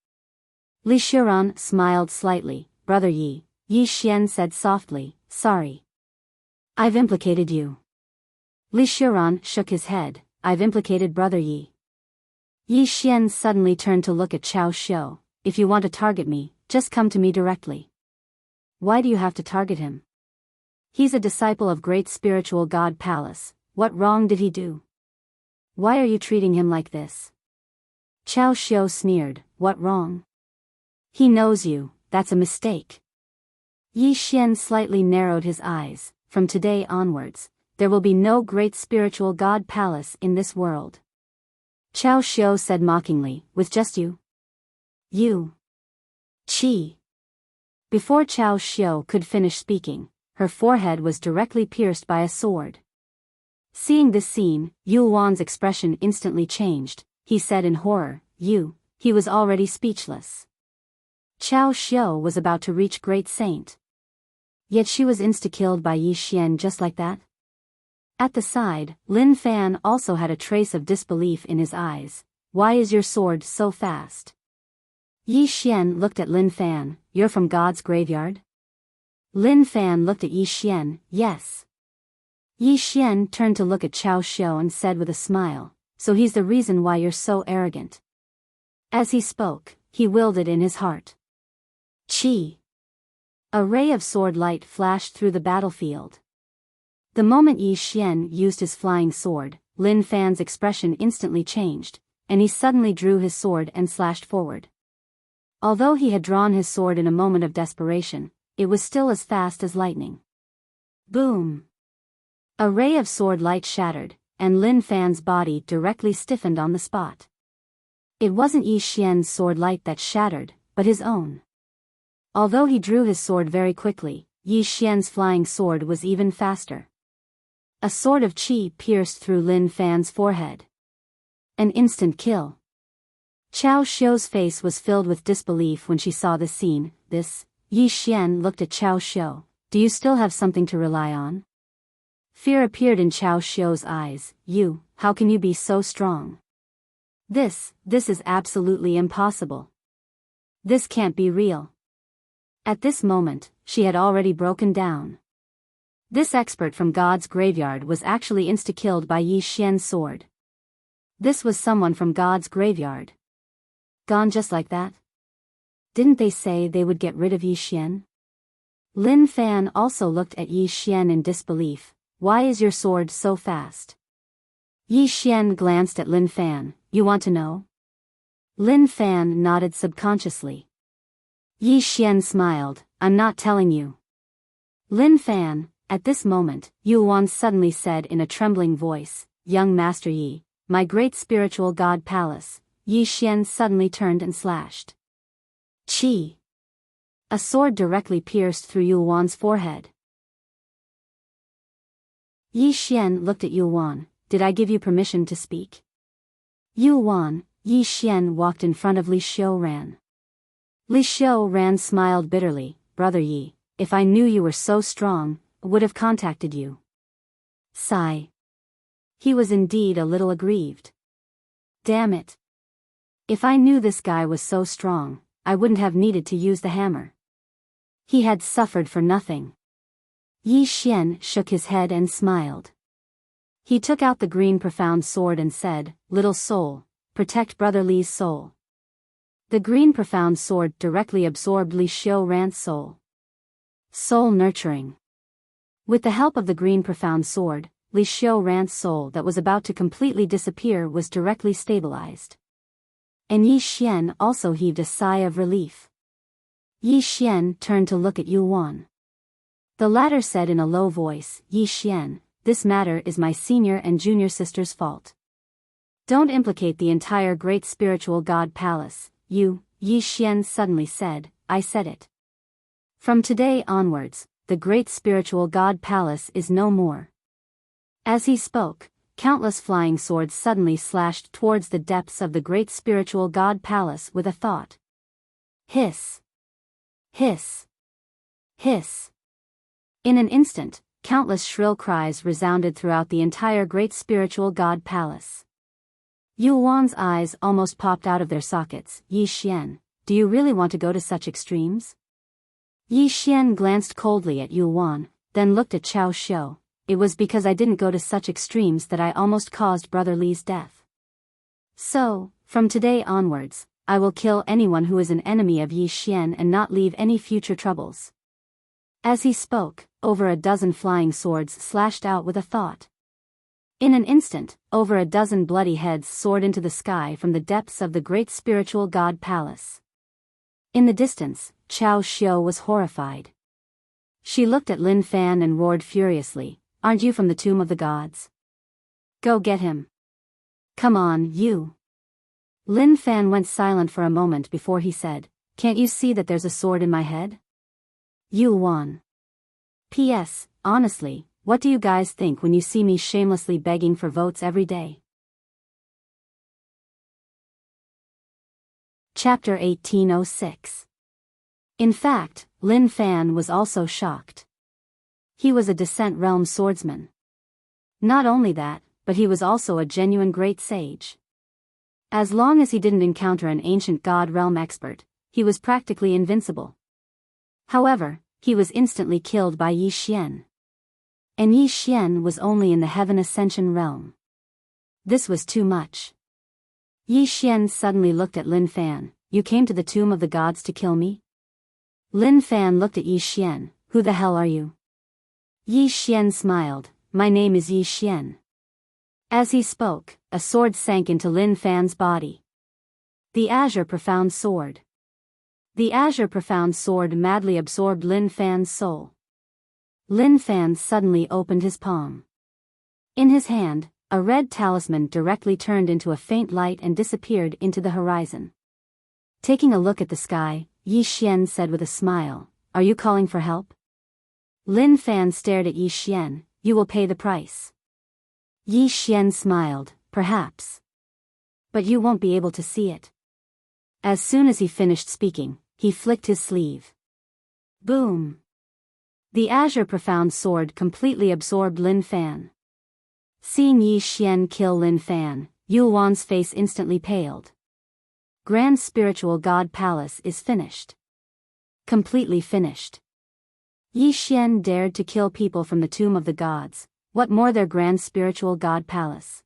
Li Xiuran smiled slightly. "Brother Yi, Yi Xian said softly, sorry. I've implicated you. Li Shiran shook his head, I've implicated Brother Yi. Yi Xian suddenly turned to look at Chao Xiu, if you want to target me, just come to me directly. Why do you have to target him? He's a disciple of great spiritual god Palace, what wrong did he do? Why are you treating him like this? Chao Xiu sneered, what wrong? He knows you, that's a mistake. Yi Xian slightly narrowed his eyes, from today onwards, there will be no great spiritual god Palace in this world. Chao Xiu said mockingly, with just you? You. Chi. Before Chao Xiu could finish speaking, her forehead was directly pierced by a sword. Seeing this scene, Yu Wan's expression instantly changed, he said in horror, he was already speechless. Chao Xiu was about to reach Great Saint. Yet she was insta-killed by Yi Xian just like that? At the side, Lin Fan also had a trace of disbelief in his eyes. Why is your sword so fast? Yi Xian looked at Lin Fan, you're from God's graveyard? Lin Fan looked at Yi Xian, yes. Yi Xian turned to look at Chao Xiu and said with a smile, so he's the reason why you're so arrogant. As he spoke, he willed it in his heart. Chi. A ray of sword light flashed through the battlefield. The moment Yi Xian used his flying sword, Lin Fan's expression instantly changed, and he suddenly drew his sword and slashed forward. Although he had drawn his sword in a moment of desperation, it was still as fast as lightning. Boom! A ray of sword light shattered, and Lin Fan's body directly stiffened on the spot. It wasn't Yi Xian's sword light that shattered, but his own. Although he drew his sword very quickly, Yi Xian's flying sword was even faster. A sword of qi pierced through Lin Fan's forehead. An instant kill. Chao Xiu's face was filled with disbelief when she saw this scene. Yi Xian looked at Chao Xiu, do you still have something to rely on? Fear appeared in Chao Xiu's eyes, how can you be so strong? This is absolutely impossible. This can't be real. At this moment, she had already broken down. This expert from God's graveyard was actually insta-killed by Yi Xian's sword. This was someone from God's graveyard. Gone just like that? Didn't they say they would get rid of Yi Xian? Lin Fan also looked at Yi Xian in disbelief. Why is your sword so fast? Yi Xian glanced at Lin Fan, you want to know? Lin Fan nodded subconsciously. Yi Xian smiled, I'm not telling you. Lin Fan, at this moment, Yu Wan suddenly said in a trembling voice, young Master Yi, my great spiritual god Palace. Yi Xian suddenly turned and slashed. Qi. A sword directly pierced through Yu Wan's forehead. Yi Xian looked at Yu Wan, did I give you permission to speak? Yu Wan, Yi Xian walked in front of Li Xiuran. Li Xiuran smiled bitterly, Brother Yi, if I knew you were so strong, would have contacted you. Sigh. He was indeed a little aggrieved. Damn it. If I knew this guy was so strong, I wouldn't have needed to use the hammer. He had suffered for nothing. Yi Xian shook his head and smiled. He took out the green profound sword and said, Little soul, protect Brother Li's soul. The green profound sword directly absorbed Li Xiuran's soul. Soul nurturing. With the help of the green profound sword, Li Xiuran's soul that was about to completely disappear was directly stabilized. And Yi Xian also heaved a sigh of relief. Yi Xian turned to look at Yu Wan. The latter said in a low voice, Yi Xian, this matter is my senior and junior sister's fault. Don't implicate the entire great spiritual god Palace, Yi Xian suddenly said, I said it. From today onwards, the great spiritual god Palace is no more. As he spoke, countless flying swords suddenly slashed towards the depths of the great spiritual god Palace with a thought. Hiss. Hiss. Hiss. In an instant, countless shrill cries resounded throughout the entire great spiritual god Palace. Yu Wan's eyes almost popped out of their sockets. Yi Xian, do you really want to go to such extremes? Yi Xian glanced coldly at Yu Wan, then looked at Chao Xiu. It was because I didn't go to such extremes that I almost caused Brother Li's death. So, from today onwards, I will kill anyone who is an enemy of Yi Xian and not leave any future troubles. As he spoke, over a dozen flying swords slashed out with a thought. In an instant, over a dozen bloody heads soared into the sky from the depths of the great spiritual god palace. In the distance, Chao Xiu was horrified. She looked at Lin Fan and roared furiously, "Aren't you from the tomb of the gods? Go get him. Come on, you." Lin Fan went silent for a moment before he said, "Can't you see that there's a sword in my head?" Yu Wan. P.S. Honestly, what do you guys think when you see me shamelessly begging for votes every day? Chapter 1806. In fact, Lin Fan was also shocked. He was a Descent Realm swordsman. Not only that, but he was also a genuine great sage. As long as he didn't encounter an ancient god realm expert, he was practically invincible. However, he was instantly killed by Yi Xian. And Yi Xian was only in the Heaven Ascension realm. This was too much. Yi Xian suddenly looked at Lin Fan. "You came to the tomb of the gods to kill me?" Lin Fan looked at Yi Xian. "Who the hell are you?" Yi Xian smiled. "My name is Yi Xian." As he spoke, a sword sank into Lin Fan's body. The Azure Profound Sword. The Azure Profound Sword madly absorbed Lin Fan's soul. Lin Fan suddenly opened his palm. In his hand, a red talisman directly turned into a faint light and disappeared into the horizon. Taking a look at the sky, Yi Xian said with a smile, "Are you calling for help?" Lin Fan stared at Yi Xian. "You will pay the price." Yi Xian smiled, "Perhaps. But you won't be able to see it." As soon as he finished speaking, he flicked his sleeve. Boom! The Azure Profound Sword completely absorbed Lin Fan. Seeing Yi Xian kill Lin Fan, Yu Wan's face instantly paled. Grand Spiritual God Palace is finished. Completely finished. Yi Xian dared to kill people from the tomb of the gods, what more their Grand Spiritual God Palace.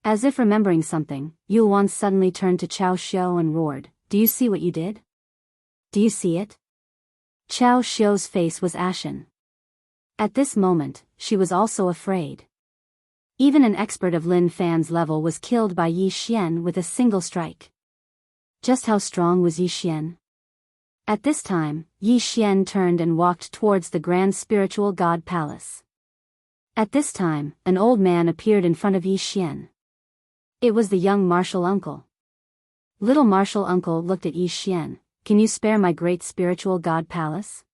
As if remembering something, Yu Wan suddenly turned to Chao Xiu and roared, "Do you see what you did? Do you see it?" Chao Xiu's face was ashen. At this moment, she was also afraid. Even an expert of Lin Fan's level was killed by Yi Xian with a single strike. Just how strong was Yi Xian? At this time, Yi Xian turned and walked towards the Grand Spiritual God Palace. At this time, an old man appeared in front of Yi Xian. It was the young martial uncle. Little martial uncle looked at Yi Xian. "Can you spare my great spiritual god palace?"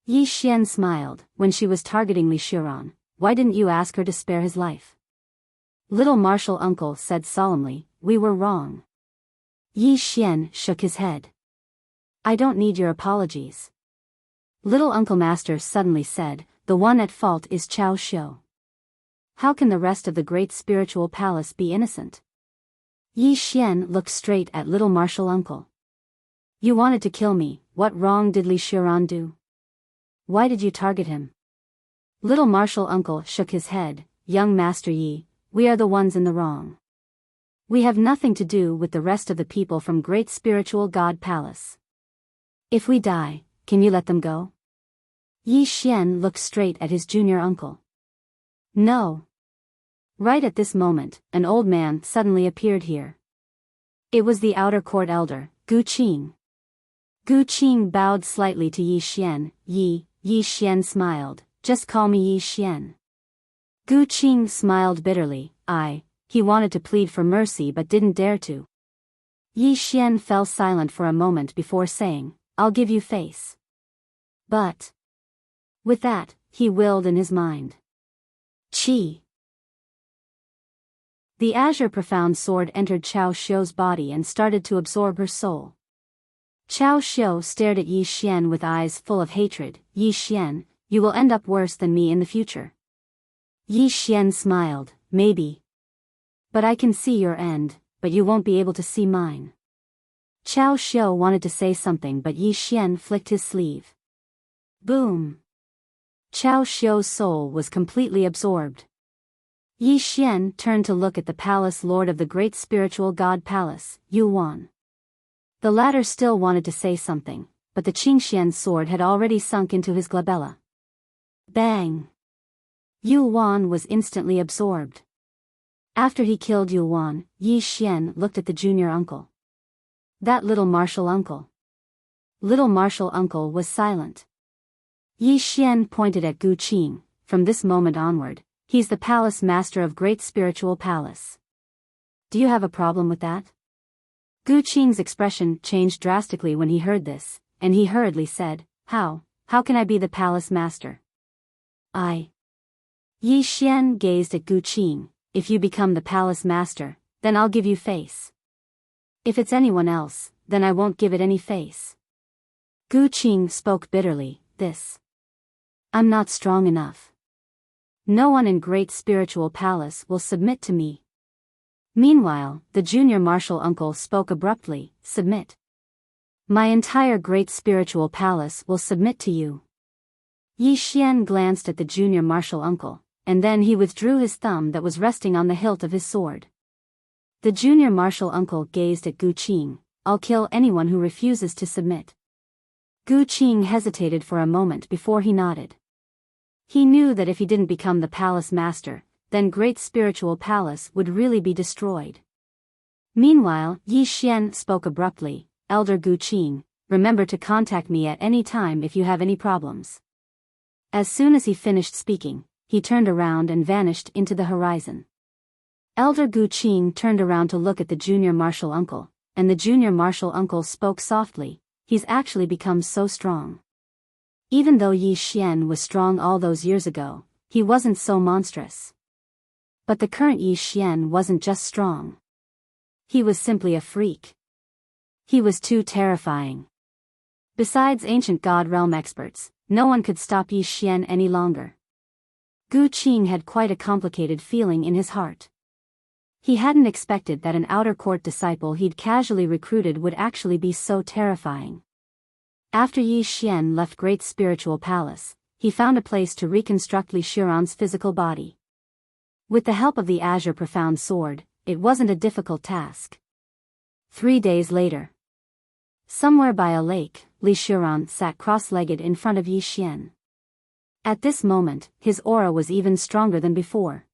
Yi Xian smiled. "When she was targeting Li Shiran, why didn't you ask her to spare his life?" Little martial uncle said solemnly, "We were wrong." Yi Xian shook his head. "I don't need your apologies." Little uncle master suddenly said, "The one at fault is Chao Xiu. How can the rest of the great spiritual palace be innocent?" Yi Xian looked straight at little martial uncle. "You wanted to kill me. What wrong did Li Shiran do? Why did you target him?" Little martial uncle shook his head. "Young Master Yi, we are the ones in the wrong. We have nothing to do with the rest of the people from Great Spiritual God Palace. If we die, can you let them go?" Yi Xian looked straight at his junior uncle. "No." Right at this moment, an old man suddenly appeared here. It was the outer court elder, Gu Qing. Gu Qing bowed slightly to Yi Xian. Yi Xian smiled. "Just call me Yi Xian." Gu Qing smiled bitterly. He wanted to plead for mercy but didn't dare to. Yi Xian fell silent for a moment before saying, "I'll give you face." But with that, he willed in his mind. Chi. The Azure Profound Sword entered Chao Xiu's body and started to absorb her soul. Chao Xiu stared at Yi Xian with eyes full of hatred. "Yi Xian, you will end up worse than me in the future." Yi Xian smiled. "Maybe. But I can see your end, but you won't be able to see mine." Chao Xiu wanted to say something but Yi Xian flicked his sleeve. Boom! Chao Xiu's soul was completely absorbed. Yi Xian turned to look at the palace lord of the great spiritual god palace, Yu Wan. The latter still wanted to say something, but the Qingxian sword had already sunk into his glabella. Bang! Yu Wan was instantly absorbed. After he killed Yu Wan, Yi Xian looked at the junior uncle. That little martial uncle. Little martial uncle was silent. Yi Xian pointed at Gu Qing. From this moment onward, he's the palace master of great spiritual palace. Do you have a problem with that? Gu Qing's expression changed drastically when he heard this, and he hurriedly said, How can I be the palace master? Yi Xian gazed at Gu Qing. If you become the palace master, then I'll give you face. If it's anyone else, then I won't give it any face. Gu Qing spoke bitterly, I'm not strong enough. No one in great spiritual palace will submit to me. Meanwhile, the junior martial uncle spoke abruptly, Submit. My entire great spiritual palace will submit to you. Yi Xian glanced at the junior martial uncle, and then he withdrew his thumb that was resting on the hilt of his sword. The junior martial uncle gazed at Gu Qing. I'll kill anyone who refuses to submit. Gu Qing hesitated for a moment before he nodded. He knew that if he didn't become the palace master, then great spiritual palace would really be destroyed. Meanwhile, Yi Xian spoke abruptly, Elder Gu Qing, remember to contact me at any time if you have any problems. As soon as he finished speaking, he turned around and vanished into the horizon. Elder Gu Qing turned around to look at the junior martial uncle, and the junior martial uncle spoke softly, he's actually become so strong. Even though Yi Xian was strong all those years ago, he wasn't so monstrous. But the current Yi Xian wasn't just strong. He was simply a freak. He was too terrifying. Besides ancient god realm experts, no one could stop Yi Xian any longer. Gu Qing had quite a complicated feeling in his heart. He hadn't expected that an outer court disciple he'd casually recruited would actually be so terrifying. After Yi Xian left Great Spiritual Palace, he found a place to reconstruct Li Xiran's physical body. With the help of the Azure Profound Sword, it wasn't a difficult task. 3 days later. Somewhere by a lake, Li Xiran sat cross-legged in front of Yi Xian. At this moment, his aura was even stronger than before.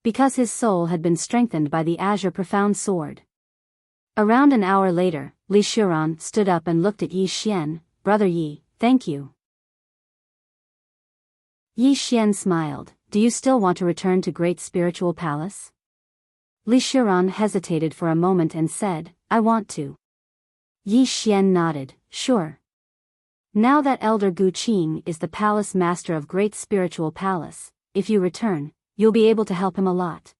Because his soul had been strengthened by the Azure Profound Sword. Around an hour later, Li Xiran stood up and looked at Yi Xian, Brother Yi, thank you. Yi Xian smiled, do you still want to return to Great Spiritual Palace? Li Xiran hesitated for a moment and said, I want to. Yi Xian nodded, sure. Now that Elder Gu Qing is the palace master of Great Spiritual Palace, if you return, you'll be able to help him a lot.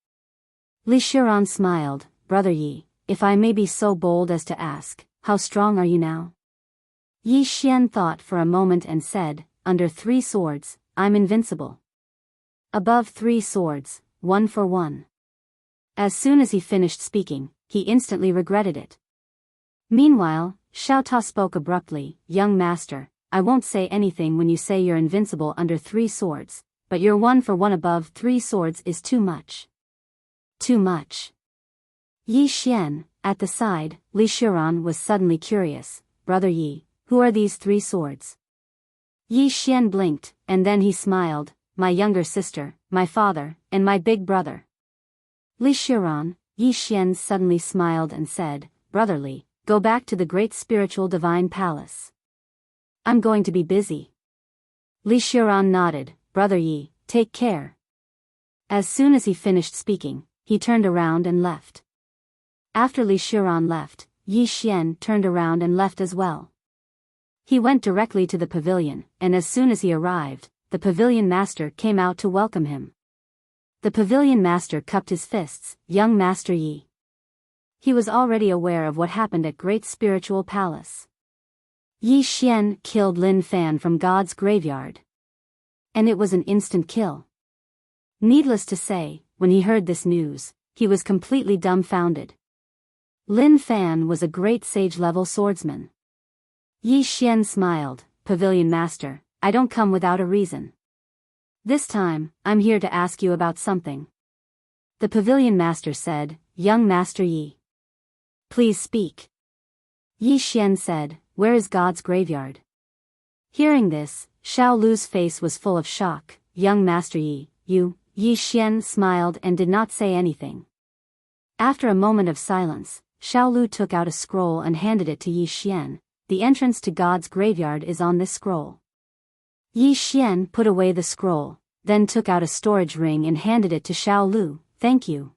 Li Xiran smiled, Brother Yi, if I may be so bold as to ask, how strong are you now? Yi Xian thought for a moment and said, under 3 swords, I'm invincible. Above 3 swords, 1 for 1. As soon as he finished speaking, he instantly regretted it. Meanwhile, Xiao Ta spoke abruptly, Young master, I won't say anything when you say you're invincible under 3 swords, but your 1 for 1 above 3 swords is too much. Too much. Yi Xian, at the side, Li Xiran was suddenly curious, Brother Yi, who are these 3 swords? Yi Xian blinked, and then he smiled, my younger sister, my father, and my big brother. Li Xiran, Yi Xian suddenly smiled and said, Brother Li, go back to the great spiritual divine palace. I'm going to be busy. Li Xiran nodded, Brother Yi, take care. As soon as he finished speaking, he turned around and left. After Li Xiran left, Yi Xian turned around and left as well. He went directly to the pavilion, and as soon as he arrived, the pavilion master came out to welcome him. The pavilion master cupped his fists, Young Master Yi. He was already aware of what happened at Great Spiritual Palace. Yi Xian killed Lin Fan from God's graveyard. And it was an instant kill. Needless to say, when he heard this news, he was completely dumbfounded. Lin Fan was a great sage-level swordsman. Yi Xian smiled, Pavilion Master, I don't come without a reason. This time, I'm here to ask you about something. The pavilion master said, Young Master Yi. Please speak. Yi Xian said, Where is God's graveyard? Hearing this, Xiao Lu's face was full of shock. Young Master Yi, you, Yi Xian smiled and did not say anything. After a moment of silence, Xiao Lu took out a scroll and handed it to Yi Xian. The entrance to God's graveyard is on this scroll. Yi Xian put away the scroll, then took out a storage ring and handed it to Xiao Lu. Thank you.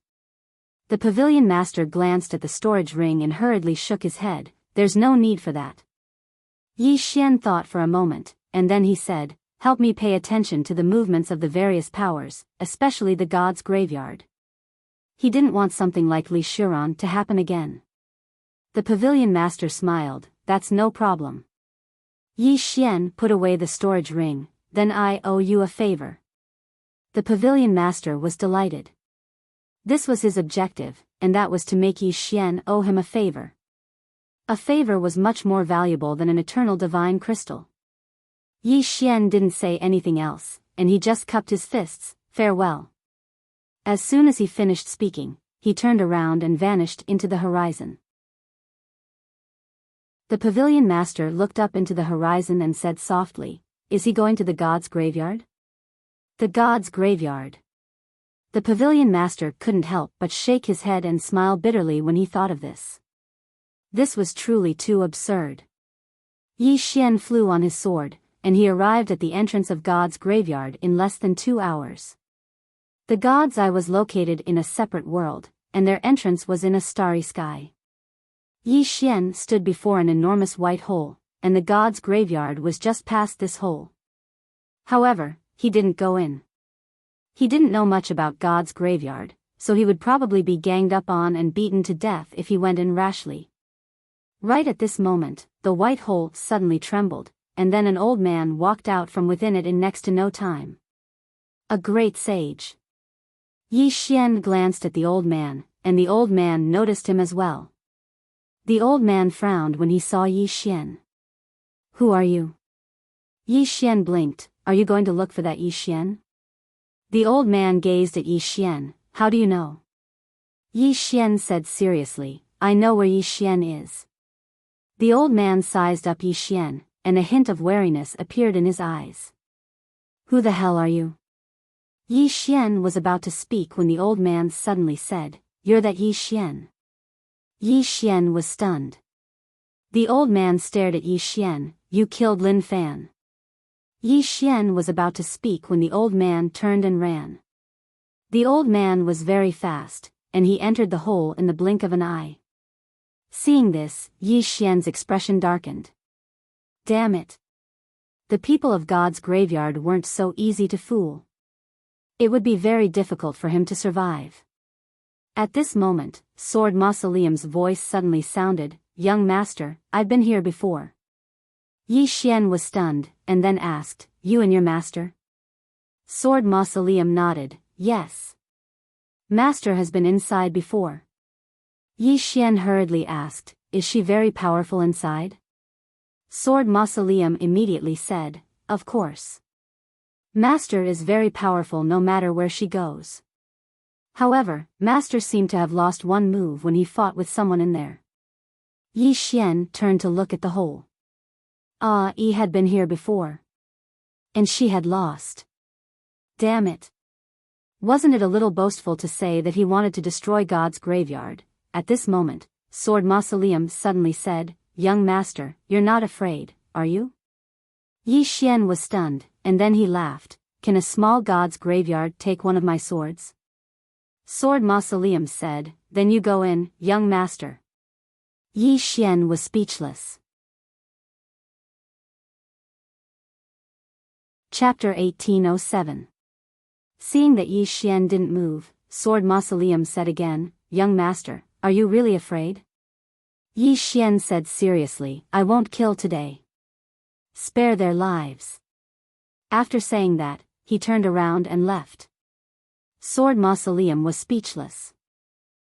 The pavilion master glanced at the storage ring and hurriedly shook his head. There's no need for that. Yi Xian thought for a moment, and then he said, Help me pay attention to the movements of the various powers, especially the God's graveyard. He didn't want something like Li Shuran to happen again. The pavilion master smiled, That's no problem. Yi Xian put away the storage ring, Then I owe you a favor. The pavilion master was delighted. This was his objective, and that was to make Yi Xian owe him a favor. A favor was much more valuable than an eternal divine crystal. Yi Xian didn't say anything else, and he just cupped his fists. Farewell. As soon as he finished speaking, he turned around and vanished into the horizon. The pavilion master looked up into the horizon and said softly, Is he going to the God's graveyard? The God's graveyard. The pavilion master couldn't help but shake his head and smile bitterly when he thought of this. This was truly too absurd. Yi Xian flew on his sword, and he arrived at the entrance of God's graveyard in less than 2 hours. The God's eye was located in a separate world, and their entrance was in a starry sky. Yi Xian stood before an enormous white hole, and the God's graveyard was just past this hole. However, he didn't go in. He didn't know much about God's graveyard, so he would probably be ganged up on and beaten to death if he went in rashly. Right at this moment, the white hole suddenly trembled, and then an old man walked out from within it in next to no time. A great sage. Yi Xian glanced at the old man, and the old man noticed him as well. The old man frowned when he saw Yi Xian. Who are you? Yi Xian blinked. Are you going to look for that Yi Xian? The old man gazed at Yi Xian. How do you know? Yi Xian said seriously, I know where Yi Xian is. The old man sized up Yi Xian, and a hint of wariness appeared in his eyes. Who the hell are you? Yi Xian was about to speak when the old man suddenly said, You're that Yi Xian. Yi Xian was stunned. The old man stared at Yi Xian. You killed Lin Fan. Yi Xian was about to speak when the old man turned and ran. The old man was very fast, and he entered the hole in the blink of an eye. Seeing this, Yi Xian's expression darkened. Damn it. The people of God's graveyard weren't so easy to fool. It would be very difficult for him to survive. At this moment, Sword Mausoleum's voice suddenly sounded, Young master, I've been here before. Yi Xian was stunned, and then asked, You and your master? Sword Mausoleum nodded, Yes. Master has been inside before. Yi Xian hurriedly asked, Is she very powerful inside? Sword Mausoleum immediately said, Of course. Master is very powerful no matter where she goes. However, Master seemed to have lost one move when he fought with someone in there. Yi Xian turned to look at the hole. He had been here before. And she had lost. Damn it. Wasn't it a little boastful to say that he wanted to destroy God's graveyard? At this moment, Sword Mausoleum suddenly said, Young master, you're not afraid, are you? Yi Xian was stunned, and then he laughed. Can a small God's graveyard take one of my swords? Sword Mausoleum said, Then you go in, young master. Yi Xian was speechless. Chapter 1807. Seeing that Yi Xian didn't move, Sword Mausoleum said again, Young master, are you really afraid? Yi Xian said seriously, I won't kill today. Spare their lives. After saying that, he turned around and left. Sword Mausoleum was speechless.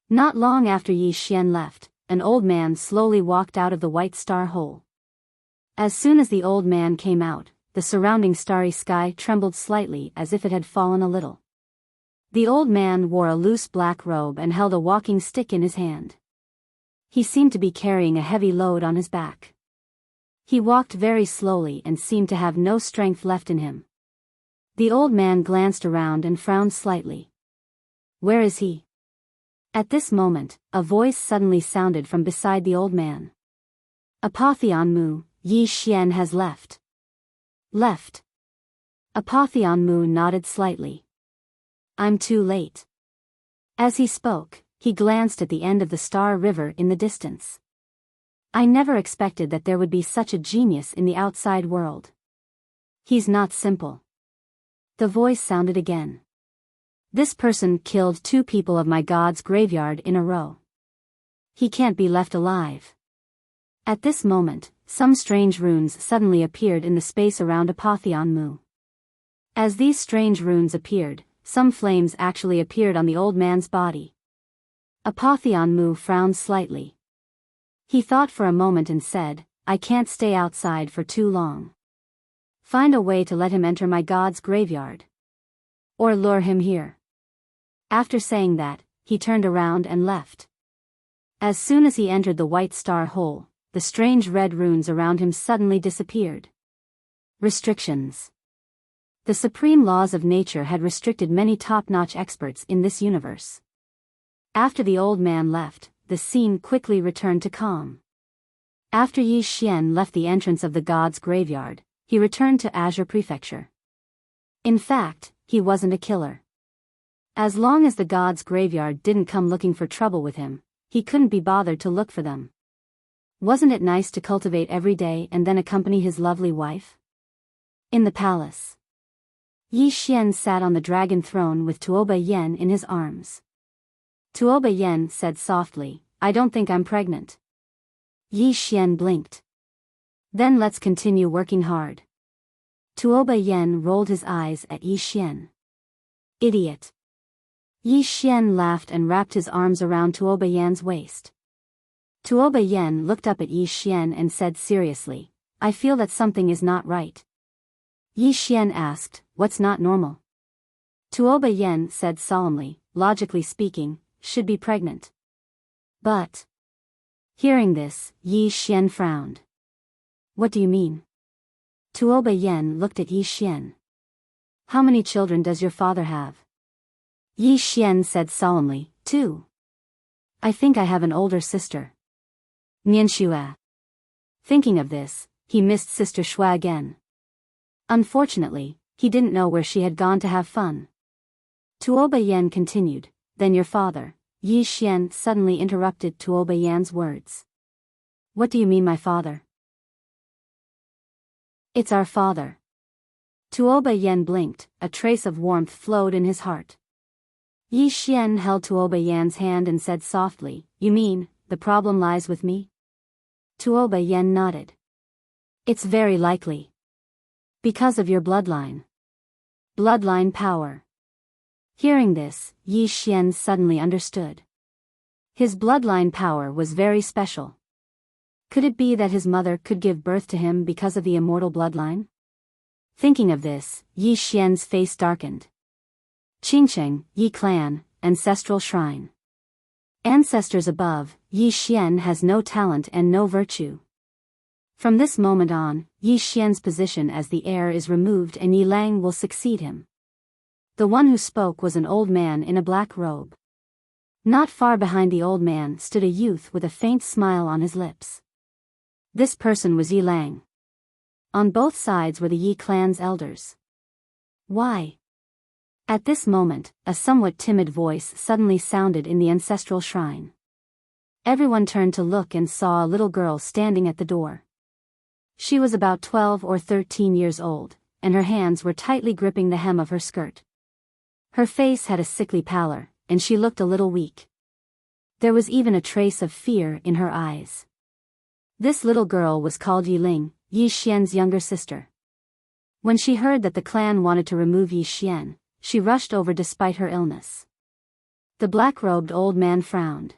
Not long after Yi Xian left, an old man slowly walked out of the white star hole. As soon as the old man came out, the surrounding starry sky trembled slightly as if it had fallen a little. The old man wore a loose black robe and held a walking stick in his hand. He seemed to be carrying a heavy load on his back. He walked very slowly and seemed to have no strength left in him. The old man glanced around and frowned slightly. Where is he? At this moment, a voice suddenly sounded from beside the old man. Apotheon Mu, Yi Xian has left. Left. Apotheon Mu nodded slightly. I'm too late. As he spoke, he glanced at the end of the Star River in the distance. I never expected that there would be such a genius in the outside world. He's not simple. The voice sounded again. This person killed 2 people of my god's graveyard in a row. He can't be left alive. At this moment, some strange runes suddenly appeared in the space around Apotheon Mu. As these strange runes appeared, some flames actually appeared on the old man's body. Apotheon Mu frowned slightly. He thought for a moment and said, I can't stay outside for too long. Find a way to let him enter my god's graveyard. Or lure him here. After saying that, he turned around and left. As soon as he entered the white star hole, the strange red runes around him suddenly disappeared. Restrictions. The supreme laws of nature had restricted many top-notch experts in this universe. After the old man left, the scene quickly returned to calm. After Yi Xian left the entrance of the god's graveyard, he returned to Azure Prefecture. In fact, he wasn't a killer. As long as the god's graveyard didn't come looking for trouble with him, he couldn't be bothered to look for them. Wasn't it nice to cultivate every day and then accompany his lovely wife? In the palace, Yi Xian sat on the dragon throne with Tuoba Yen in his arms. Tuoba Yen said softly, I don't think I'm pregnant. Yi Xian blinked. Then let's continue working hard. Tuoba Yen rolled his eyes at Yi Xian. Idiot. Yi Xian laughed and wrapped his arms around Tuoba Yan's waist. Tuoba Yen looked up at Yi Xian and said seriously, I feel that something is not right. Yi Xian asked, what's not normal? Tuoba Yen said solemnly, logically speaking, should be pregnant. But. Hearing this, Yi Xian frowned. What do you mean? Tuoba Yen looked at Yi Xian. How many children does your father have? Yi Xian said solemnly, 2. I think I have an older sister. Nianxue. Thinking of this, he missed Sister Shui again. Unfortunately, he didn't know where she had gone to have fun. Tuoba Yen continued, then your father. Yi Xian suddenly interrupted Tuoba Yan's words. What do you mean my father? It's our father. Tuoba Yen blinked, a trace of warmth flowed in his heart. Yi Xian held Tuoba Yan's hand and said softly, you mean, the problem lies with me? Tuoba Yen nodded. It's very likely. Because of your bloodline. Bloodline power. Hearing this, Yi Xian suddenly understood. His bloodline power was very special. Could it be that his mother could give birth to him because of the immortal bloodline? Thinking of this, Yi Xian's face darkened. Qingcheng, Yi Clan, Ancestral Shrine. Ancestors above, Yi Xian has no talent and no virtue. From this moment on, Yi Xian's position as the heir is removed and Yi Lang will succeed him. The one who spoke was an old man in a black robe. Not far behind the old man stood a youth with a faint smile on his lips. This person was Yi Lang. On both sides were the Yi clan's elders. Why? At this moment, a somewhat timid voice suddenly sounded in the ancestral shrine. Everyone turned to look and saw a little girl standing at the door. She was about 12 or 13 years old, and her hands were tightly gripping the hem of her skirt. Her face had a sickly pallor, and she looked a little weak. There was even a trace of fear in her eyes. This little girl was called Yi Ling, Yi Xian's younger sister. When she heard that the clan wanted to remove Yi Xian, she rushed over despite her illness. The black-robed old man frowned.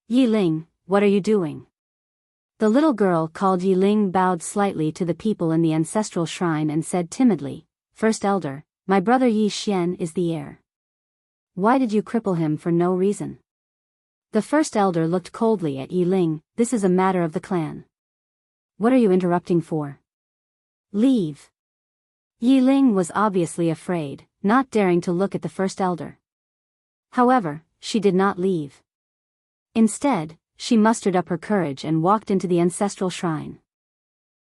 Yi Ling, what are you doing? The little girl called Yi Ling bowed slightly to the people in the ancestral shrine and said timidly, "First Elder, my brother Yi Xian is the heir. Why did you cripple him for no reason?" The First Elder looked coldly at Yi Ling. "This is a matter of the clan. What are you interrupting for? Leave." Yi Ling was obviously afraid, not daring to look at the First Elder. However, she did not leave. Instead, she mustered up her courage and walked into the ancestral shrine.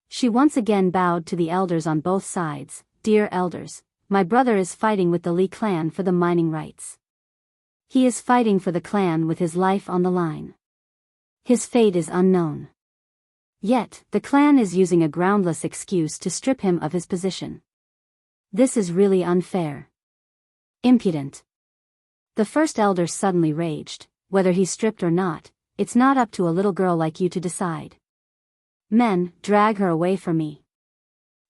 She once again bowed to the elders on both sides. "Dear elders, my brother is fighting with the Li clan for the mining rights. He is fighting for the clan with his life on the line. His fate is unknown. Yet, the clan is using a groundless excuse to strip him of his position. This is really unfair. Impudent." The First Elder suddenly raged. "Whether he's stripped or not, it's not up to a little girl like you to decide. Men, drag her away from me."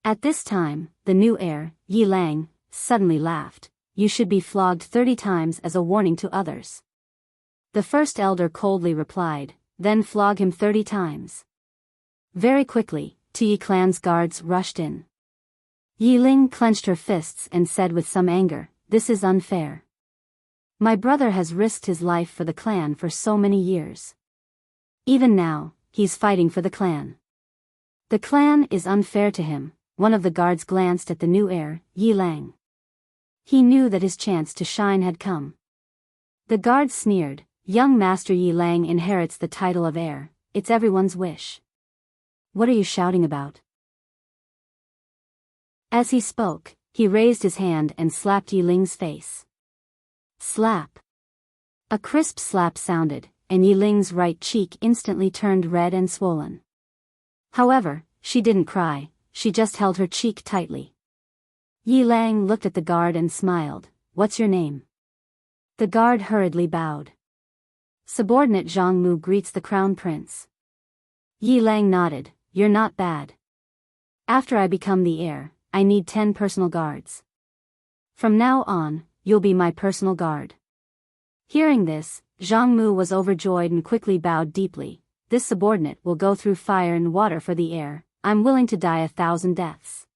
At this time, the new heir, Yi Lang, suddenly laughed. "You should be flogged 30 times as a warning to others." The First Elder coldly replied, "Then flog him 30 times. Very quickly, Yi clan's guards rushed in. Yi Ling clenched her fists and said with some anger, "This is unfair. My brother has risked his life for the clan for so many years. Even now, he's fighting for the clan. The clan is unfair to him." One of the guards glanced at the new heir, Yi Lang. He knew that his chance to shine had come. The guard sneered, "Young Master Yi Lang inherits the title of heir. It's everyone's wish. What are you shouting about?" As he spoke, he raised his hand and slapped Yi Ling's face. Slap. A crisp slap sounded, and Yi Ling's right cheek instantly turned red and swollen. However, she didn't cry, she just held her cheek tightly. Yi Lang looked at the guard and smiled. "What's your name?" The guard hurriedly bowed. "Subordinate Zhang Mu greets the Crown Prince." Yi Lang nodded. "You're not bad. After I become the heir, I need 10 personal guards. From now on, you'll be my personal guard." Hearing this, Zhang Mu was overjoyed and quickly bowed deeply. "This subordinate will go through fire and water for the heir. I'm willing to die 1,000 deaths."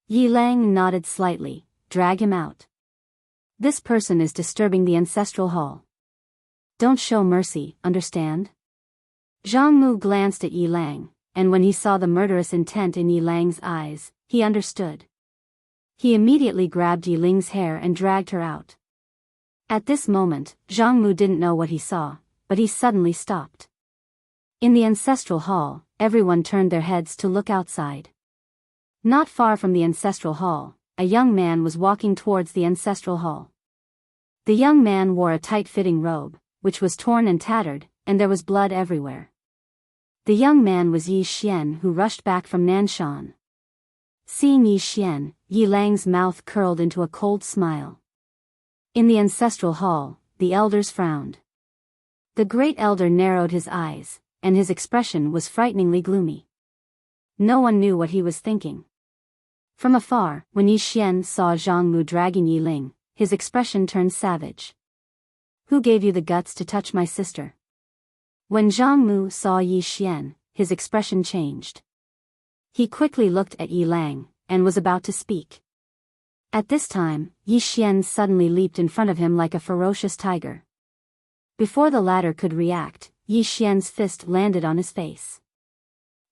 Yi Lang nodded slightly. "Drag him out. This person is disturbing the ancestral hall. Don't show mercy, understand?" Zhang Mu glanced at Yi Lang, and when he saw the murderous intent in Yi Lang's eyes, he understood. He immediately grabbed Yi Ling's hair and dragged her out. At this moment, Zhang Mu didn't know what he saw, but he suddenly stopped. In the ancestral hall, everyone turned their heads to look outside. Not far from the ancestral hall, a young man was walking towards the ancestral hall. The young man wore a tight-fitting robe, which was torn and tattered, and there was blood everywhere. The young man was Yi Xian, who rushed back from Nanshan. Seeing Yi Xian, Yi Lang's mouth curled into a cold smile. In the ancestral hall, the elders frowned. The great elder narrowed his eyes, and his expression was frighteningly gloomy. No one knew what he was thinking. From afar, when Yi Xian saw Zhang Mu dragging Yi Ling, his expression turned savage. "Who gave you the guts to touch my sister?" When Zhang Mu saw Yi Xian, his expression changed. He quickly looked at Yi Lang, and was about to speak. At this time, Yi Xian suddenly leaped in front of him like a ferocious tiger. Before the latter could react, Yi Xian's fist landed on his face.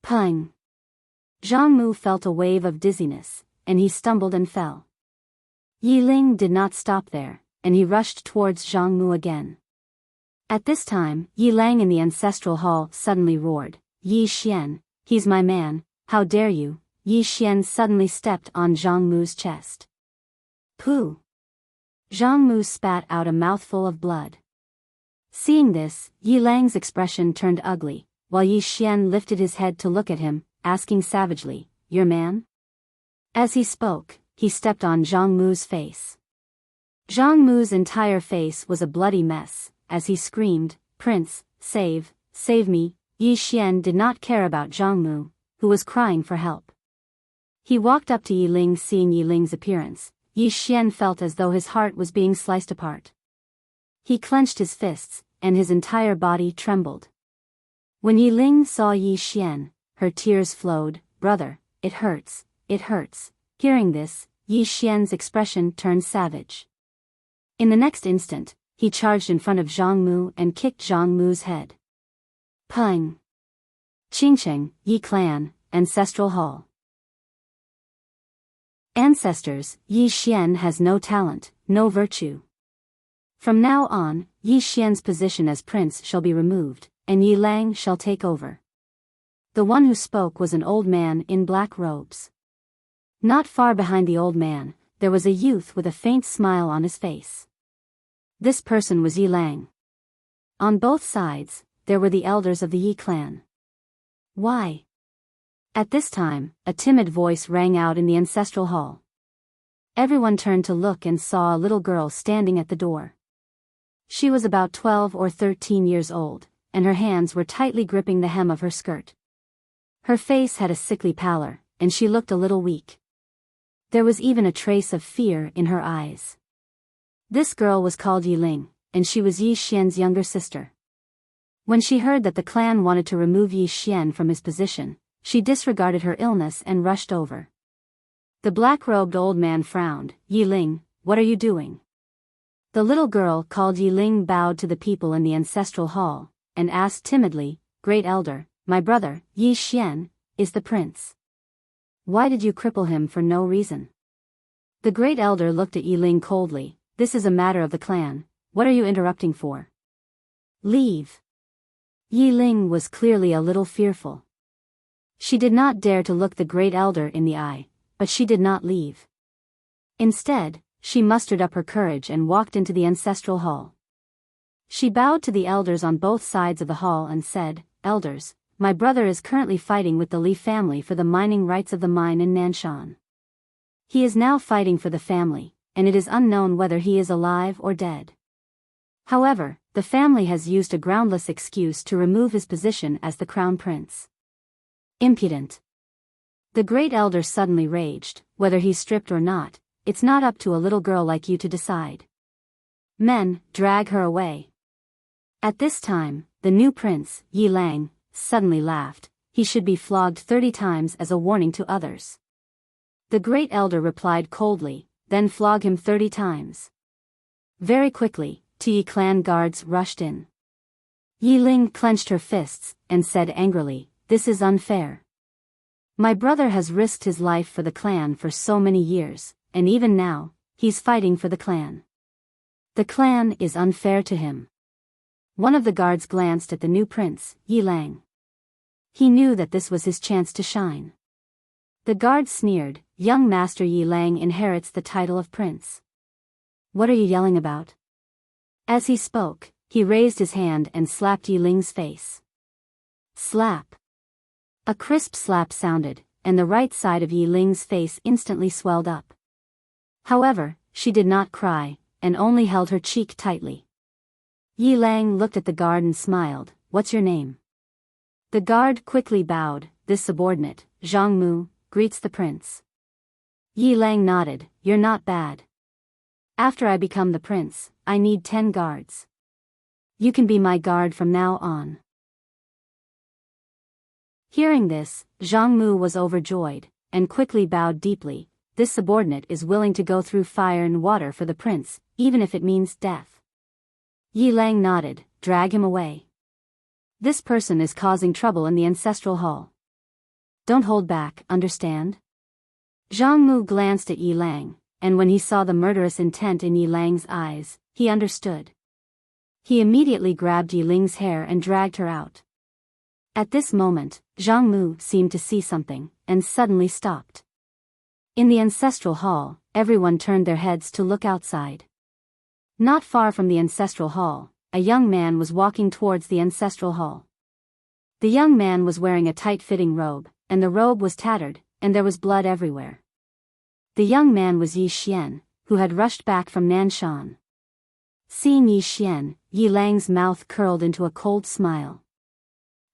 Pung! Zhang Mu felt a wave of dizziness, and he stumbled and fell. Yi Ling did not stop there, and he rushed towards Zhang Mu again. At this time, Yi Lang in the ancestral hall suddenly roared, "Yi Xian, he's my man, how dare you!" Yi Xian suddenly stepped on Zhang Mu's chest. Pooh! Zhang Mu spat out a mouthful of blood. Seeing this, Yi Lang's expression turned ugly, while Yi Xian lifted his head to look at him, asking savagely, "Your man?" As he spoke, he stepped on Zhang Mu's face. Zhang Mu's entire face was a bloody mess, as he screamed, "Prince, save me!" Yi Xian did not care about Zhang Mu, who was crying for help. He walked up to Yi Ling. Seeing Yi Ling's appearance, Yi Xian felt as though his heart was being sliced apart. He clenched his fists, and his entire body trembled. When Yi Ling saw Yi Xian, her tears flowed. "Brother, it hurts, it hurts." Hearing this, Yi Xian's expression turned savage. In the next instant, he charged in front of Zhang Mu and kicked Zhang Mu's head. Peng! Qingcheng, Yi Clan, Ancestral Hall. Ancestors, Yi Xian has no talent, no virtue. From now on, Yi Xian's position as prince shall be removed, and Yi Lang shall take over. The one who spoke was an old man in black robes. Not far behind the old man, there was a youth with a faint smile on his face. This person was Yi Lang. On both sides, there were the elders of the Yi clan. Why? At this time, a timid voice rang out in the ancestral hall. Everyone turned to look and saw a little girl standing at the door. She was about 12 or 13 years old, and her hands were tightly gripping the hem of her skirt. Her face had a sickly pallor, and she looked a little weak. There was even a trace of fear in her eyes. This girl was called Yi Ling, and she was Yi Xian's younger sister. When she heard that the clan wanted to remove Yi Xian from his position, she disregarded her illness and rushed over. The black-robed old man frowned. "Yi Ling, what are you doing?" The little girl called Yi Ling bowed to the people in the ancestral hall, and asked timidly, "Great elder, my brother, Yi Xian, is the prince. Why did you cripple him for no reason?" The great elder looked at Yi Ling coldly. "This is a matter of the clan, what are you interrupting for? Leave." Yi Ling was clearly a little fearful. She did not dare to look the great elder in the eye, but she did not leave. Instead, she mustered up her courage and walked into the ancestral hall. She bowed to the elders on both sides of the hall and said, "Elders, my brother is currently fighting with the Li family for the mining rights of the mine in Nanshan. He is now fighting for the family, and it is unknown whether he is alive or dead. However, the family has used a groundless excuse to remove his position as the crown prince. Impudent." The great elder suddenly raged. "Whether he's stripped or not, it's not up to a little girl like you to decide. Men, drag her away." At this time, the new prince, Yi Lang, suddenly laughed. "He should be flogged 30 times as a warning to others." The great elder replied coldly, "Then flog him 30 times. Very quickly, Yi clan guards rushed in. Yi Ling clenched her fists, and said angrily, "This is unfair. My brother has risked his life for the clan for so many years, and even now, he's fighting for the clan. The clan is unfair to him." One of the guards glanced at the new prince, Yi Lang. He knew that this was his chance to shine. The guard sneered, "Young Master Yi Lang inherits the title of prince. What are you yelling about?" As he spoke, he raised his hand and slapped Yi Ling's face. Slap. A crisp slap sounded, and the right side of Yi Ling's face instantly swelled up. However, she did not cry, and only held her cheek tightly. Yi Lang looked at the guard and smiled. "What's your name?" The guard quickly bowed. "This subordinate, Zhang Mu, greets the prince." Yi Lang nodded. "You're not bad. After I become the prince, I need 10 guards. You can be my guard from now on." Hearing this, Zhang Mu was overjoyed, and quickly bowed deeply. "This subordinate is willing to go through fire and water for the prince, even if it means death." Yi Lang nodded. "Drag him away. This person is causing trouble in the ancestral hall. Don't hold back, understand?" Zhang Mu glanced at Yi Lang, and when he saw the murderous intent in Yi Lang's eyes, he understood. He immediately grabbed Yi Ling's hair and dragged her out. At this moment, Zhang Mu seemed to see something, and suddenly stopped. In the ancestral hall, everyone turned their heads to look outside. Not far from the ancestral hall, a young man was walking towards the ancestral hall. The young man was wearing a tight-fitting robe, and the robe was tattered, and there was blood everywhere. The young man was Yi Xian, who had rushed back from Nanshan. Seeing Yi Xian, Yi Lang's mouth curled into a cold smile.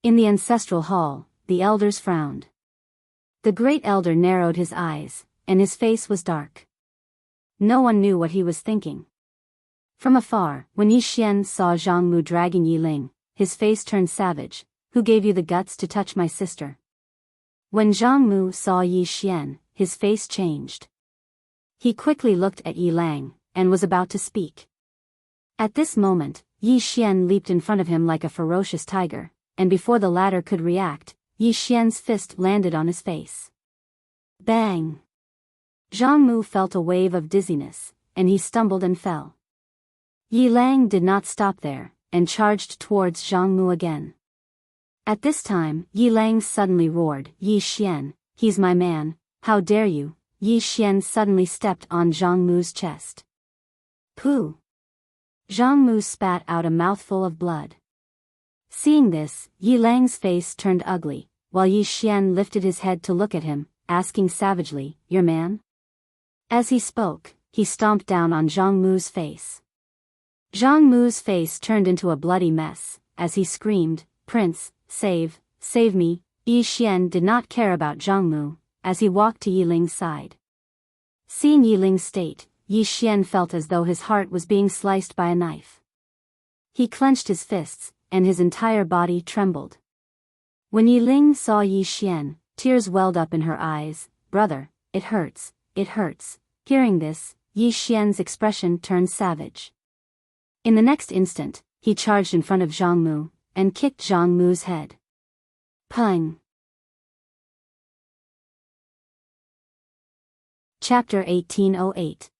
In the ancestral hall, the elders frowned. The great elder narrowed his eyes, and his face was dark. No one knew what he was thinking. From afar, when Yi Xian saw Zhang Mu dragging Yi Ling, his face turned savage. who gave you the guts to touch my sister? When Zhang Mu saw Yi Xian, his face changed. He quickly looked at Yi Lang, and was about to speak. At this moment, Yi Xian leaped in front of him like a ferocious tiger, and before the latter could react, Yi Xian's fist landed on his face. Bang! Zhang Mu felt a wave of dizziness, and he stumbled and fell. Yi Lang did not stop there, and charged towards Zhang Mu again. At this time, Yi Lang suddenly roared, "Yi Xian, he's my man, how dare you!" Yi Xian suddenly stepped on Zhang Mu's chest. Pooh! Zhang Mu spat out a mouthful of blood. Seeing this, Yi Lang's face turned ugly, while Yi Xian lifted his head to look at him, asking savagely, "Your man?" As he spoke, he stomped down on Zhang Mu's face. Zhang Mu's face turned into a bloody mess, as he screamed, "Prince, save me!" Yi Xian did not care about Zhang Mu, as he walked to Yi Ling's side. Seeing Yi Ling's state, Yi Xian felt as though his heart was being sliced by a knife. He clenched his fists, and his entire body trembled. When Yi Ling saw Yi Xian, tears welled up in her eyes. "Brother, it hurts, it hurts." Hearing this, Yi Xian's expression turned savage. In the next instant, he charged in front of Zhang Mu, and kicked Zhang Mu's head. Pung! Chapter 1808.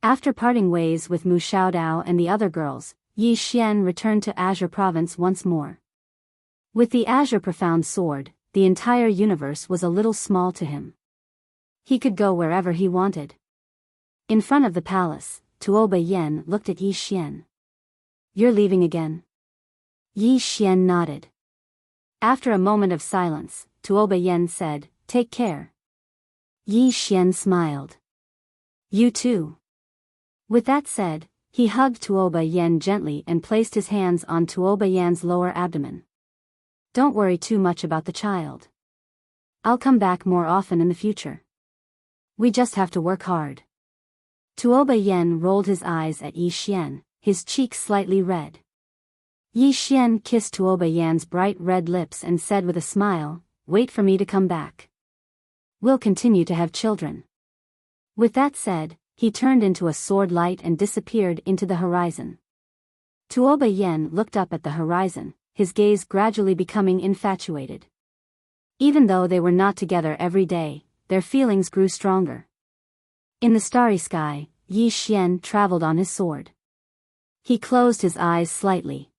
After parting ways with Mu Xiaodao and the other girls, Yi Xian returned to Azure Province once more. With the Azure Profound Sword, the entire universe was a little small to him. He could go wherever he wanted. In front of the palace, Tuoba Yen looked at Yi Xian. "You're leaving again?" Yi Xian nodded. After a moment of silence, Tuoba Yen said, "Take care." Yi Xian smiled. "You too." With that said, he hugged Tuoba Yen gently and placed his hands on Tuoba Yen's lower abdomen. "Don't worry too much about the child. I'll come back more often in the future. We just have to work hard." Tuoba Yen rolled his eyes at Yi Xian, his cheeks slightly red. Yi Xian kissed Tuoba Yan's bright red lips and said with a smile, "Wait for me to come back. We'll continue to have children." With that said, he turned into a sword light and disappeared into the horizon. Tuoba Yen looked up at the horizon, his gaze gradually becoming infatuated. Even though they were not together every day, their feelings grew stronger. In the starry sky, Yi Xian traveled on his sword. He closed his eyes slightly.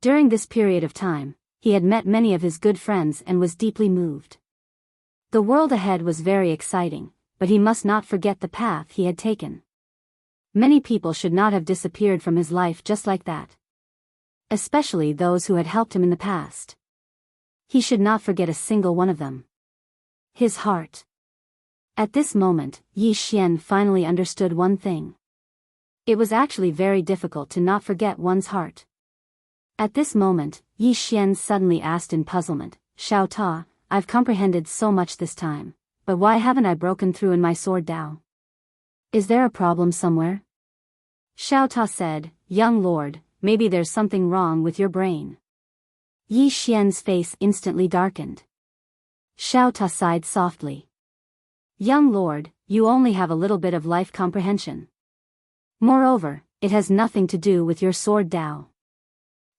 During this period of time, he had met many of his good friends and was deeply moved. The world ahead was very exciting, but he must not forget the path he had taken. Many people should not have disappeared from his life just like that. Especially those who had helped him in the past. He should not forget a single one of them. His heart. At this moment, Yi Xian finally understood one thing. It was actually very difficult to not forget one's heart. At this moment, Yi Xian suddenly asked in puzzlement, "Xiao Ta, I've comprehended so much this time, but why haven't I broken through in my sword Dao? Is there a problem somewhere?" Xiao Ta said, "Young lord, maybe there's something wrong with your brain." Yi Xian's face instantly darkened. Xiao Ta sighed softly. "Young lord, you only have a little bit of life comprehension. Moreover, it has nothing to do with your sword Dao.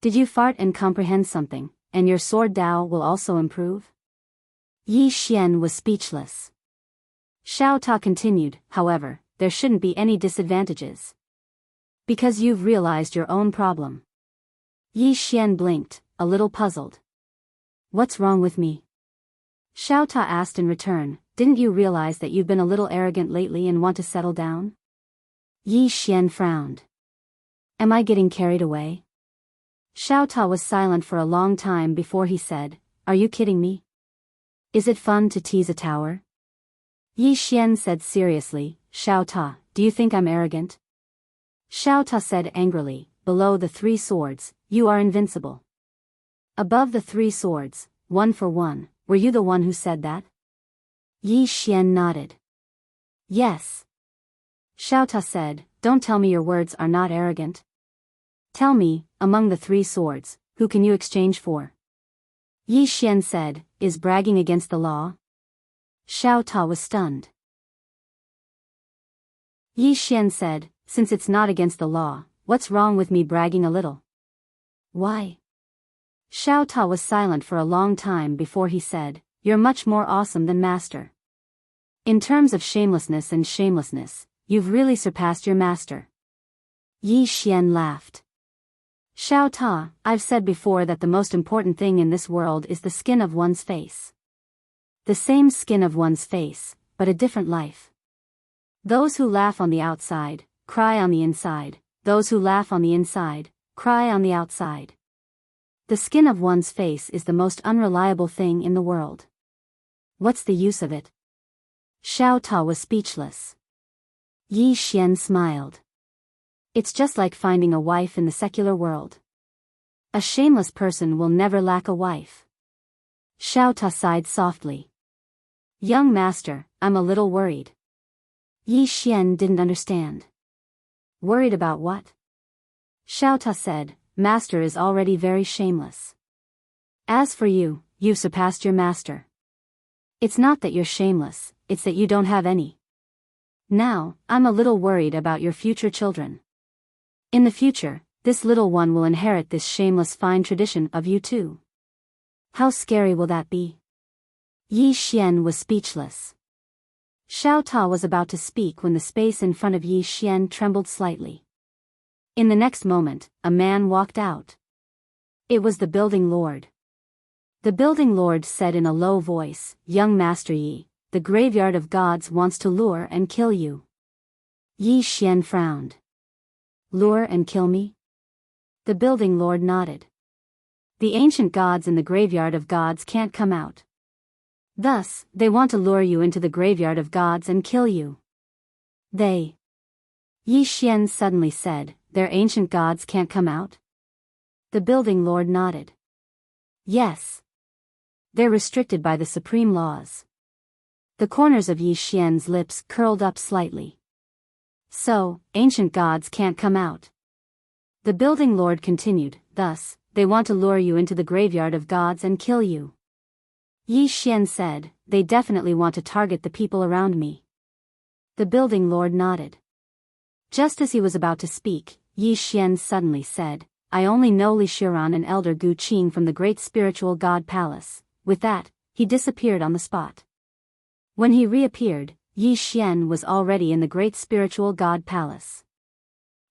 Did you fart and comprehend something, and your sword Dao will also improve?" Yi Xian was speechless. Xiao Ta continued, "However, there shouldn't be any disadvantages. Because you've realized your own problem." Yi Xian blinked, a little puzzled. "What's wrong with me?" Xiao Ta asked in return, "Didn't you realize that you've been a little arrogant lately and want to settle down?" Yi Xian frowned. "Am I getting carried away?" Xiao Ta was silent for a long time before he said, "Are you kidding me? Is it fun to tease a tower?" Yi Xian said seriously, "Xiao Ta, do you think I'm arrogant?" Xiao Ta said angrily, "Below the three swords, you are invincible. Above the three swords, 1-for-1, were you the one who said that?" Yi Xian nodded. "Yes." Xiao Ta said, "Don't tell me your words are not arrogant. Tell me, among the three swords, who can you exchange for?" Yi Xian said, is bragging against the law? Xiao Ta was stunned. Yi Xian said, since it's not against the law, what's wrong with me bragging a little? Why? Xiao Ta was silent for a long time before he said, you're much more awesome than master. In terms of shamelessness and shamelessness, you've really surpassed your master. Yi Xian laughed. Xiao Ta, I've said before that the most important thing in this world is the skin of one's face. The same skin of one's face, but a different life. Those who laugh on the outside, cry on the inside. Those who laugh on the inside, cry on the outside. The skin of one's face is the most unreliable thing in the world. What's the use of it? Xiao Ta was speechless. Yi Xian smiled. It's just like finding a wife in the secular world. A shameless person will never lack a wife. Xiao Ta sighed softly. Young master, I'm a little worried. Yi Xian didn't understand. Worried about what? Xiao Ta said, master is already very shameless. As for you, you've surpassed your master. It's not that you're shameless, it's that you don't have any. Now, I'm a little worried about your future children. In the future, this little one will inherit this shameless fine tradition of you too. How scary will that be? Yi Xian was speechless. Xiao Ta was about to speak when the space in front of Yi Xian trembled slightly. In the next moment, a man walked out. It was the building lord. The building lord said in a low voice, young master Yi, the graveyard of gods wants to lure and kill you. Yi Xian frowned. Lure and kill me? The building lord nodded. The ancient gods in the graveyard of gods can't come out. Thus, they want to lure you into the graveyard of gods and kill you. They. Yi Xian suddenly said, their ancient gods can't come out? The building lord nodded. Yes. They're restricted by the supreme laws. The corners of Yi Xian's lips curled up slightly. So, ancient gods can't come out. The building lord continued, thus, they want to lure you into the graveyard of gods and kill you. Yi Xian said, they definitely want to target the people around me. The building lord nodded. Just as he was about to speak, Yi Xian suddenly said, I only know Li Shiran and Elder Gu Qing from the great spiritual god palace. With that, he disappeared on the spot. When he reappeared, Yi Xian was already in the great spiritual god palace.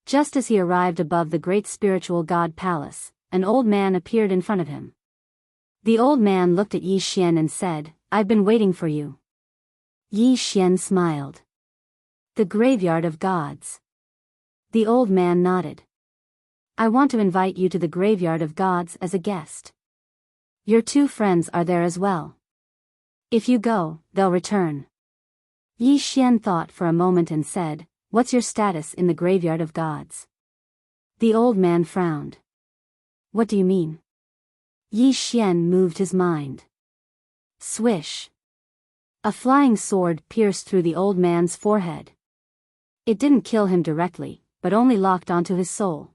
Just as he arrived above the great spiritual god palace, an old man appeared in front of him. The old man looked at Yi Xian and said, I've been waiting for you. Yi Xian smiled. The graveyard of gods. The old man nodded. I want to invite you to the graveyard of gods as a guest. Your two friends are there as well. If you go, they'll return. Yi Xian thought for a moment and said, what's your status in the graveyard of gods? The old man frowned. What do you mean? Yi Xian moved his mind. Swish. A flying sword pierced through the old man's forehead. It didn't kill him directly, but only locked onto his soul.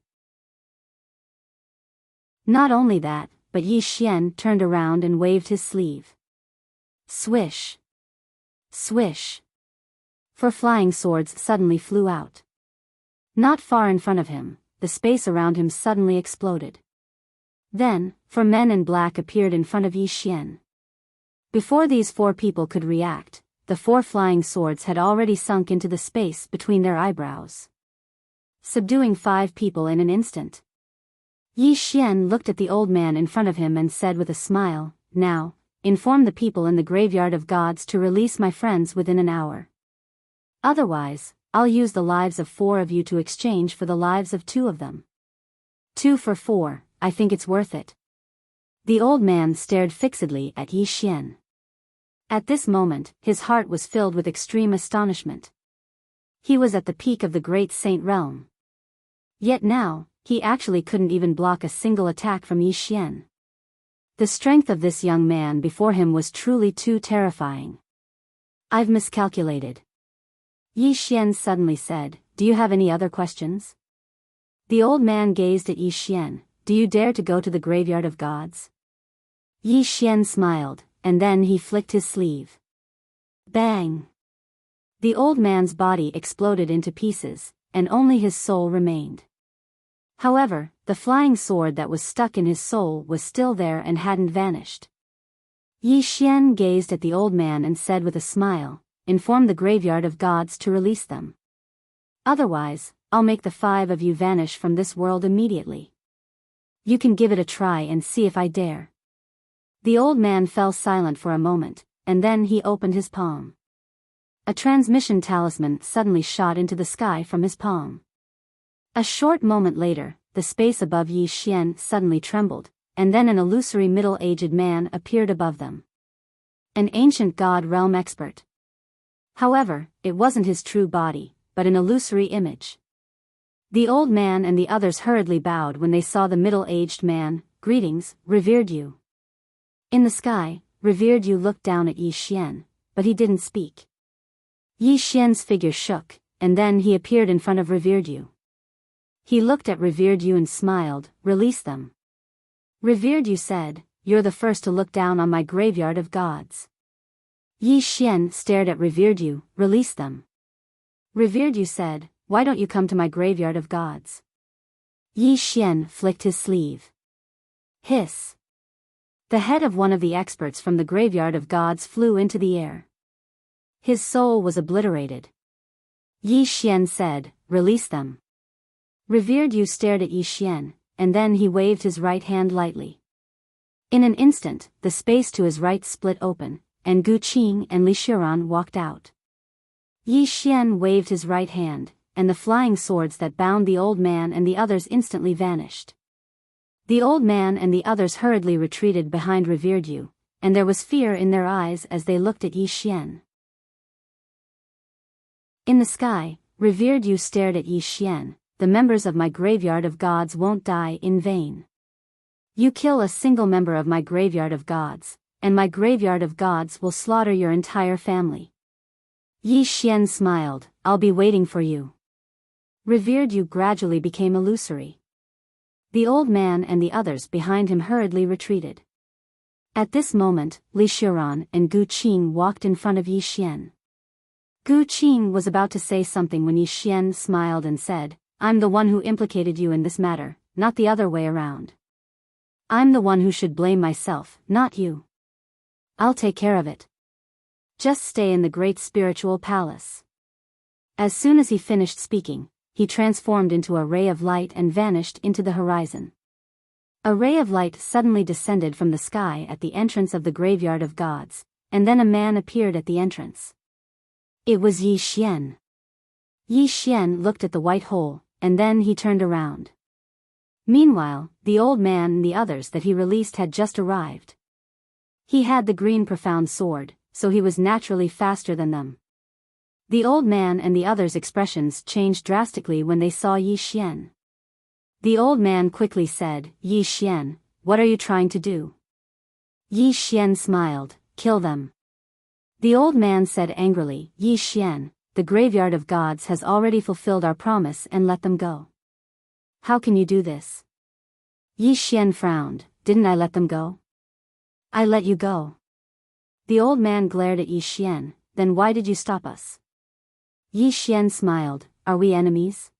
Not only that, but Yi Xian turned around and waved his sleeve. Swish. Swish. Four flying swords suddenly flew out. Not far in front of him, the space around him suddenly exploded. Then, 4 men in black appeared in front of Yi Xian. Before these 4 people could react, the 4 flying swords had already sunk into the space between their eyebrows, subduing 5 people in an instant. Yi Xian looked at the old man in front of him and said with a smile, now, inform the people in the graveyard of gods to release my friends within an hour. Otherwise, I'll use the lives of 4 of you to exchange for the lives of 2 of them. 2 for 4, I think it's worth it. The old man stared fixedly at Yi Xian. At this moment, his heart was filled with extreme astonishment. He was at the peak of the great saint realm. Yet now, he actually couldn't even block a single attack from Yi Xian. The strength of this young man before him was truly too terrifying. I've miscalculated. Yi Xian suddenly said, do you have any other questions? The old man gazed at Yi Xian, do you dare to go to the graveyard of gods? Yi Xian smiled, and then he flicked his sleeve. Bang! The old man's body exploded into pieces, and only his soul remained. However, the flying sword that was stuck in his soul was still there and hadn't vanished. Yi Xian gazed at the old man and said with a smile, "Inform the graveyard of gods to release them. Otherwise, I'll make the 5 of you vanish from this world immediately. You can give it a try and see if I dare." The old man fell silent for a moment, and then he opened his palm. A transmission talisman suddenly shot into the sky from his palm. A short moment later, the space above Yi Xian suddenly trembled, and then an illusory middle-aged man appeared above them. An ancient god realm expert. However, it wasn't his true body, but an illusory image. The old man and the others hurriedly bowed when they saw the middle-aged man. "Greetings, revered you." In the sky, revered you looked down at Yi Xian, but he didn't speak. Yi Xian's figure shook, and then he appeared in front of revered you. He looked at revered you and smiled. "Release them." Revered you said, "You're the first to look down on my graveyard of gods." Yi Xian stared at revered you. "Release them." Revered you said, "Why don't you come to my graveyard of gods?" Yi Xian flicked his sleeve. Hiss. The head of one of the experts from the graveyard of gods flew into the air. His soul was obliterated. Yi Xian said, "Release them." Revered you stared at Yi Xian, and then he waved his right hand lightly. In an instant, the space to his right split open, and Gu Qing and Li Shiran walked out. Yi Xian waved his right hand, and the flying swords that bound the old man and the others instantly vanished. The old man and the others hurriedly retreated behind revered you, and there was fear in their eyes as they looked at Yi Xian. In the sky, revered you stared at Yi Xian. "The members of my graveyard of gods won't die in vain. You kill a single member of my graveyard of gods, and my graveyard of gods will slaughter your entire family." Yi Xian smiled. "I'll be waiting for you." Revered you gradually became illusory. The old man and the others behind him hurriedly retreated. At this moment, Li Shiran and Gu Qing walked in front of Yi Xian. Gu Qing was about to say something when Yi Xian smiled and said, "I'm the one who implicated you in this matter, not the other way around. I'm the one who should blame myself, not you. I'll take care of it. Just stay in the great spiritual palace." As soon as he finished speaking, he transformed into a ray of light and vanished into the horizon. A ray of light suddenly descended from the sky at the entrance of the graveyard of gods, and then a man appeared at the entrance. It was Yi Xian. Yi Xian looked at the white hole, and then he turned around. Meanwhile, the old man and the others that he released had just arrived. He had the green profound sword, so he was naturally faster than them. The old man and the others' expressions changed drastically when they saw Yi Xian. The old man quickly said, "Yi Xian, what are you trying to do?" Yi Xian smiled, "Kill them." The old man said angrily, "Yi Xian, the graveyard of gods has already fulfilled our promise and let them go. How can you do this?" Yi Xian frowned, "Didn't I let them go?" "I let you go." The old man glared at Yi Xian, "Then why did you stop us?" Yi Xian smiled, "Are we enemies?"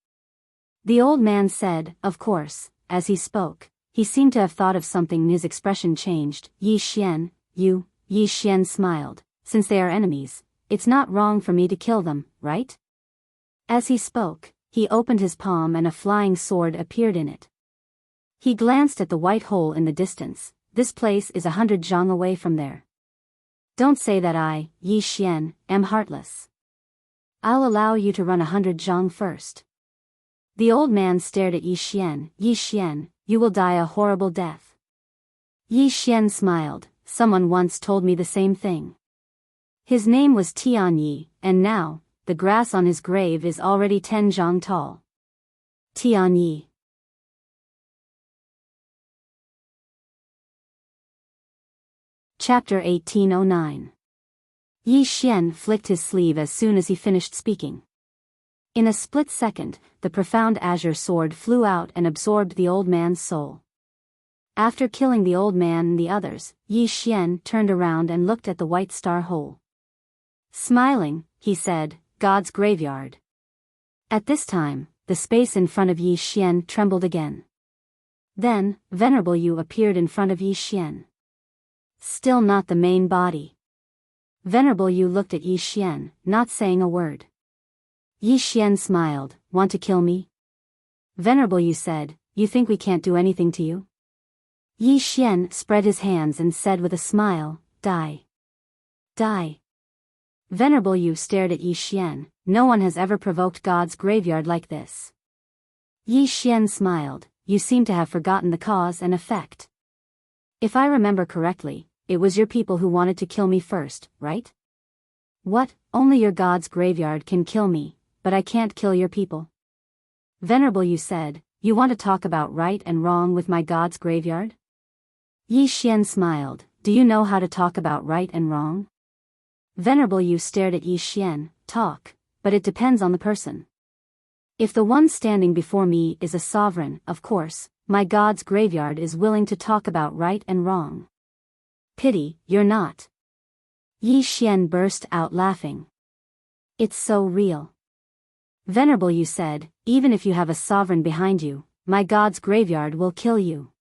The old man said, "Of course." As he spoke, he seemed to have thought of something and his expression changed. "Yi Xian, you," Yi Xian smiled, "since they are enemies, it's not wrong for me to kill them, right?" As he spoke, he opened his palm and a flying sword appeared in it. He glanced at the white hole in the distance. "This place is 100 zhang away from there. Don't say that I, Yi Xian, am heartless. I'll allow you to run 100 zhang first." The old man stared at Yi Xian. "Yi Xian, you will die a horrible death." Yi Xian smiled, "Someone once told me the same thing. His name was Tian Yi, and now, the grass on his grave is already 10 zhang tall." Tian Yi. Chapter 1809. Yi Xian flicked his sleeve as soon as he finished speaking. In a split second, the profound azure sword flew out and absorbed the old man's soul. After killing the old man and the others, Yi Xian turned around and looked at the white star hole. Smiling, he said, "God's graveyard." At this time, the space in front of Yi Xian trembled again. Then, Venerable Yu appeared in front of Yi Xian. Still not the main body. Venerable Yu looked at Yi Xian, not saying a word. Yi Xian smiled, "Want to kill me?" Venerable Yu said, "You think we can't do anything to you?" Yi Xian spread his hands and said with a smile, "Die. Die." Venerable Yu stared at Yi Xian. No one has ever provoked God's graveyard like this. Yi Xian smiled, "You seem to have forgotten the cause and effect. If I remember correctly, it was your people who wanted to kill me first, right?" "What? Only your God's graveyard can kill me, but I can't kill your people?" Venerable Yu said, "You want to talk about right and wrong with my God's graveyard?" Yi Xian smiled, "Do you know how to talk about right and wrong?" Venerable Yu stared at Yi Xian, "Talk, but it depends on the person. If the one standing before me is a sovereign, of course, my God's graveyard is willing to talk about right and wrong." "Pity, you're not." Yi Xian burst out laughing. "It's so real." Venerable Yu said, "Even if you have a sovereign behind you, my God's graveyard will kill you."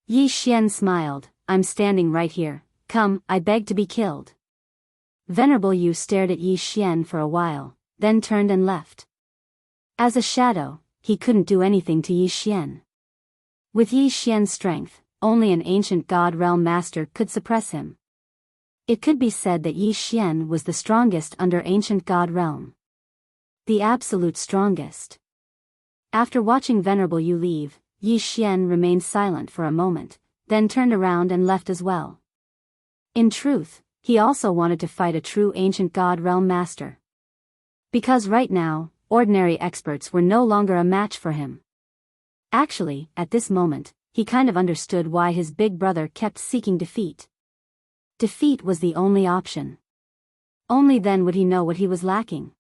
Yi Xian smiled, "I'm standing right here. Come, I beg to be killed." Venerable Yu stared at Yi Xian for a while, then turned and left. As a shadow, he couldn't do anything to Yi Xian. With Yi Xian's strength, only an ancient God Realm Master could suppress him. It could be said that Yi Xian was the strongest under ancient God Realm. The absolute strongest. After watching Venerable Yu leave, Yi Xian remained silent for a moment, then turned around and left as well. In truth, he also wanted to fight a true ancient God Realm Master. Because right now, ordinary experts were no longer a match for him. Actually, at this moment, he kind of understood why his big brother kept seeking defeat. Defeat was the only option. Only then would he know what he was lacking.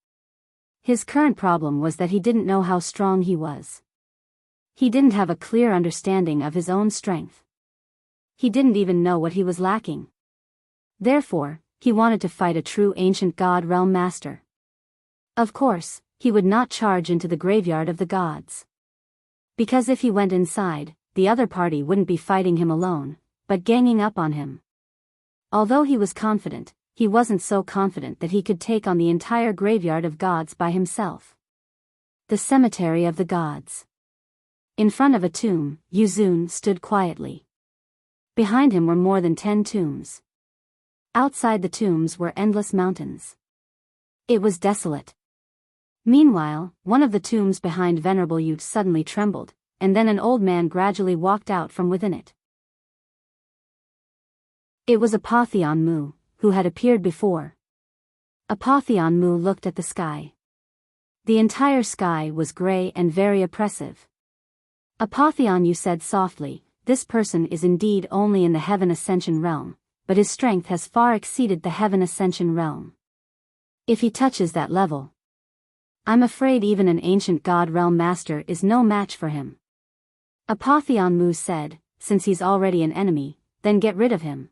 His current problem was that he didn't know how strong he was. He didn't have a clear understanding of his own strength. He didn't even know what he was lacking. Therefore, he wanted to fight a true ancient God Realm Master. Of course, he would not charge into the graveyard of the gods. Because if he went inside, the other party wouldn't be fighting him alone, but ganging up on him. Although he was confident, he wasn't so confident that he could take on the entire graveyard of gods by himself. The cemetery of the gods. In front of a tomb, Yuzun stood quietly. Behind him were more than 10 tombs. Outside the tombs were endless mountains. It was desolate. Meanwhile, one of the tombs behind Venerable Yu suddenly trembled, and then an old man gradually walked out from within it. It was Apotheon Mu, who had appeared before. Apotheon Mu looked at the sky. The entire sky was gray and very oppressive. Apotheon Yu said softly, "This person is indeed only in the Heaven Ascension realm, but his strength has far exceeded the Heaven Ascension realm. If he touches that level, I'm afraid even an ancient God Realm Master is no match for him." Apotheon Mu said, "Since he's already an enemy, then get rid of him."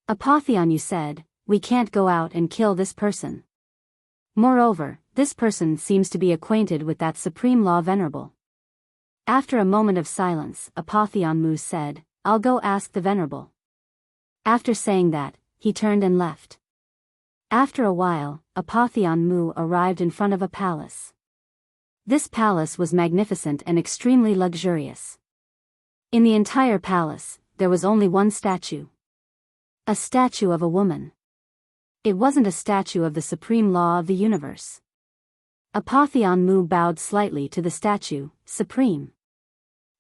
Apotheon Yu said, "We can't go out and kill this person. Moreover, this person seems to be acquainted with that supreme law Venerable." After a moment of silence, Apotheon Mu said, "I'll go ask the Venerable." After saying that, he turned and left. After a while, Apotheon Mu arrived in front of a palace. This palace was magnificent and extremely luxurious. In the entire palace, there was only one statue. A statue of a woman. It wasn't a statue of the supreme law of the universe. Apotheon Mu bowed slightly to the statue, "Supreme."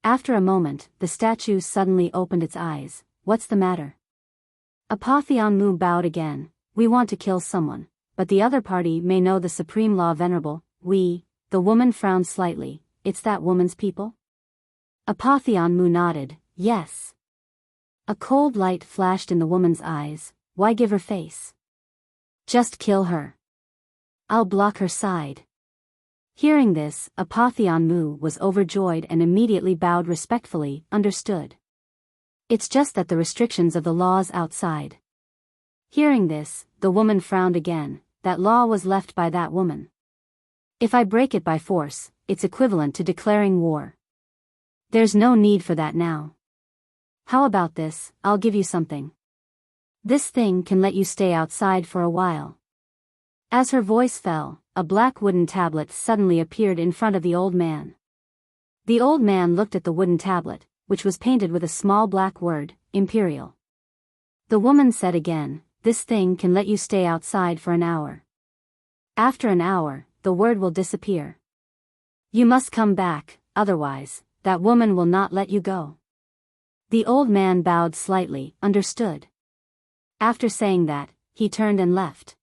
After a moment, the statue suddenly opened its eyes. "What's the matter?" Apotheon Mu bowed again. "We want to kill someone, but the other party may know the supreme law Venerable." The woman frowned slightly. "It's that woman's people?" Apotheon Mu nodded, "Yes." A cold light flashed in the woman's eyes. "Why give her face? Just kill her. I'll block her side." Hearing this, Apotheon Mu was overjoyed and immediately bowed respectfully. "Understood." It's just that the restrictions of the laws outside. Hearing this, the woman frowned again. That law was left by that woman. If I break it by force, it's equivalent to declaring war. There's no need for that now. How about this? I'll give you something. This thing can let you stay outside for a while. As her voice fell, a black wooden tablet suddenly appeared in front of the old man. The old man looked at the wooden tablet, which was painted with a small black word, Imperial. The woman said again, this thing can let you stay outside for an hour. After an hour, the word will disappear. You must come back, otherwise, that woman will not let you go. The old man bowed slightly, understood. After saying that, he turned and left.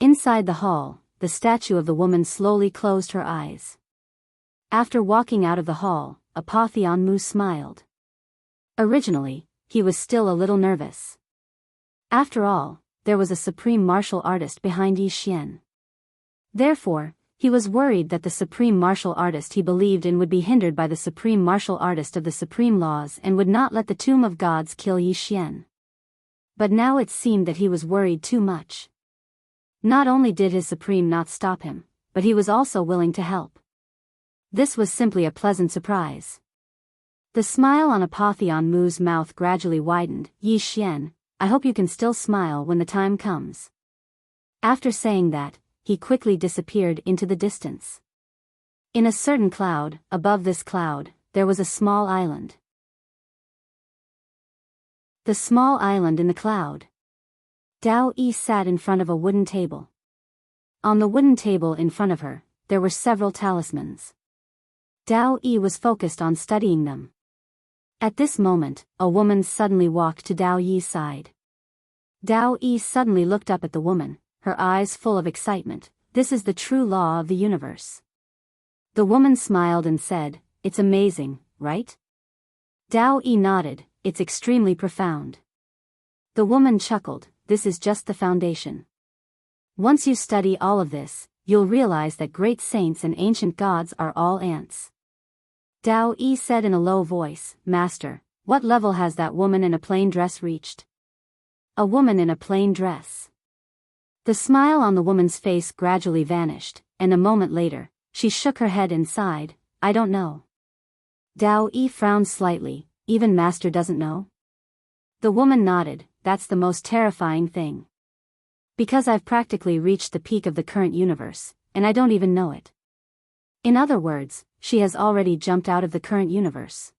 Inside the hall, the statue of the woman slowly closed her eyes. After walking out of the hall, Apotheon smiled. Originally, he was still a little nervous. After all, there was a supreme martial artist behind Yi Xian. Therefore, he was worried that the supreme martial artist he believed in would be hindered by the supreme martial artist of the supreme laws and would not let the Tomb of Gods kill Yi Xian. But now it seemed that he was worried too much. Not only did his supreme not stop him, but he was also willing to help. This was simply a pleasant surprise. The smile on Apotheon mouth gradually widened. Yi Xian, I hope you can still smile when the time comes. After saying that, he quickly disappeared into the distance. In a certain cloud, above this cloud, there was a small island. The small island in the cloud. Dao Yi sat in front of a wooden table. On the wooden table in front of her, there were several talismans. Dao Yi was focused on studying them. At this moment, a woman suddenly walked to Dao Yi's side. Dao Yi suddenly looked up at the woman, her eyes full of excitement. This is the true law of the universe. The woman smiled and said, it's amazing, right? Dao Yi nodded, it's extremely profound. The woman chuckled, this is just the foundation. Once you study all of this, you'll realize that great saints and ancient gods are all ants. Dao Yi said in a low voice, Master, what level has that woman in a plain dress reached? A woman in a plain dress. The smile on the woman's face gradually vanished, and a moment later, she shook her head and sighed, I don't know. Dao Yi frowned slightly, even Master doesn't know? The woman nodded, that's the most terrifying thing. Because I've practically reached the peak of the current universe, and I don't even know it. In other words, she has already jumped out of the current universe.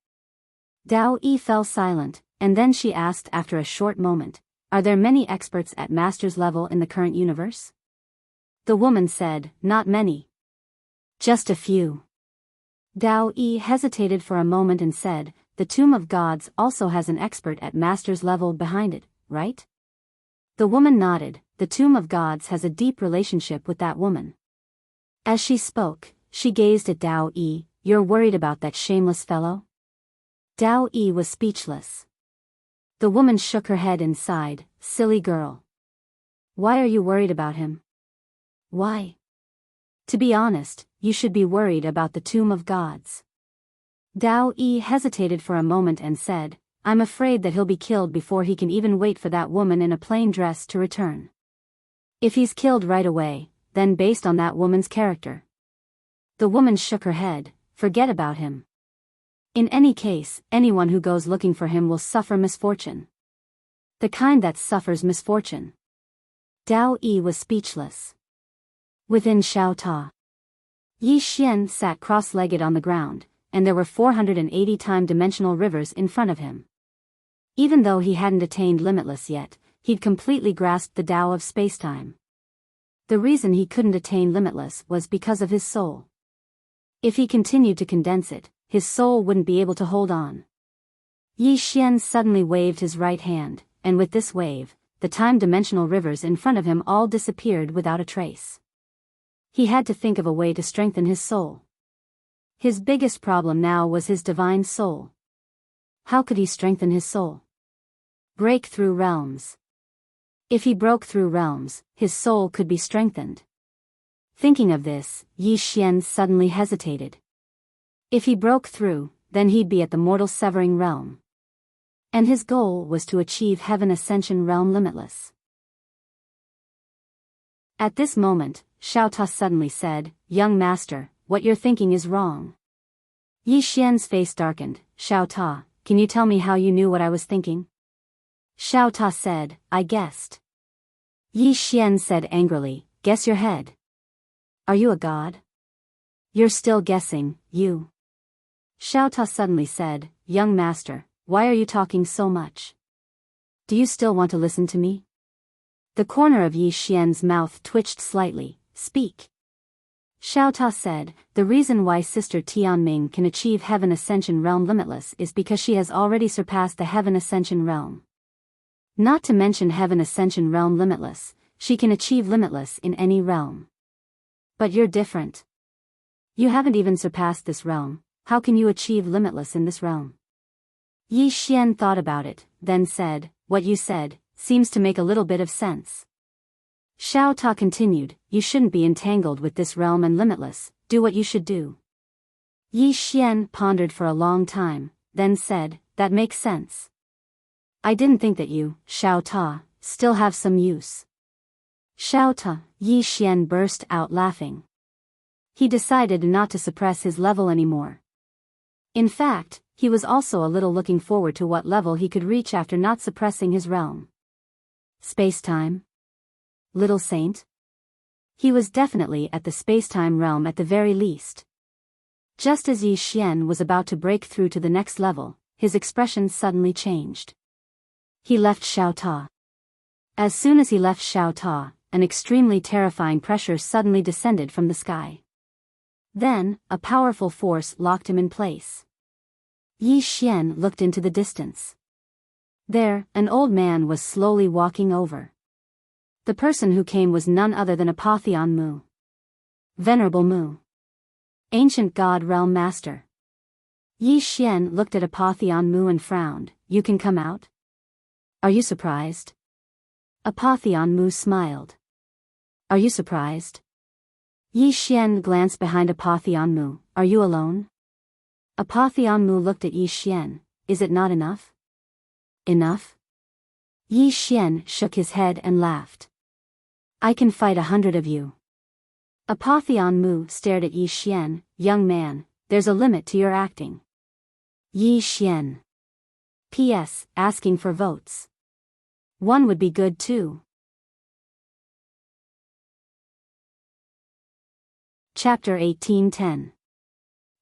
Dao Yi fell silent, and then she asked after a short moment, are there many experts at master's level in the current universe? The woman said, not many. Just a few. Dao Yi hesitated for a moment and said, the Tomb of Gods also has an expert at master's level behind it, right? The woman nodded, the Tomb of Gods has a deep relationship with that woman. As she spoke, she gazed at Dao Yi, you're worried about that shameless fellow? Dao Yi was speechless. The woman shook her head and sighed, silly girl. Why are you worried about him? Why? To be honest, you should be worried about the Tomb of Gods. Dao Yi hesitated for a moment and said, I'm afraid that he'll be killed before he can even wait for that woman in a plain dress to return. If he's killed right away, then based on that woman's character. The woman shook her head, forget about him. In any case, anyone who goes looking for him will suffer misfortune. The kind that suffers misfortune. Dao Yi was speechless. Within Xiao Ta, Yi Xian sat cross-legged on the ground, and there were 480 time-dimensional rivers in front of him. Even though he hadn't attained limitless yet, he'd completely grasped the Tao of spacetime. The reason he couldn't attain limitless was because of his soul. If he continued to condense it, his soul wouldn't be able to hold on. Yi Xian suddenly waved his right hand, and with this wave, the time-dimensional rivers in front of him all disappeared without a trace. He had to think of a way to strengthen his soul. His biggest problem now was his divine soul. How could he strengthen his soul? Break through realms. If he broke through realms, his soul could be strengthened. Thinking of this, Yi Xian suddenly hesitated. If he broke through, then he'd be at the mortal severing realm. And his goal was to achieve Heaven Ascension Realm Limitless. At this moment, Xiao Ta suddenly said, "Young master, what you're thinking is wrong." Yi Xian's face darkened. "Xiao Ta, can you tell me how you knew what I was thinking?" Xiao Ta said, "I guessed." Yi Xian said angrily, "Guess your head. Are you a god? You're still guessing, you." Xiao Ta suddenly said, "Young master, why are you talking so much? Do you still want to listen to me?" The corner of Yi Xian's mouth twitched slightly. "Speak." Xiao Ta said, "The reason why Sister Tianming can achieve Heaven Ascension Realm Limitless is because she has already surpassed the Heaven Ascension Realm. Not to mention Heaven Ascension Realm Limitless, she can achieve Limitless in any realm. But you're different. You haven't even surpassed this realm, how can you achieve Limitless in this realm?" Yi Xian thought about it, then said, "What you said seems to make a little bit of sense." Xiao Ta continued, "You shouldn't be entangled with this realm and Limitless, do what you should do." Yi Xian pondered for a long time, then said, "That makes sense. I didn't think that you, Xiao Ta, still have some use." "Xiao Ta," Yi Xian burst out laughing. He decided not to suppress his level anymore. In fact, he was also a little looking forward to what level he could reach after not suppressing his realm. Space-time? Little Saint? He was definitely at the space-time realm at the very least. Just as Yi Xian was about to break through to the next level, his expression suddenly changed. He left Xiao Ta. As soon as he left Xiao Ta, an extremely terrifying pressure suddenly descended from the sky. Then, a powerful force locked him in place. Yi Xian looked into the distance. There, an old man was slowly walking over. The person who came was none other than Apotheon Mu. Venerable Mu. Ancient God Realm Master. Yi Xian looked at Apotheon Mu and frowned. "You can come out? Are you surprised?" Apotheon Mu smiled. "Are you surprised?" Yi Xian glanced behind Apotheon Mu. "Are you alone?" Apotheon Mu looked at Yi Xian. "Is it not enough?" "Enough?" Yi Xian shook his head and laughed. "I can fight 100 of you." Apotheon Mu stared at Yi Xian. "Young man, there's a limit to your acting." Yi Xian. P.S. Asking for votes. One would be good too. Chapter 18:10.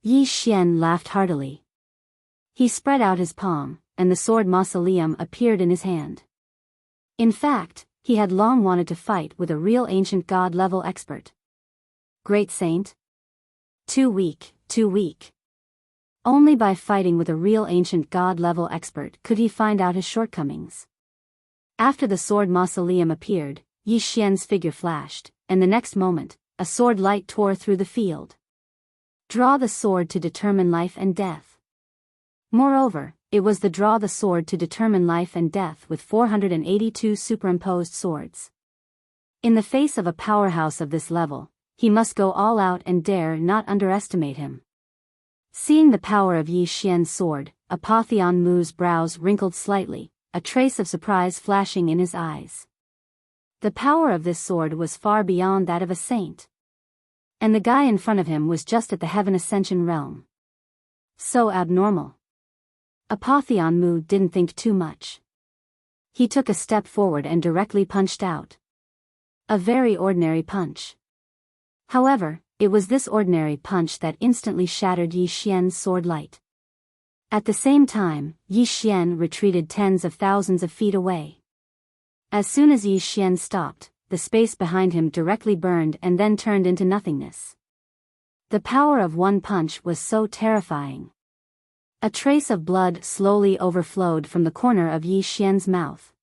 Yi Xian laughed heartily. He spread out his palm, and the sword mausoleum appeared in his hand. In fact, he had long wanted to fight with a real ancient god-level expert. Great Saint? Too weak, too weak. Only by fighting with a real ancient god-level expert could he find out his shortcomings. After the sword mausoleum appeared, Yi Xian's figure flashed, and the next moment, a sword light tore through the field. Draw the sword to determine life and death. Moreover, it was the draw the sword to determine life and death with 482 superimposed swords. In the face of a powerhouse of this level, he must go all out and dare not underestimate him. Seeing the power of Yi Xian's sword, Apotheon Mu's brows wrinkled slightly, a trace of surprise flashing in his eyes. The power of this sword was far beyond that of a saint. And the guy in front of him was just at the Heaven Ascension realm. So abnormal. Apotheon Mu didn't think too much. He took a step forward and directly punched out. A very ordinary punch. However, it was this ordinary punch that instantly shattered Yi Xian's sword light. At the same time, Yi Xian retreated tens of thousands of feet away. As soon as Yi Xian stopped, the space behind him directly burned and then turned into nothingness. The power of one punch was so terrifying. A trace of blood slowly overflowed from the corner of Yi Xian's mouth.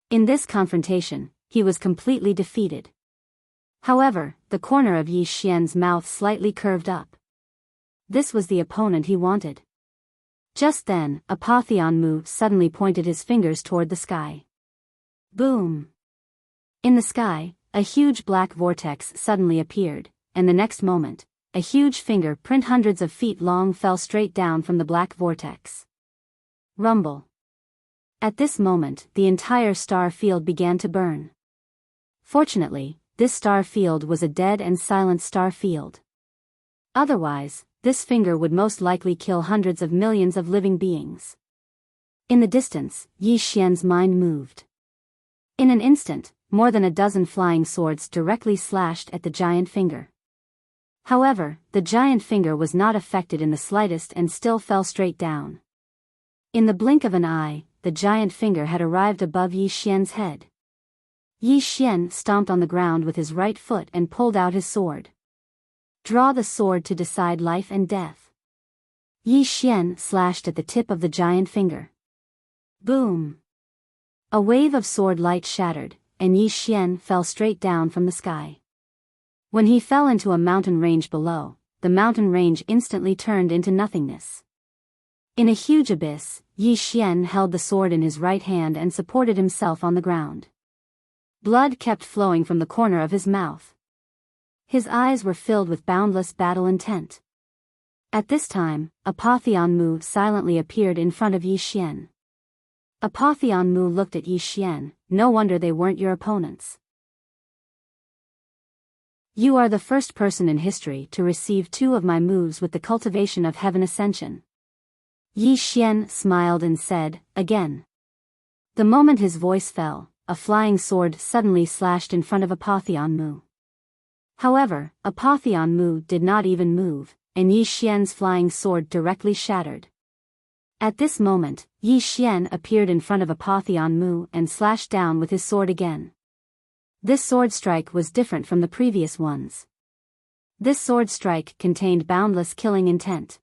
In this confrontation, he was completely defeated. However, the corner of Yi Xian's mouth slightly curved up. This was the opponent he wanted. Just then, Apotheon Mu suddenly pointed his fingers toward the sky. Boom! In the sky, a huge black vortex suddenly appeared, and the next moment, a huge finger print hundreds of feet long fell straight down from the black vortex. Rumble. At this moment, the entire star field began to burn. Fortunately, this star field was a dead and silent star field. Otherwise, this finger would most likely kill hundreds of millions of living beings. In the distance, Yi Xian's mind moved. In an instant, more than a dozen flying swords directly slashed at the giant finger. However, the giant finger was not affected in the slightest and still fell straight down. In the blink of an eye, the giant finger had arrived above Yi Xian's head. Yi Xian stomped on the ground with his right foot and pulled out his sword. Draw the sword to decide life and death. Yi Xian slashed at the tip of the giant finger. Boom! A wave of sword light shattered, and Yi Xian fell straight down from the sky. When he fell into a mountain range below, the mountain range instantly turned into nothingness. In a huge abyss, Yi Xian held the sword in his right hand and supported himself on the ground. Blood kept flowing from the corner of his mouth. His eyes were filled with boundless battle intent. At this time, Apotheon Mu silently appeared in front of Yi Xian. Apotheon Mu looked at Yi Xian. No wonder they weren't your opponents. You are the first person in history to receive 2 of my moves with the cultivation of heaven ascension. Yi Xian smiled and said, again. The moment his voice fell, a flying sword suddenly slashed in front of Apotheon Mu. However, Apotheon Mu did not even move, and Yi Xian's flying sword directly shattered. At this moment, Yi Xian appeared in front of Apotheon Mu and slashed down with his sword again. This sword strike was different from the previous ones. This sword strike contained boundless killing intent.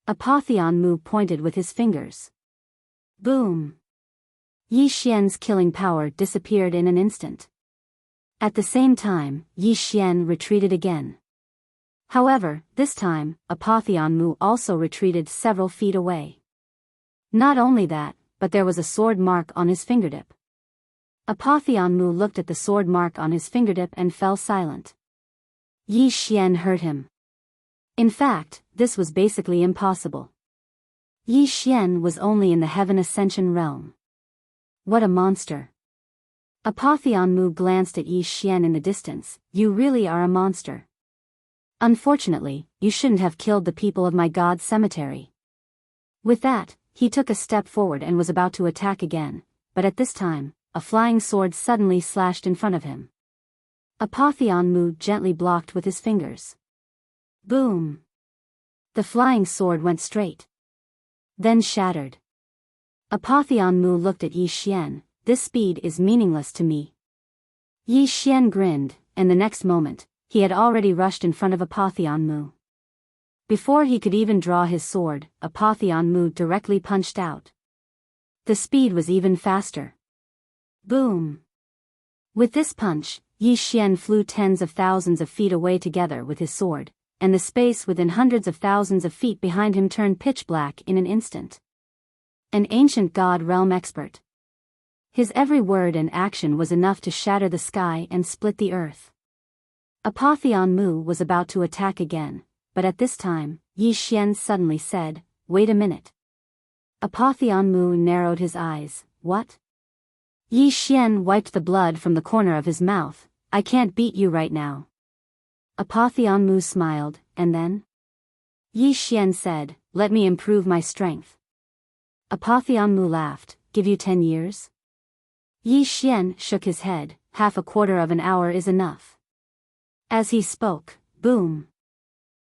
Apotheon Mu pointed with his fingers. Boom! Yi Xian's killing power disappeared in an instant. At the same time, Yi Xian retreated again. However, this time, Apotheon Mu also retreated several feet away. Not only that, but there was a sword mark on his fingertip. Apotheon Mu looked at the sword mark on his fingertip and fell silent. Yi Xian hurt him. In fact, this was basically impossible. Yi Xian was only in the heaven ascension realm. What a monster. Apotheon Mu glanced at Yi Xian in the distance. You really are a monster. Unfortunately, you shouldn't have killed the people of my god's cemetery. With that, he took a step forward and was about to attack again, but at this time, a flying sword suddenly slashed in front of him. Apotheon Mu gently blocked with his fingers. Boom! The flying sword went straight. Then shattered. Apotheon Mu looked at Yi Xian. This speed is meaningless to me. Yi Xian grinned, and the next moment, he had already rushed in front of Apotheon Mu. Before he could even draw his sword, Apotheon Mu directly punched out. The speed was even faster. Boom! With this punch, Yi Xian flew tens of thousands of feet away together with his sword, and the space within hundreds of thousands of feet behind him turned pitch black in an instant. An ancient god realm expert. His every word and action was enough to shatter the sky and split the earth. Apotheon Mu was about to attack again, but at this time, Yi Xian suddenly said, "Wait a minute." Apotheon Mu narrowed his eyes. What? Yi Xian wiped the blood from the corner of his mouth. I can't beat you right now. Apotheon Mu smiled, and then? Yi Xian said, let me improve my strength. Apotheon Mu laughed, give you 10 years? Yi Xian shook his head, half a quarter of an hour is enough. As he spoke, boom!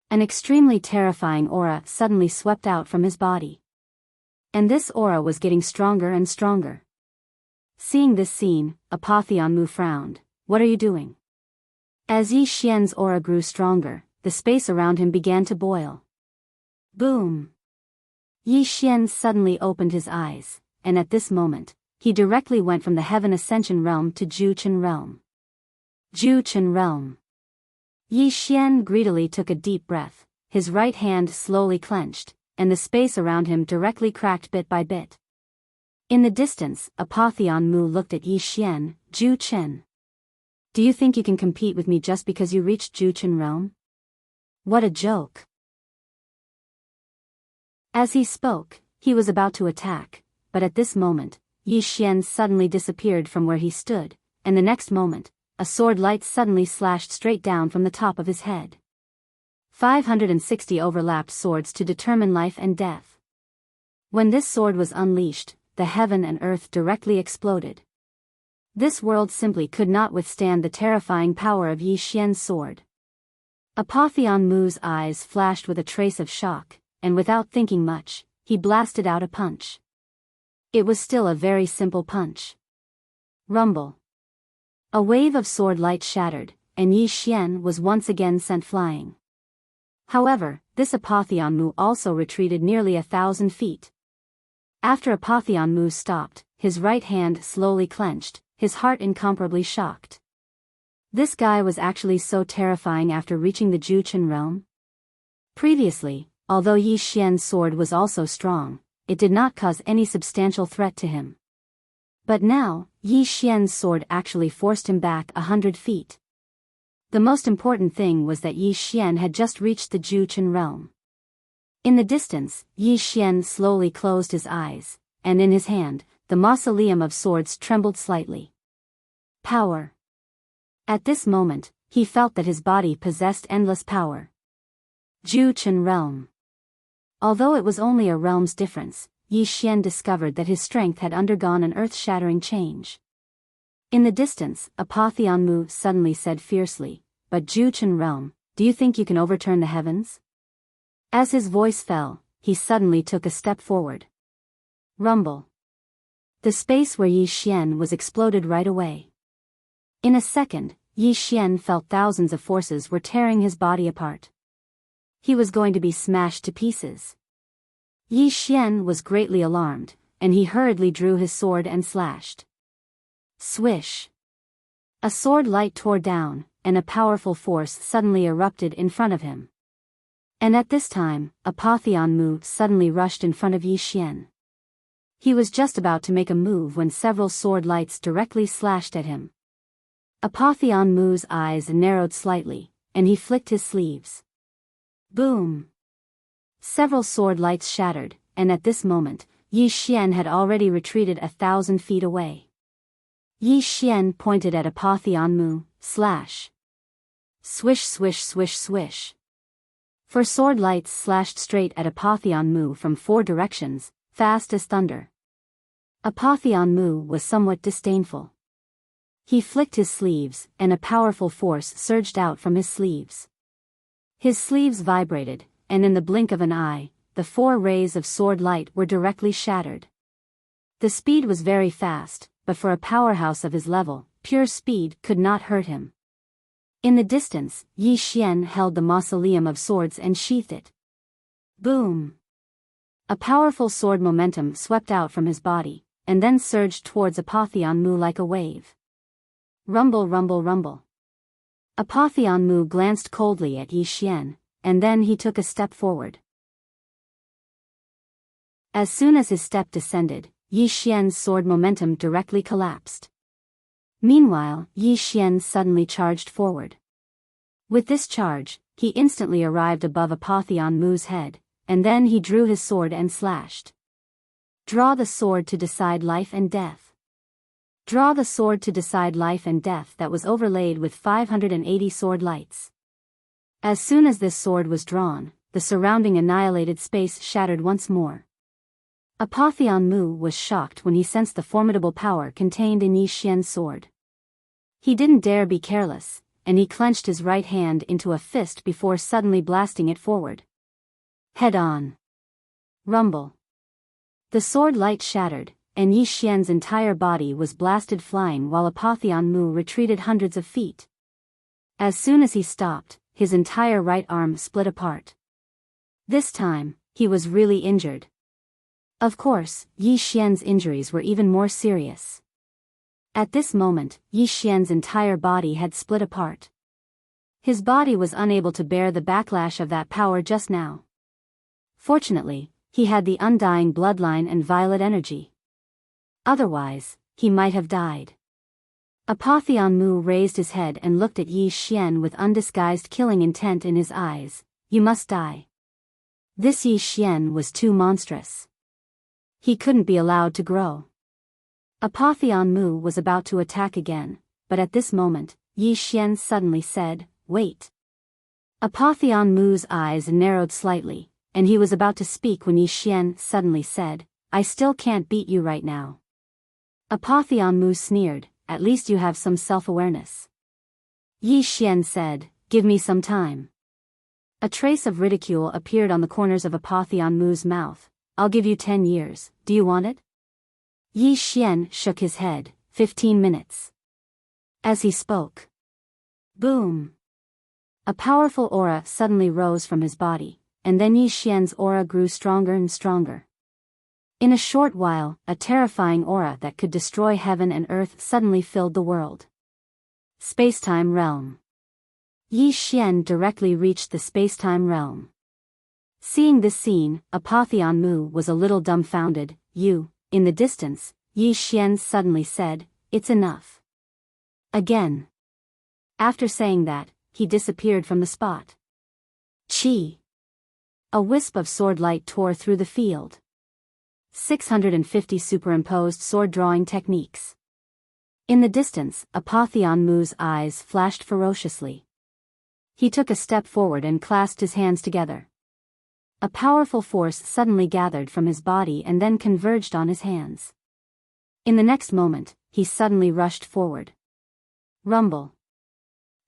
An extremely terrifying aura suddenly swept out from his body. And this aura was getting stronger and stronger. Seeing this scene, Apotheon Mu frowned. What are you doing? As Yi Xian's aura grew stronger, the space around him began to boil. Boom! Yi Xian suddenly opened his eyes, and at this moment, he directly went from the Heaven Ascension Realm to Juchen Realm. Juchen Realm. Yi Xian greedily took a deep breath, his right hand slowly clenched, and the space around him directly cracked bit by bit. In the distance, Apotheon Mu looked at Yi Xian. Juchen. Do you think you can compete with me just because you reached Juchen Realm? What a joke. As he spoke, he was about to attack, but at this moment, Yi Xian suddenly disappeared from where he stood, and the next moment, a sword light suddenly slashed straight down from the top of his head. 560 overlapped swords to determine life and death. When this sword was unleashed, the heaven and earth directly exploded. This world simply could not withstand the terrifying power of Yi Xian's sword. Apotheon Mu's eyes flashed with a trace of shock, and without thinking much, he blasted out a punch. It was still a very simple punch. Rumble. A wave of sword light shattered, and Yi Xian was once again sent flying. However, this Apotheon Mu also retreated nearly 1,000 feet. After Apotheon Mu stopped, his right hand slowly clenched, his heart incomparably shocked. This guy was actually so terrifying after reaching the Juchen realm? Previously, although Yi Xian's sword was also strong, it did not cause any substantial threat to him. But now, Yi Xian's sword actually forced him back 100 feet. The most important thing was that Yi Xian had just reached the Juchen realm. In the distance, Yi Xian slowly closed his eyes, and in his hand, the mausoleum of swords trembled slightly. Power. At this moment, he felt that his body possessed endless power. Juchen realm. Although it was only a realm's difference, Yi Xian discovered that his strength had undergone an earth-shattering change. In the distance, Apotheon Mu suddenly said fiercely, "But Juchen realm, do you think you can overturn the heavens?" As his voice fell, he suddenly took a step forward. Rumble. The space where Yi Xian was exploded right away. In a second, Yi Xian felt thousands of forces were tearing his body apart. He was going to be smashed to pieces. Yi Xian was greatly alarmed, and he hurriedly drew his sword and slashed. Swish. A sword light tore down, and a powerful force suddenly erupted in front of him. And at this time, Apotheon Mu suddenly rushed in front of Yi Xian. He was just about to make a move when several sword lights directly slashed at him. Apotheon Mu's eyes narrowed slightly, and he flicked his sleeves. Boom! Several sword lights shattered, and at this moment, Yi Xian had already retreated 1,000 feet away. Yi Xian pointed at Apotheon Mu, slash. Swish swish swish swish. 4 sword lights slashed straight at Apotheon Mu from 4 directions, fast as thunder. Apotheon Mu was somewhat disdainful. He flicked his sleeves, and a powerful force surged out from his sleeves. His sleeves vibrated, and in the blink of an eye, the 4 rays of sword light were directly shattered. The speed was very fast, but for a powerhouse of his level, pure speed could not hurt him. In the distance, Yi Xian held the mausoleum of swords and sheathed it. Boom! A powerful sword momentum swept out from his body, and then surged towards Apotheon Mu like a wave. Rumble rumble rumble. Apotheon Mu glanced coldly at Yi Xian, and then he took a step forward. As soon as his step descended, Yi Xian's sword momentum directly collapsed. Meanwhile, Yi Xian suddenly charged forward. With this charge, he instantly arrived above Apotheon Mu's head, and then he drew his sword and slashed. Draw the sword to decide life and death. Draw the sword to decide life and death that was overlaid with 580 sword lights. As soon as this sword was drawn, the surrounding annihilated space shattered once more. Apotheon Mu was shocked when he sensed the formidable power contained in Yi Xian's sword. He didn't dare be careless, and he clenched his right hand into a fist before suddenly blasting it forward. Head on. Rumble. The sword light shattered, and Yi Xian's entire body was blasted flying while Apotheon Mu retreated hundreds of feet. As soon as he stopped, his entire right arm split apart. This time, he was really injured. Of course, Yi Xian's injuries were even more serious. At this moment, Yi Xian's entire body had split apart. His body was unable to bear the backlash of that power just now. Fortunately, he had the undying bloodline and violet energy. Otherwise, he might have died. Apotheon Mu raised his head and looked at Yi Xian with undisguised killing intent in his eyes. You must die. This Yi Xian was too monstrous. He couldn't be allowed to grow. Apotheon Mu was about to attack again, but at this moment, Yi Xian suddenly said, "Wait." Apotheon Mu's eyes narrowed slightly, and he was about to speak when Yi Xian suddenly said, "I still can't beat you right now." Apotheon Mu sneered, "At least you have some self-awareness." Yi Xian said, "Give me some time." A trace of ridicule appeared on the corners of Apotheon Mu's mouth. "I'll give you 10 years, do you want it?" Yi Xian shook his head, 15 minutes. As he spoke. Boom! A powerful aura suddenly rose from his body, and then Yi Xian's aura grew stronger and stronger. In a short while, a terrifying aura that could destroy heaven and earth suddenly filled the world. Spacetime realm. Yi Xian directly reached the spacetime realm. Seeing this scene, Apotheon Mu was a little dumbfounded. In the distance, Yi Xian suddenly said, "It's enough." Again. After saying that, he disappeared from the spot. Chi. A wisp of sword light tore through the field. 650 superimposed sword drawing techniques. In the distance, Apotheon Mu's eyes flashed ferociously. He took a step forward and clasped his hands together. A powerful force suddenly gathered from his body and then converged on his hands. In the next moment, he suddenly rushed forward. Rumble.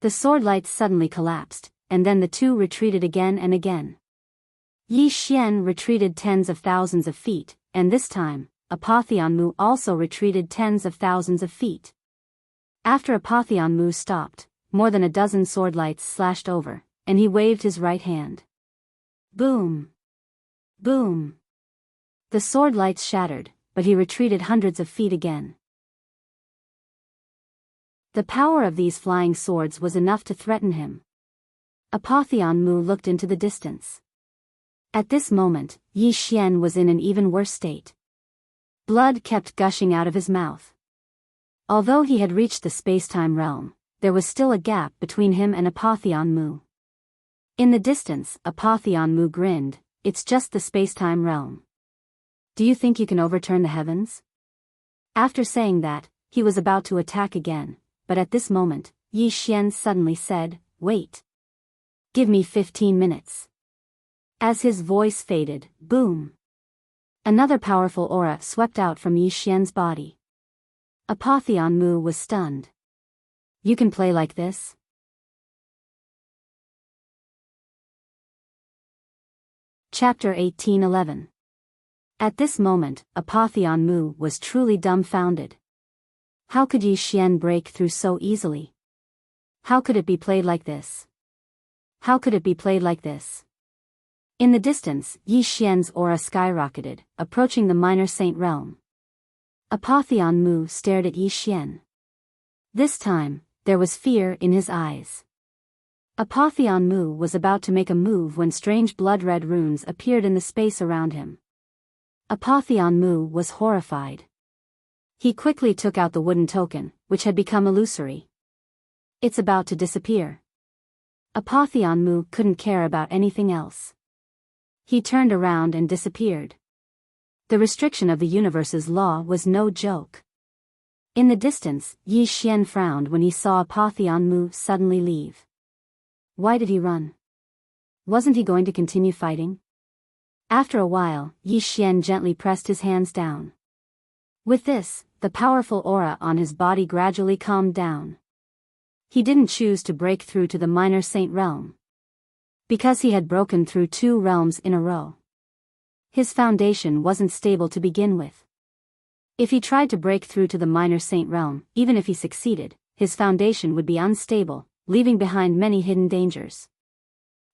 The sword light suddenly collapsed, and then the two retreated again and again. Yi Xian retreated tens of thousands of feet, and this time, Apotheon Mu also retreated tens of thousands of feet. After Apotheon Mu stopped, more than a dozen sword lights slashed over, and he waved his right hand. Boom! Boom! The sword lights shattered, but he retreated hundreds of feet again. The power of these flying swords was enough to threaten him. Apotheon Mu looked into the distance. At this moment, Yi Xian was in an even worse state. Blood kept gushing out of his mouth. Although he had reached the spacetime realm, there was still a gap between him and Apotheon Mu. In the distance, Apotheon Mu grinned, "It's just the spacetime realm. Do you think you can overturn the heavens?" After saying that, he was about to attack again, but at this moment, Yi Xian suddenly said, "Wait. Give me 15 minutes. As his voice faded, boom! Another powerful aura swept out from Yi Xian's body. Apotheon Mu was stunned. "You can play like this?" Chapter 18:11. At this moment, Apotheon Mu was truly dumbfounded. How could Yi Xian break through so easily? How could it be played like this? How could it be played like this? In the distance, Yi Xian's aura skyrocketed, approaching the minor saint realm. Apotheon Mu stared at Yi Xian. This time, there was fear in his eyes. Apotheon Mu was about to make a move when strange blood-red runes appeared in the space around him. Apotheon Mu was horrified. He quickly took out the wooden token, which had become illusory. "It's about to disappear." Apotheon Mu couldn't care about anything else. He turned around and disappeared. The restriction of the universe's law was no joke. In the distance, Yi Xian frowned when he saw Apotheon Mu suddenly leave. Why did he run? Wasn't he going to continue fighting? After a while, Yi Xian gently pressed his hands down. With this, the powerful aura on his body gradually calmed down. He didn't choose to break through to the minor saint realm, because he had broken through 2 realms in a row. His foundation wasn't stable to begin with. If he tried to break through to the minor saint realm, even if he succeeded, his foundation would be unstable, leaving behind many hidden dangers.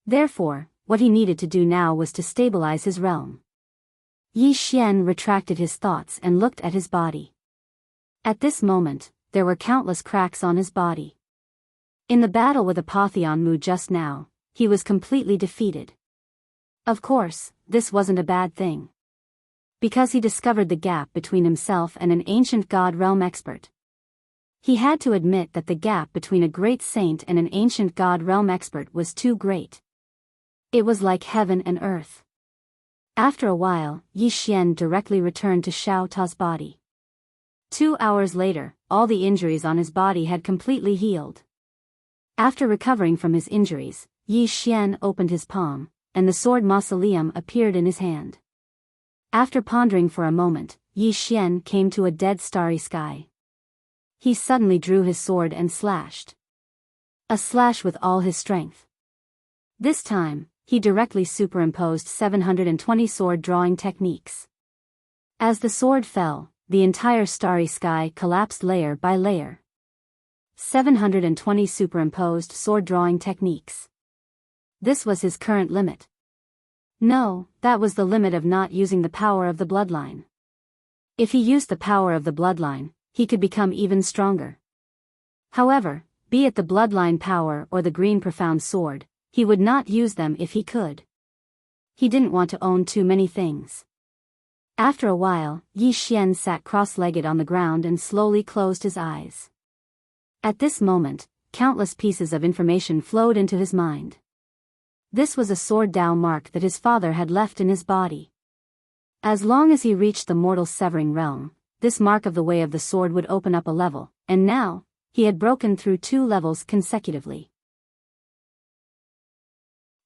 Therefore, what he needed to do now was to stabilize his realm. Yi Xian retracted his thoughts and looked at his body. At this moment, there were countless cracks on his body. In the battle with Apotheon Mu just now, he was completely defeated. Of course, this wasn't a bad thing. Because he discovered the gap between himself and an ancient god realm expert. He had to admit that the gap between a great saint and an ancient god realm expert was too great. It was like heaven and earth. After a while, Yi Xian directly returned to Xiao Ta's body. 2 hours later, all the injuries on his body had completely healed. After recovering from his injuries, Yi Xian opened his palm, and the sword mausoleum appeared in his hand. After pondering for a moment, Yi Xian came to a dead starry sky. He suddenly drew his sword and slashed. A slash with all his strength. This time, he directly superimposed 720 sword drawing techniques. As the sword fell, the entire starry sky collapsed layer by layer. 720 superimposed sword drawing techniques. This was his current limit. No, that was the limit of not using the power of the bloodline. If he used the power of the bloodline, he could become even stronger. However, be it the bloodline power or the green profound sword, he would not use them if he could. He didn't want to own too many things. After a while, Yi Xian sat cross-legged on the ground and slowly closed his eyes. At this moment, countless pieces of information flowed into his mind. This was a sword Dao mark that his father had left in his body. As long as he reached the mortal severing realm, this mark of the way of the sword would open up a level, and now, he had broken through 2 levels consecutively.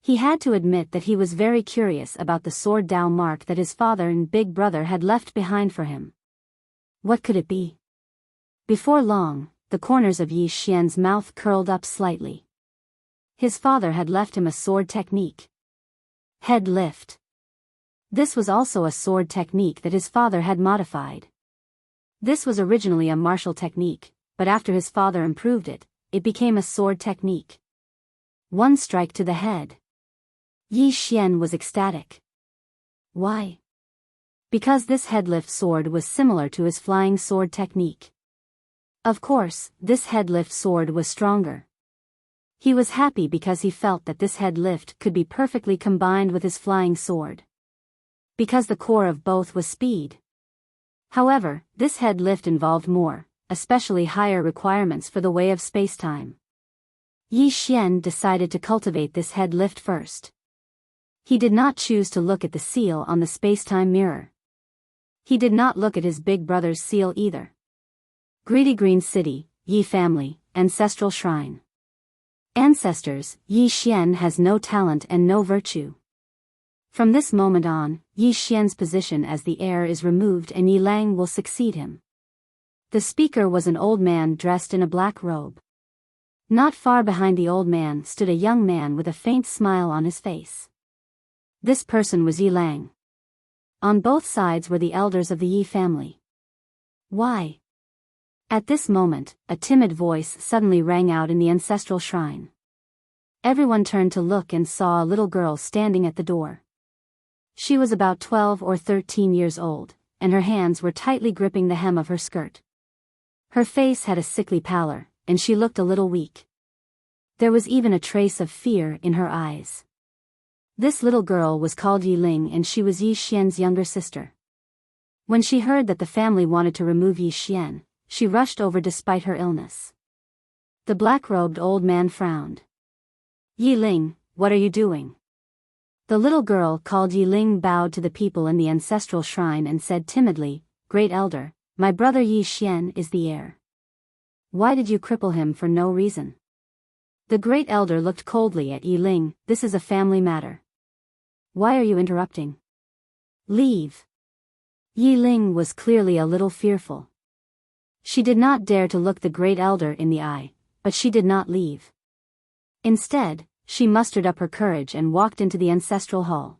He had to admit that he was very curious about the sword Dao mark that his father and big brother had left behind for him. What could it be? Before long, the corners of Yi Xian's mouth curled up slightly. His father had left him a sword technique. Head lift. This was also a sword technique that his father had modified. This was originally a martial technique, but after his father improved it, it became a sword technique. 1 strike to the head. Yi Xian was ecstatic. Why? Because this headlift sword was similar to his flying sword technique. Of course, this headlift sword was stronger. He was happy because he felt that this headlift could be perfectly combined with his flying sword. Because the core of both was speed. However, this headlift involved more, especially higher requirements for the way of space-time. Yi Xian decided to cultivate this headlift first. He did not choose to look at the seal on the space-time mirror. He did not look at his big brother's seal either. Greedy Green City, Yi family, ancestral shrine. Ancestors, Yi Xian has no talent and no virtue. From this moment on, Yi Xian's position as the heir is removed and Yi Lang will succeed him. The speaker was an old man dressed in a black robe. Not far behind the old man stood a young man with a faint smile on his face. This person was Yi Lang. On both sides were the elders of the Yi family. Why? At this moment, a timid voice suddenly rang out in the ancestral shrine. Everyone turned to look and saw a little girl standing at the door. She was about 12 or 13 years old, and her hands were tightly gripping the hem of her skirt. Her face had a sickly pallor, and she looked a little weak. There was even a trace of fear in her eyes. This little girl was called Yi Ling and she was Yi Xian's younger sister. When she heard that the family wanted to remove Yi Xian, she rushed over despite her illness. The black-robed old man frowned. Yi Ling, what are you doing? The little girl called Yi Ling bowed to the people in the ancestral shrine and said timidly, Great Elder, my brother Yi Xian is the heir. Why did you cripple him for no reason? The great elder looked coldly at Yi Ling. This is a family matter. Why are you interrupting? Leave. Yi Ling was clearly a little fearful. She did not dare to look the great elder in the eye, but she did not leave. Instead, she mustered up her courage and walked into the ancestral hall.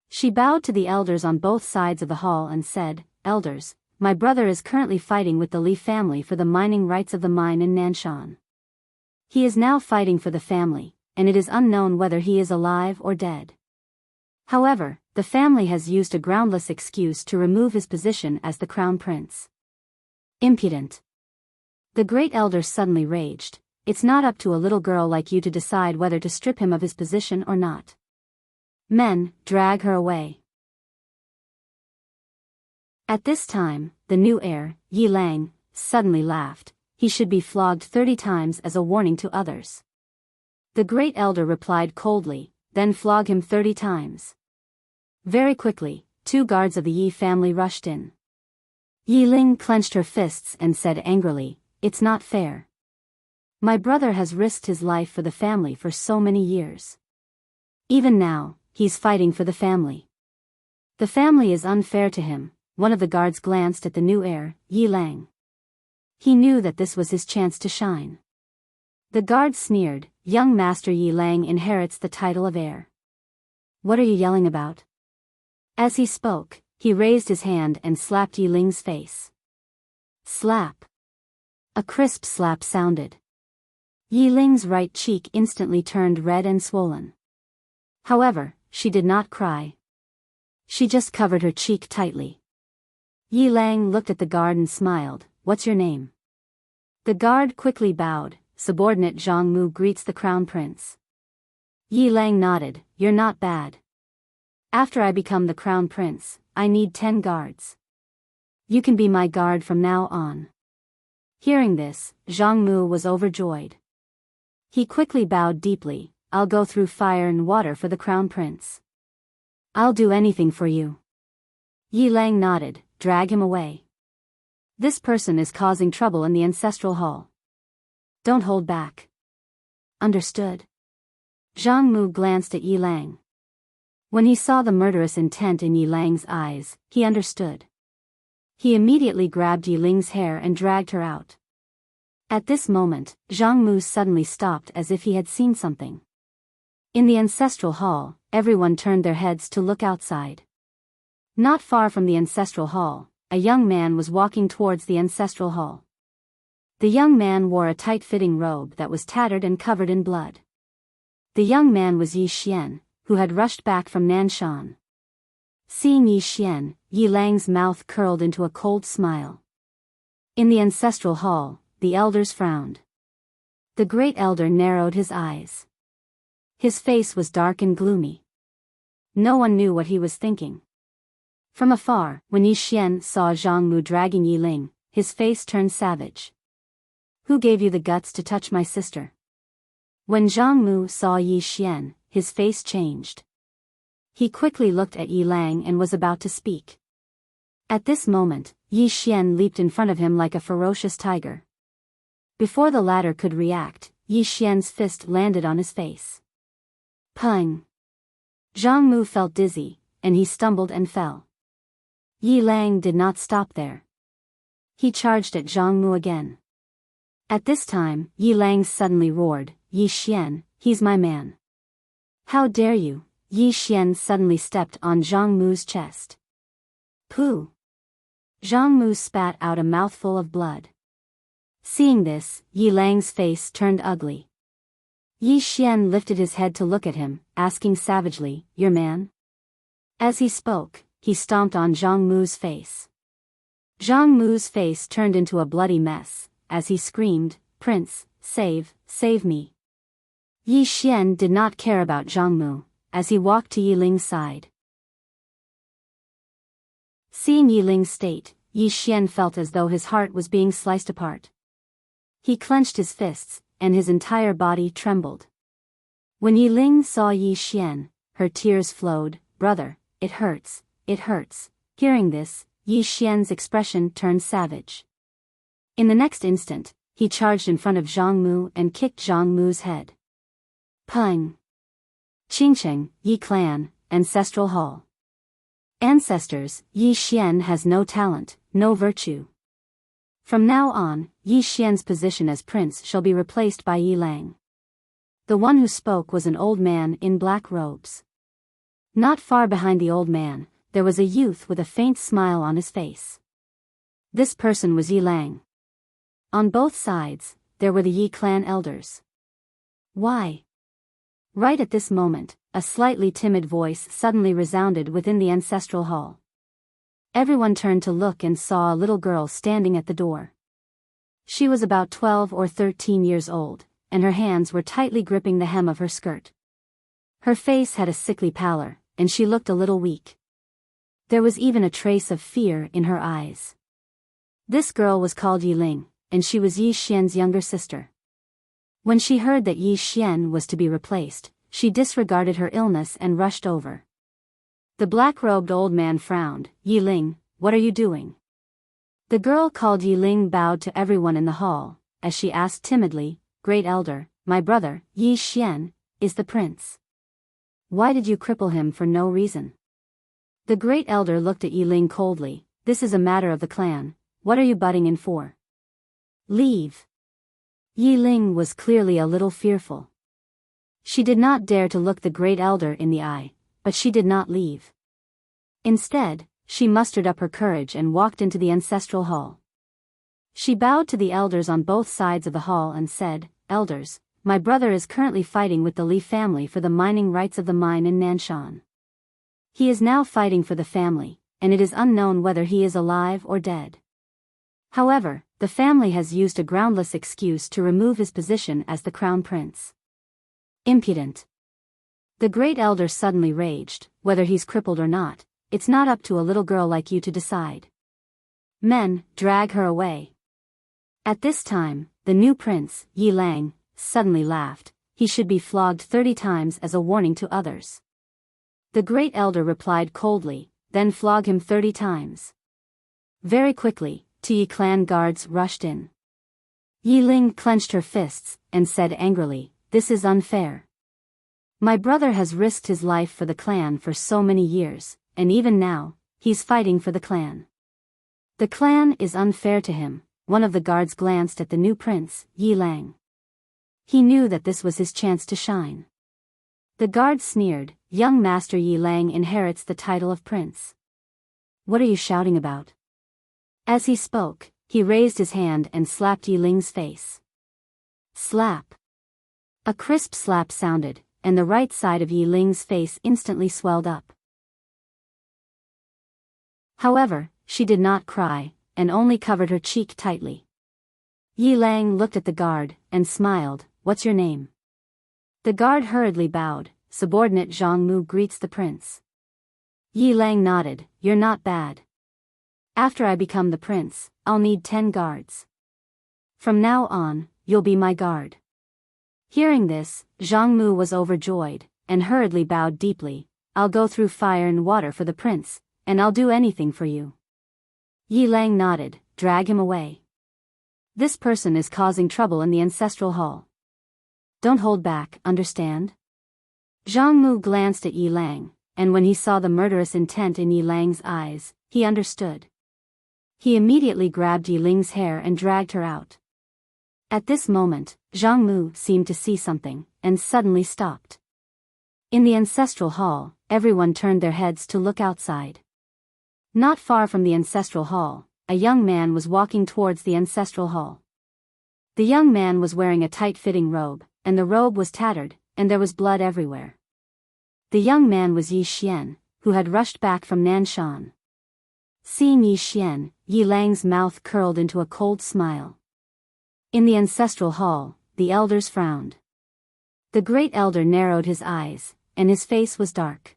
She bowed to the elders on both sides of the hall and said, Elders, my brother is currently fighting with the Li family for the mining rights of the mine in Nanshan. He is now fighting for the family, and it is unknown whether he is alive or dead. However, the family has used a groundless excuse to remove his position as the crown prince. Impudent. The great elder suddenly raged. It's not up to a little girl like you to decide whether to strip him of his position or not. Men, drag her away. At this time, the new heir, Yi Lang, suddenly laughed. He should be flogged 30 times as a warning to others. The great elder replied coldly, then flog him 30 times. Very quickly, 2 guards of the Yi family rushed in. Yi Ling clenched her fists and said angrily, "It's not fair. My brother has risked his life for the family for so many years. Even now, he's fighting for the family. The family is unfair to him." One of the guards glanced at the new heir, Yi Lang. He knew that this was his chance to shine. The guard sneered, "Young Master Yi Lang inherits the title of heir. What are you yelling about?" As he spoke, he raised his hand and slapped Yi Ling's face. Slap. A crisp slap sounded. Yi Ling's right cheek instantly turned red and swollen. However, she did not cry. She just covered her cheek tightly. Yi Lang looked at the guard and smiled, "What's your name?" The guard quickly bowed. "Subordinate Zhang Mu greets the crown prince." Yi Lang nodded, "You're not bad. After I become the crown prince, I need 10 guards. You can be my guard from now on." Hearing this, Zhang Mu was overjoyed. He quickly bowed deeply, "I'll go through fire and water for the crown prince. I'll do anything for you." Yi Lang nodded, "Drag him away. This person is causing trouble in the ancestral hall. Don't hold back." "Understood." Zhang Mu glanced at Yi Lang. When he saw the murderous intent in Yi Lang's eyes, he understood. He immediately grabbed Yi Ling's hair and dragged her out. At this moment, Zhang Mu suddenly stopped as if he had seen something. In the ancestral hall, everyone turned their heads to look outside. Not far from the ancestral hall, a young man was walking towards the ancestral hall. The young man wore a tight-fitting robe that was tattered and covered in blood. The young man was Yi Xian, who had rushed back from Nanshan. Seeing Yi Xian, Yi Lang's mouth curled into a cold smile. In the ancestral hall, the elders frowned. The great elder narrowed his eyes. His face was dark and gloomy. No one knew what he was thinking. From afar, when Yi Xian saw Zhang Mu dragging Yi Ling, his face turned savage. "Who gave you the guts to touch my sister?" When Zhang Mu saw Yi Xian, his face changed. He quickly looked at Yi Lang and was about to speak. At this moment, Yi Xian leaped in front of him like a ferocious tiger. Before the latter could react, Yi Xian's fist landed on his face. Pung! Zhang Mu felt dizzy, and he stumbled and fell. Yi Lang did not stop there. He charged at Zhang Mu again. At this time, Yi Lang suddenly roared, "Yi Xian, he's my man. How dare you!" Yi Xian suddenly stepped on Zhang Mu's chest. Pooh! Zhang Mu spat out a mouthful of blood. Seeing this, Yi Lang's face turned ugly. Yi Xian lifted his head to look at him, asking savagely, "Your man?" As he spoke, he stomped on Zhang Mu's face. Zhang Mu's face turned into a bloody mess, as he screamed, "Prince, save me." Yi Xian did not care about Zhang Mu, as he walked to Yi Ling's side. Seeing Yi Ling's state, Yi Xian felt as though his heart was being sliced apart. He clenched his fists, and his entire body trembled. When Yi Ling saw Yi Xian, her tears flowed, "Brother, it hurts, it hurts." Hearing this, Yi Xian's expression turned savage. In the next instant, he charged in front of Zhang Mu and kicked Zhang Mu's head. Pung! Qingcheng, Yi Clan, Ancestral Hall. Ancestors, Yi Xian has no talent, no virtue. From now on, Yi Xian's position as prince shall be replaced by Yi Lang. The one who spoke was an old man in black robes. Not far behind the old man, there was a youth with a faint smile on his face. This person was Yi Lang. On both sides, there were the Yi clan elders. Why? Right at this moment, a slightly timid voice suddenly resounded within the ancestral hall. Everyone turned to look and saw a little girl standing at the door. She was about 12 or 13 years old, and her hands were tightly gripping the hem of her skirt. Her face had a sickly pallor, and she looked a little weak. There was even a trace of fear in her eyes. This girl was called Yi Ling, and she was Yi Xian's younger sister. When she heard that Yi Xian was to be replaced, she disregarded her illness and rushed over. The black-robed old man frowned. Yi Ling, what are you doing? The girl called Yi Ling bowed to everyone in the hall, as she asked timidly, Great Elder, my brother, Yi Xian, is the prince. Why did you cripple him for no reason? The Great Elder looked at Yi Ling coldly. This is a matter of the clan. What are you butting in for? Leave. Yi Ling was clearly a little fearful. She did not dare to look the Great Elder in the eye, but she did not leave. Instead, she mustered up her courage and walked into the ancestral hall. She bowed to the elders on both sides of the hall and said, Elders, my brother is currently fighting with the Li family for the mining rights of the mine in Nanshan. He is now fighting for the family, and it is unknown whether he is alive or dead. However, the family has used a groundless excuse to remove his position as the crown prince. Impudent. The Great Elder suddenly raged. Whether he's crippled or not, it's not up to a little girl like you to decide. Men, drag her away. At this time, the new prince, Yi Lang, suddenly laughed. He should be flogged 30 times as a warning to others. The Great Elder replied coldly, then flog him 30 times. Very quickly, 2 Yi clan guards rushed in. Yi Ling clenched her fists, and said angrily, This is unfair. My brother has risked his life for the clan for so many years, and even now, he's fighting for the clan. The clan is unfair to him. One of the guards glanced at the new prince, Yi Lang. He knew that this was his chance to shine. The guard sneered, Young Master Yi Lang inherits the title of prince. What are you shouting about? As he spoke, he raised his hand and slapped Yi Ling's face. Slap. A crisp slap sounded, and the right side of Yi Ling's face instantly swelled up. However, she did not cry, and only covered her cheek tightly. Yi Lang looked at the guard, and smiled, What's your name? The guard hurriedly bowed. Subordinate Zhang Mu greets the prince. Yi Lang nodded, You're not bad. After I become the prince, I'll need 10 guards. From now on, you'll be my guard. Hearing this, Zhang Mu was overjoyed, and hurriedly bowed deeply. I'll go through fire and water for the prince, and I'll do anything for you. Yi Lang nodded, Drag him away. This person is causing trouble in the ancestral hall. Don't hold back, understand? Zhang Mu glanced at Yi Lang, and when he saw the murderous intent in Yi Lang's eyes, he understood. He immediately grabbed Yi Ling's hair and dragged her out. At this moment, Zhang Mu seemed to see something, and suddenly stopped. In the ancestral hall, everyone turned their heads to look outside. Not far from the ancestral hall, a young man was walking towards the ancestral hall. The young man was wearing a tight-fitting robe, and the robe was tattered, and there was blood everywhere. The young man was Yi Xian, who had rushed back from Nanshan. Seeing Yi Xian, Yi Lang's mouth curled into a cold smile. In the ancestral hall, the elders frowned. The Great Elder narrowed his eyes, and his face was dark.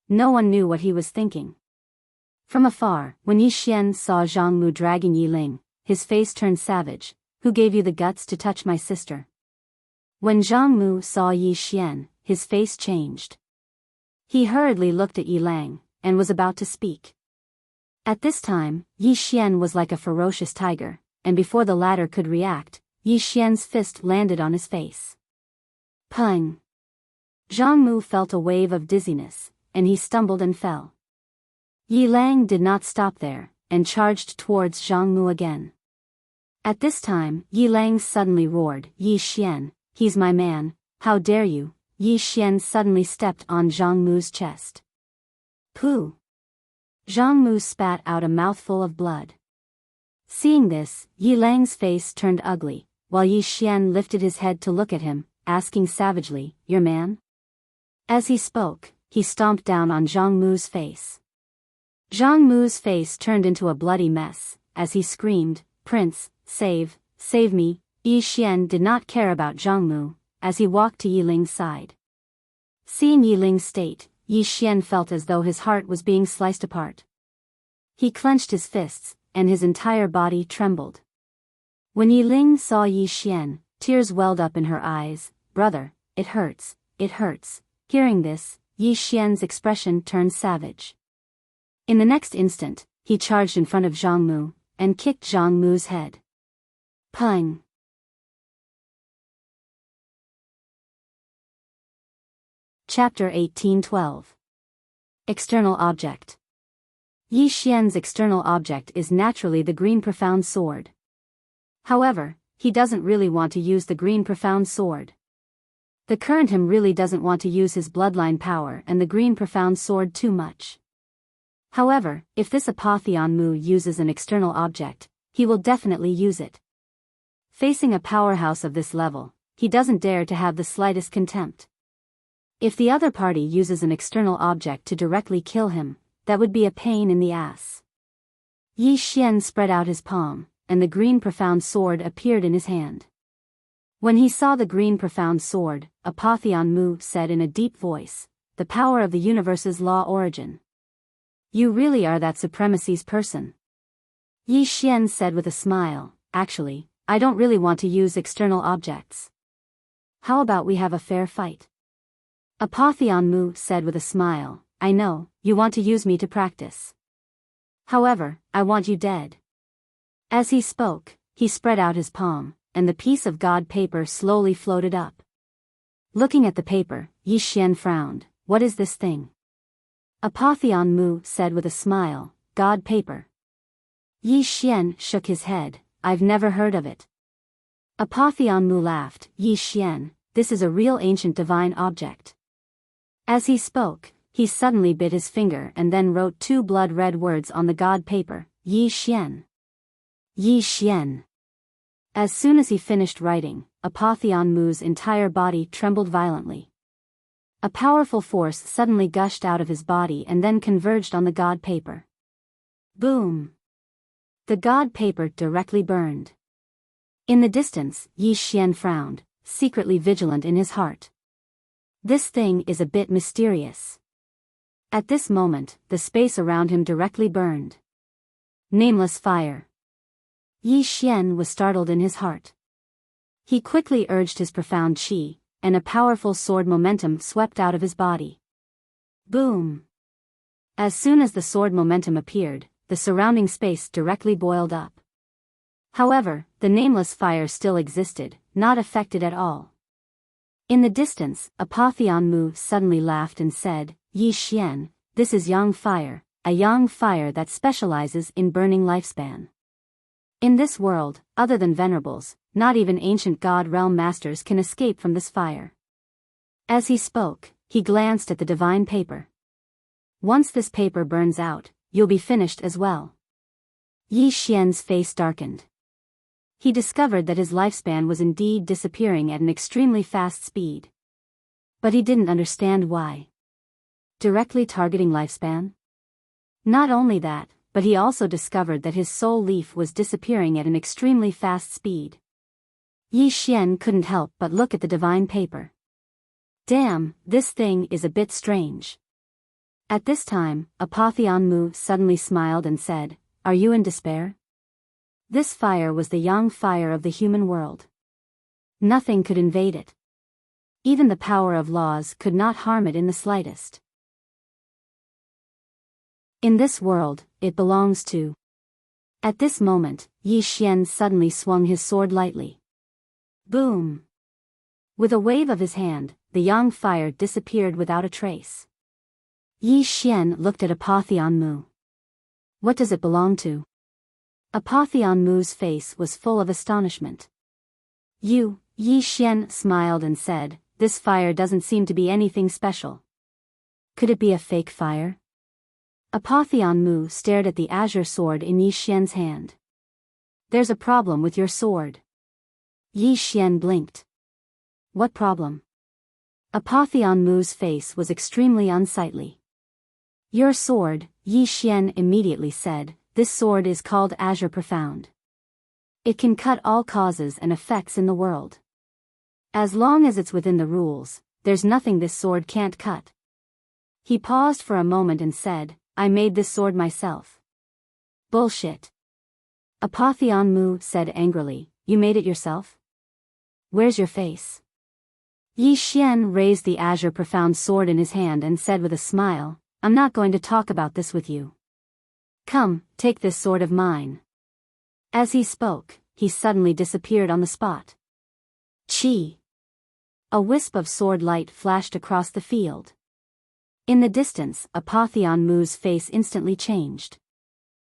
No one knew what he was thinking. From afar, when Yi Xian saw Zhang Mu dragging Yi Ling, his face turned savage. Who gave you the guts to touch my sister? When Zhang Mu saw Yi Xian, his face changed. He hurriedly looked at Yi Lang, and was about to speak. At this time, Yi Xian was like a ferocious tiger, and before the latter could react, Yi Xian's fist landed on his face. Pung! Zhang Mu felt a wave of dizziness, and he stumbled and fell. Yi Lang did not stop there, and charged towards Zhang Mu again. At this time, Yi Lang suddenly roared, Yi Xian, he's my man, how dare you? Yi Xian suddenly stepped on Zhang Mu's chest. Pooh! Zhang Mu spat out a mouthful of blood. Seeing this, Yi Lang's face turned ugly, while Yi Xian lifted his head to look at him, asking savagely, Your man? As he spoke, he stomped down on Zhang Mu's face. Zhang Mu's face turned into a bloody mess, as he screamed, Prince, save me. Yi Xian did not care about Zhang Mu, as he walked to Yi Ling's side. Seeing Yi Ling's state, Yi Xian felt as though his heart was being sliced apart. He clenched his fists, and his entire body trembled. When Yi Ling saw Yi Xian, tears welled up in her eyes. Brother, it hurts, it hurts. Hearing this, Yi Xian's expression turned savage. In the next instant, he charged in front of Zhang Mu, and kicked Zhang Mu's head. Pung! Chapter 1812. External Object. Yi Xian's external object is naturally the green profound sword. However, he doesn't really want to use the green profound sword. The current him really doesn't want to use his bloodline power and the green profound sword too much. However, if this Apotheon Mu uses an external object, he will definitely use it. Facing a powerhouse of this level, he doesn't dare to have the slightest contempt. If the other party uses an external object to directly kill him, that would be a pain in the ass. Yi Xian spread out his palm, and the green profound sword appeared in his hand. When he saw the green profound sword, Apotheon Mu said in a deep voice, "The power of the universe's law origin. You really are that supremacy's person." Yi Xian said with a smile, "Actually, I don't really want to use external objects. How about we have a fair fight?" Apotheon Mu said with a smile, "I know, you want to use me to practice. However, I want you dead." As he spoke, he spread out his palm, and the piece of god paper slowly floated up. Looking at the paper, Yi Xian frowned. "What is this thing?" Apotheon Mu said with a smile, "God paper." Yi Xian shook his head. "I've never heard of it." Apotheon Mu laughed. "Yi Xian, this is a real ancient divine object." As he spoke, he suddenly bit his finger and then wrote two blood-red words on the god paper, "Yi Xian." Yi Xian. As soon as he finished writing, Apotheon Mu's entire body trembled violently. A powerful force suddenly gushed out of his body and then converged on the god paper. Boom! The god paper directly burned. In the distance, Yi Xian frowned, secretly vigilant in his heart. This thing is a bit mysterious. At this moment, the space around him directly burned. Nameless fire. Yi Xian was startled in his heart. He quickly urged his profound qi, and a powerful sword momentum swept out of his body. Boom! As soon as the sword momentum appeared, the surrounding space directly boiled up. However, the nameless fire still existed, not affected at all. In the distance, Apotheon Mu suddenly laughed and said, "Yi Xian, this is Yang fire, a Yang fire that specializes in burning lifespan. In this world, other than venerables, not even ancient god realm masters can escape from this fire." As he spoke, he glanced at the divine paper. "Once this paper burns out, you'll be finished as well." Yi Xian's face darkened. He discovered that his lifespan was indeed disappearing at an extremely fast speed. But he didn't understand why. Directly targeting lifespan? Not only that, but he also discovered that his soul leaf was disappearing at an extremely fast speed. Yi Xian couldn't help but look at the divine paper. Damn, this thing is a bit strange. At this time, Apotheon Mu suddenly smiled and said, "Are you in despair?" This fire was the Yang fire of the human world. Nothing could invade it. Even the power of laws could not harm it in the slightest. In this world, it belongs to. At this moment, Yi Xian suddenly swung his sword lightly. Boom! With a wave of his hand, the Yang fire disappeared without a trace. Yi Xian looked at Apotheon Mu. "What does it belong to?" Apotheon Mu's face was full of astonishment. Yi Xian smiled and said, "This fire doesn't seem to be anything special. Could it be a fake fire?" Apotheon Mu stared at the azure sword in Yi Xian's hand. "There's a problem with your sword." Yi Xian blinked. "What problem?" Apotheon Mu's face was extremely unsightly. "Your sword," Yi Xian immediately said, "this sword is called Azure Profound. It can cut all causes and effects in the world. As long as it's within the rules, there's nothing this sword can't cut." He paused for a moment and said, "I made this sword myself." "Bullshit." Apotheon Mu said angrily, "You made it yourself? Where's your face?" Yi Xian raised the azure profound sword in his hand and said with a smile, I'm not going to talk about this with you. Come, take this sword of mine. As he spoke, he suddenly disappeared on the spot. Chi! A wisp of sword light flashed across the field. In the distance, Apotheon Mu's face instantly changed.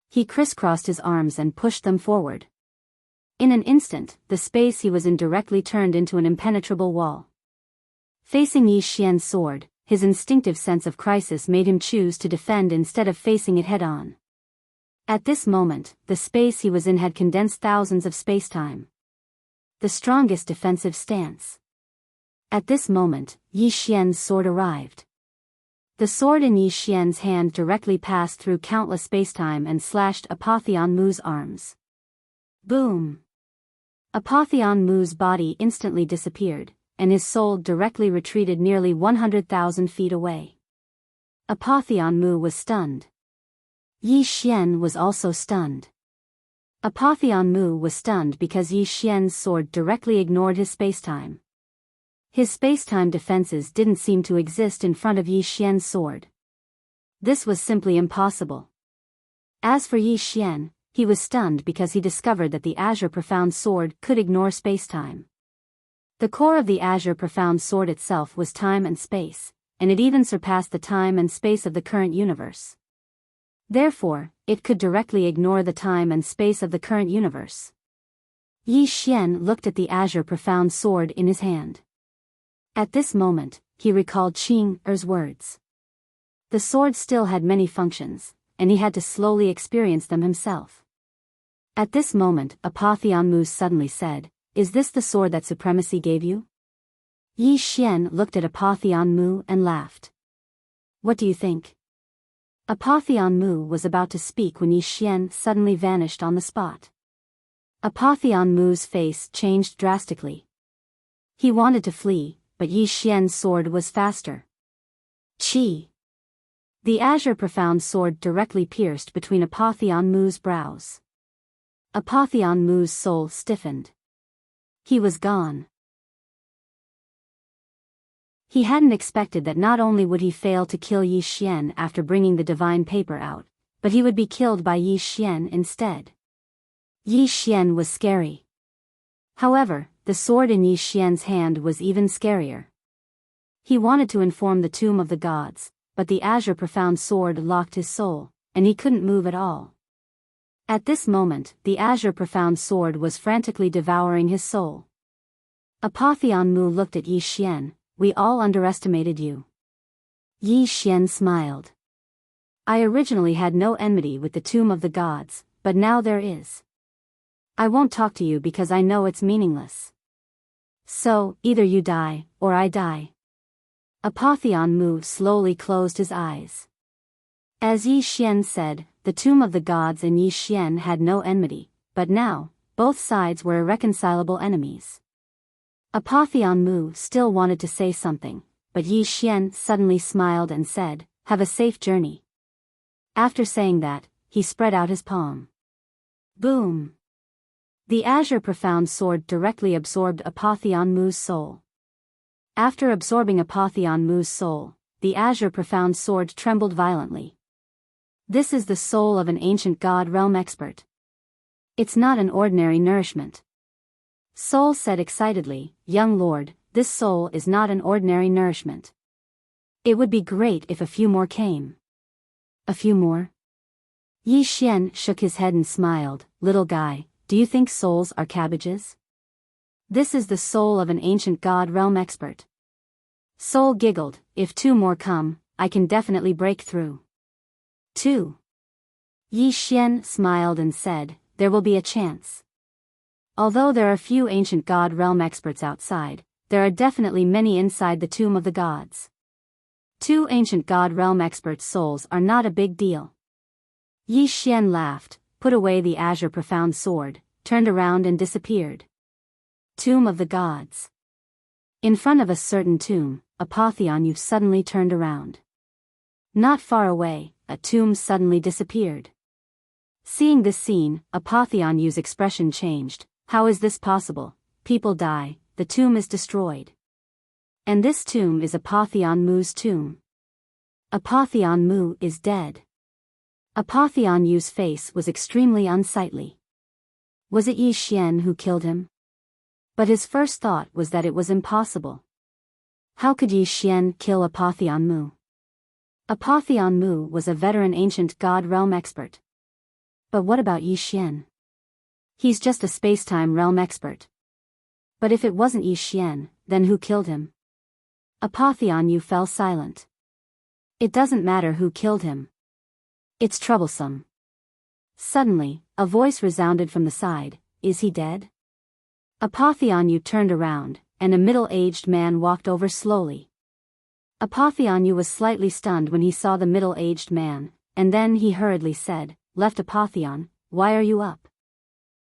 He crisscrossed his arms and pushed them forward. In an instant, the space he was in directly turned into an impenetrable wall. Facing Yi Xian's sword, his instinctive sense of crisis made him choose to defend instead of facing it head-on. At this moment, the space he was in had condensed thousands of space-time. The strongest defensive stance. At this moment, Yi Xian's sword arrived. The sword in Yi Xian's hand directly passed through countless spacetime and slashed Apotheon Mu's arms. Boom! Apotheon Mu's body instantly disappeared, and his soul directly retreated nearly 100,000 feet away. Apotheon Mu was stunned. Yi Xian was also stunned. Apotheon Mu was stunned because Yi Xian's sword directly ignored his spacetime. His spacetime defenses didn't seem to exist in front of Yi Xian's sword. This was simply impossible. As for Yi Xian, he was stunned because he discovered that the Azure Profound Sword could ignore spacetime. The core of the Azure Profound Sword itself was time and space, and it even surpassed the time and space of the current universe. Therefore, it could directly ignore the time and space of the current universe. Yi Xian looked at the Azure Profound Sword in his hand. At this moment, he recalled Qing Er's words. The sword still had many functions, and he had to slowly experience them himself. At this moment, Apotheon Mu suddenly said, Is this the sword that supremacy gave you? Yi Xian looked at Apotheon Mu and laughed. What do you think? Apotheon Mu was about to speak when Yi Xian suddenly vanished on the spot. Apotheon Mu's face changed drastically. He wanted to flee, but Yi Xian's sword was faster. Chi! The Azure Profound Sword directly pierced between Apotheon Mu's brows. Apotheon Mu's soul stiffened. He was gone. He hadn't expected that not only would he fail to kill Yi Xian after bringing the divine paper out, but he would be killed by Yi Xian instead. Yi Xian was scary. However, the sword in Yi Xian's hand was even scarier. He wanted to inform the Tomb of the Gods, but the Azure Profound Sword locked his soul, and he couldn't move at all. At this moment, the Azure Profound Sword was frantically devouring his soul. Apotheon Mu looked at Yi Xian. We all underestimated you. Yi Xian smiled. I originally had no enmity with the Tomb of the Gods, but now there is. I won't talk to you because I know it's meaningless. So, either you die, or I die. Apotheon Mu slowly closed his eyes. As Yi Xian said, the Tomb of the Gods and Yi Xian had no enmity, but now, both sides were irreconcilable enemies. Apotheon Mu still wanted to say something, but Yi Xian suddenly smiled and said, Have a safe journey. After saying that, he spread out his palm. Boom! The Azure Profound Sword directly absorbed Apotheon Mu's soul. After absorbing Apotheon Mu's soul, the Azure Profound Sword trembled violently. This is the soul of an ancient god realm expert. It's not an ordinary nourishment. Soul said excitedly, Young lord, this soul is not an ordinary nourishment. It would be great if a few more came. A few more? Yi Xian shook his head and smiled, Little guy, do you think souls are cabbages? This is the soul of an ancient god realm expert. Soul giggled, If 2 more come, I can definitely break through. 2. Yi Xian smiled and said, There will be a chance. Although there are few ancient god realm experts outside, there are definitely many inside the Tomb of the Gods. 2 ancient god realm experts' souls are not a big deal. Yi Xian laughed, put away the Azure Profound Sword, turned around and disappeared. Tomb of the Gods. In front of a certain tomb, Apotheon Mu suddenly turned around. Not far away, a tomb suddenly disappeared. Seeing this scene, Apotheon Mu's expression changed. How is this possible? People die, the tomb is destroyed. And this tomb is Apotheon Mu's tomb. Apotheon Mu is dead. Apotheon Yu's face was extremely unsightly. Was it Yi Xian who killed him? But his first thought was that it was impossible. How could Yi Xian kill Apotheon Mu? Apotheon Mu was a veteran ancient god realm expert. But what about Yi Xian? He's just a space-time realm expert. But if it wasn't Yi Xian, then who killed him? Apotheon Yu fell silent. It doesn't matter who killed him. It's troublesome. Suddenly, a voice resounded from the side, "Is he dead?" Apotheon Yu turned around, and a middle-aged man walked over slowly. Apotheon Yu was slightly stunned when he saw the middle-aged man, and then he hurriedly said, "Left Apotheon, why are you up?"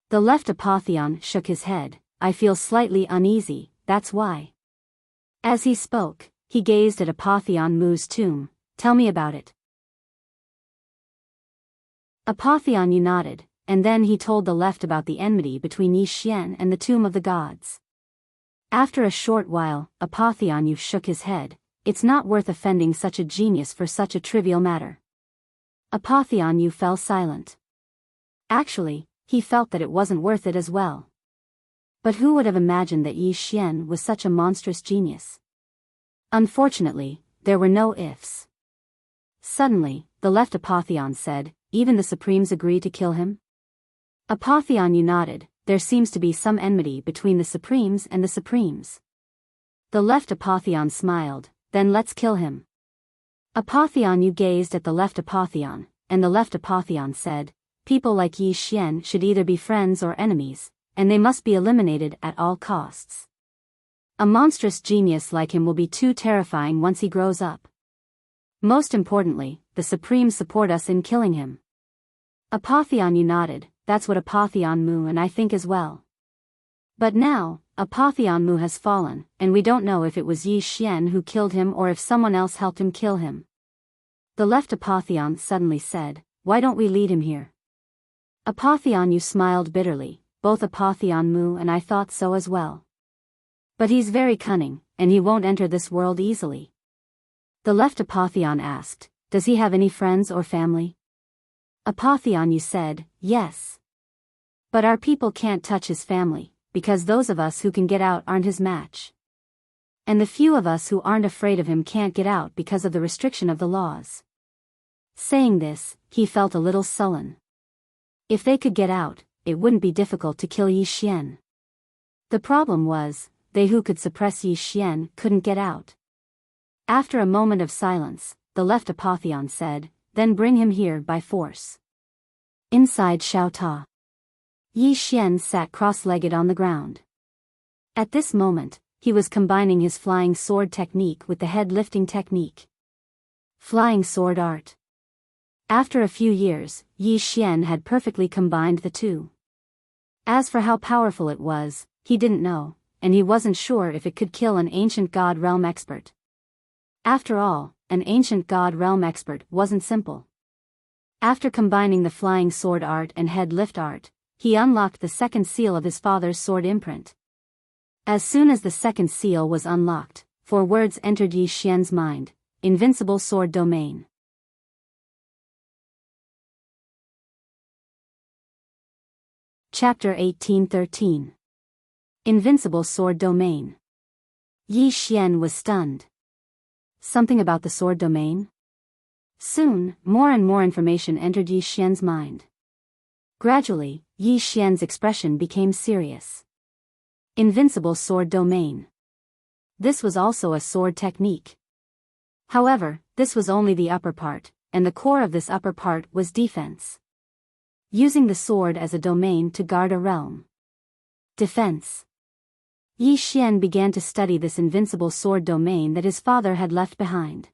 The left Apotheon shook his head. "I feel slightly uneasy, that's why." As he spoke, he gazed at Apotheon Mu's tomb. "Tell me about it." Apotheon Yu nodded, and then he told the left about the enmity between Yi Xian and the Tomb of the Gods. After a short while, Apotheon Yu shook his head. "It's not worth offending such a genius for such a trivial matter." Apotheon Yu fell silent. Actually, he felt that it wasn't worth it as well. But who would have imagined that Yi Xian was such a monstrous genius? Unfortunately, there were no ifs. Suddenly, the left Apotheon said, "Even the Supremes agree to kill him?" Apotheon Yu nodded. "There seems to be some enmity between the Supremes and the Supremes." The left Apotheon smiled. "Then let's kill him." Apotheon Yu gazed at the left Apotheon, and the left Apotheon said, "People like Yi Xian should either be friends or enemies, and they must be eliminated at all costs. A monstrous genius like him will be too terrifying once he grows up. Most importantly, the Supremes support us in killing him." Apotheon Yu nodded. "That's what Apotheon Mu and I think as well. But now, Apotheon Mu has fallen, and we don't know if it was Yi Xian who killed him or if someone else helped him kill him." The left Apotheon suddenly said, "Why don't we lead him here?" Apotheon Yu smiled bitterly. "Both Apotheon Mu and I thought so as well. But he's very cunning, and he won't enter this world easily." The left Apotheon asked, "Does he have any friends or family?" Apotheon Yu said, "Yes. But our people can't touch his family, because those of us who can get out aren't his match. And the few of us who aren't afraid of him can't get out because of the restriction of the laws." Saying this, he felt a little sullen. If they could get out, it wouldn't be difficult to kill Yi Xian. The problem was, they who could suppress Yi Xian couldn't get out. After a moment of silence, the left Apotheon said, "Then bring him here by force." Inside Xiao Ta, Yi Xian sat cross-legged on the ground. At this moment, he was combining his flying sword technique with the head-lifting technique. Flying sword art. After a few years, Yi Xian had perfectly combined the two. As for how powerful it was, he didn't know, and he wasn't sure if it could kill an ancient god realm expert. After all, an ancient god realm expert wasn't simple. After combining the flying sword art and head lift art, he unlocked the second seal of his father's sword imprint. As soon as the second seal was unlocked, 4 words entered Yi Xian's mind: Invincible Sword Domain. Chapter 1813. Invincible Sword Domain. Yi Xian was stunned. Something about the sword domain? Soon, more and more information entered Yi Xian's mind. Gradually, Yi Xian's expression became serious. Invincible Sword Domain. This was also a sword technique. However, this was only the upper part, and the core of this upper part was defense. Using the sword as a domain to guard a realm. Defense. Yi Xian began to study this invincible sword domain that his father had left behind.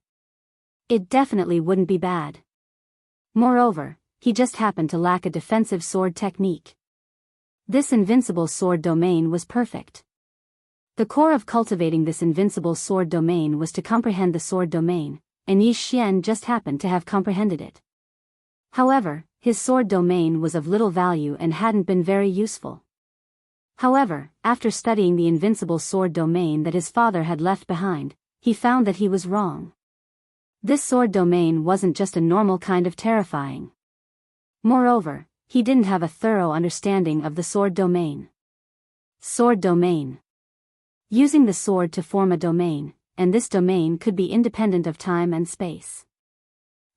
It definitely wouldn't be bad. Moreover, he just happened to lack a defensive sword technique. This invincible sword domain was perfect. The core of cultivating this invincible sword domain was to comprehend the sword domain, and Yi Xian just happened to have comprehended it. However, his sword domain was of little value and hadn't been very useful. However, after studying the invincible sword domain that his father had left behind, he found that he was wrong. This sword domain wasn't just a normal kind of terrifying. Moreover, he didn't have a thorough understanding of the sword domain. Sword domain. Using the sword to form a domain, and this domain could be independent of time and space.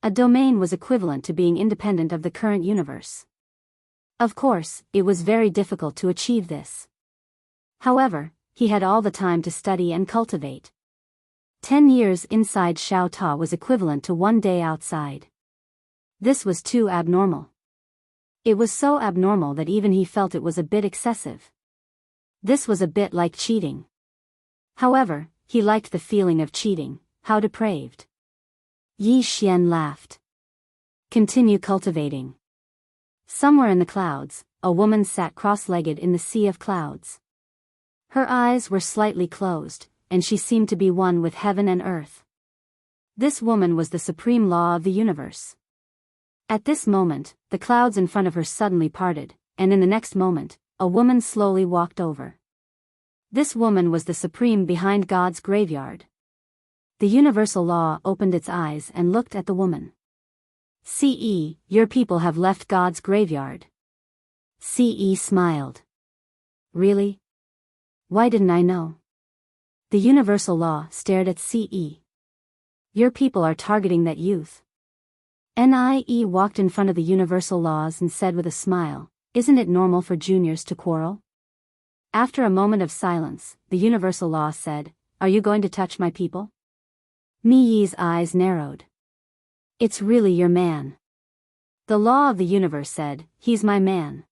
A domain was equivalent to being independent of the current universe. Of course, it was very difficult to achieve this. However, he had all the time to study and cultivate. 10 years inside Xiao Ta was equivalent to 1 day outside. This was too abnormal. It was so abnormal that even he felt it was a bit excessive. This was a bit like cheating. However, he liked the feeling of cheating. How depraved. Yi Xian laughed. Continue cultivating. Somewhere in the clouds, a woman sat cross-legged in the sea of clouds. Her eyes were slightly closed, and she seemed to be one with heaven and earth. This woman was the supreme law of the universe. At this moment, the clouds in front of her suddenly parted, and in the next moment, a woman slowly walked over. This woman was the supreme behind God's graveyard. The universal law opened its eyes and looked at the woman. "Ce, your people have left God's graveyard." Ce smiled. "Really? Why didn't I know?" The universal law stared at Ce. "Your people are targeting that youth." Nie walked in front of the universal laws and said with a smile, "Isn't it normal for juniors to quarrel?" After a moment of silence, the universal law said, "Are you going to touch my people?" Miyi's eyes narrowed. "It's really your man." The law of the universe said, "He's my man."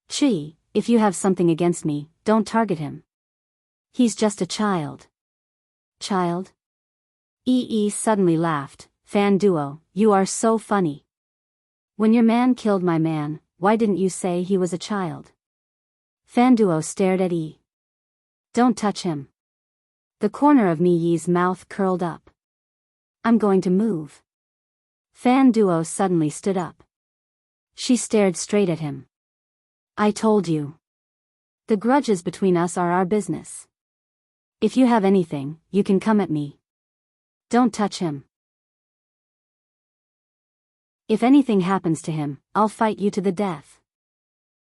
"Chi, if you have something against me, don't target him. He's just a child." "Child?" Ee suddenly laughed. "Fan Duo, you are so funny. When your man killed my man, why didn't you say he was a child?" Fan Duo stared at E. "Don't touch him." The corner of Miyi's mouth curled up. "I'm going to move." Fan Duo suddenly stood up. She stared straight at him. "I told you. The grudges between us are our business. If you have anything, you can come at me. Don't touch him. If anything happens to him, I'll fight you to the death."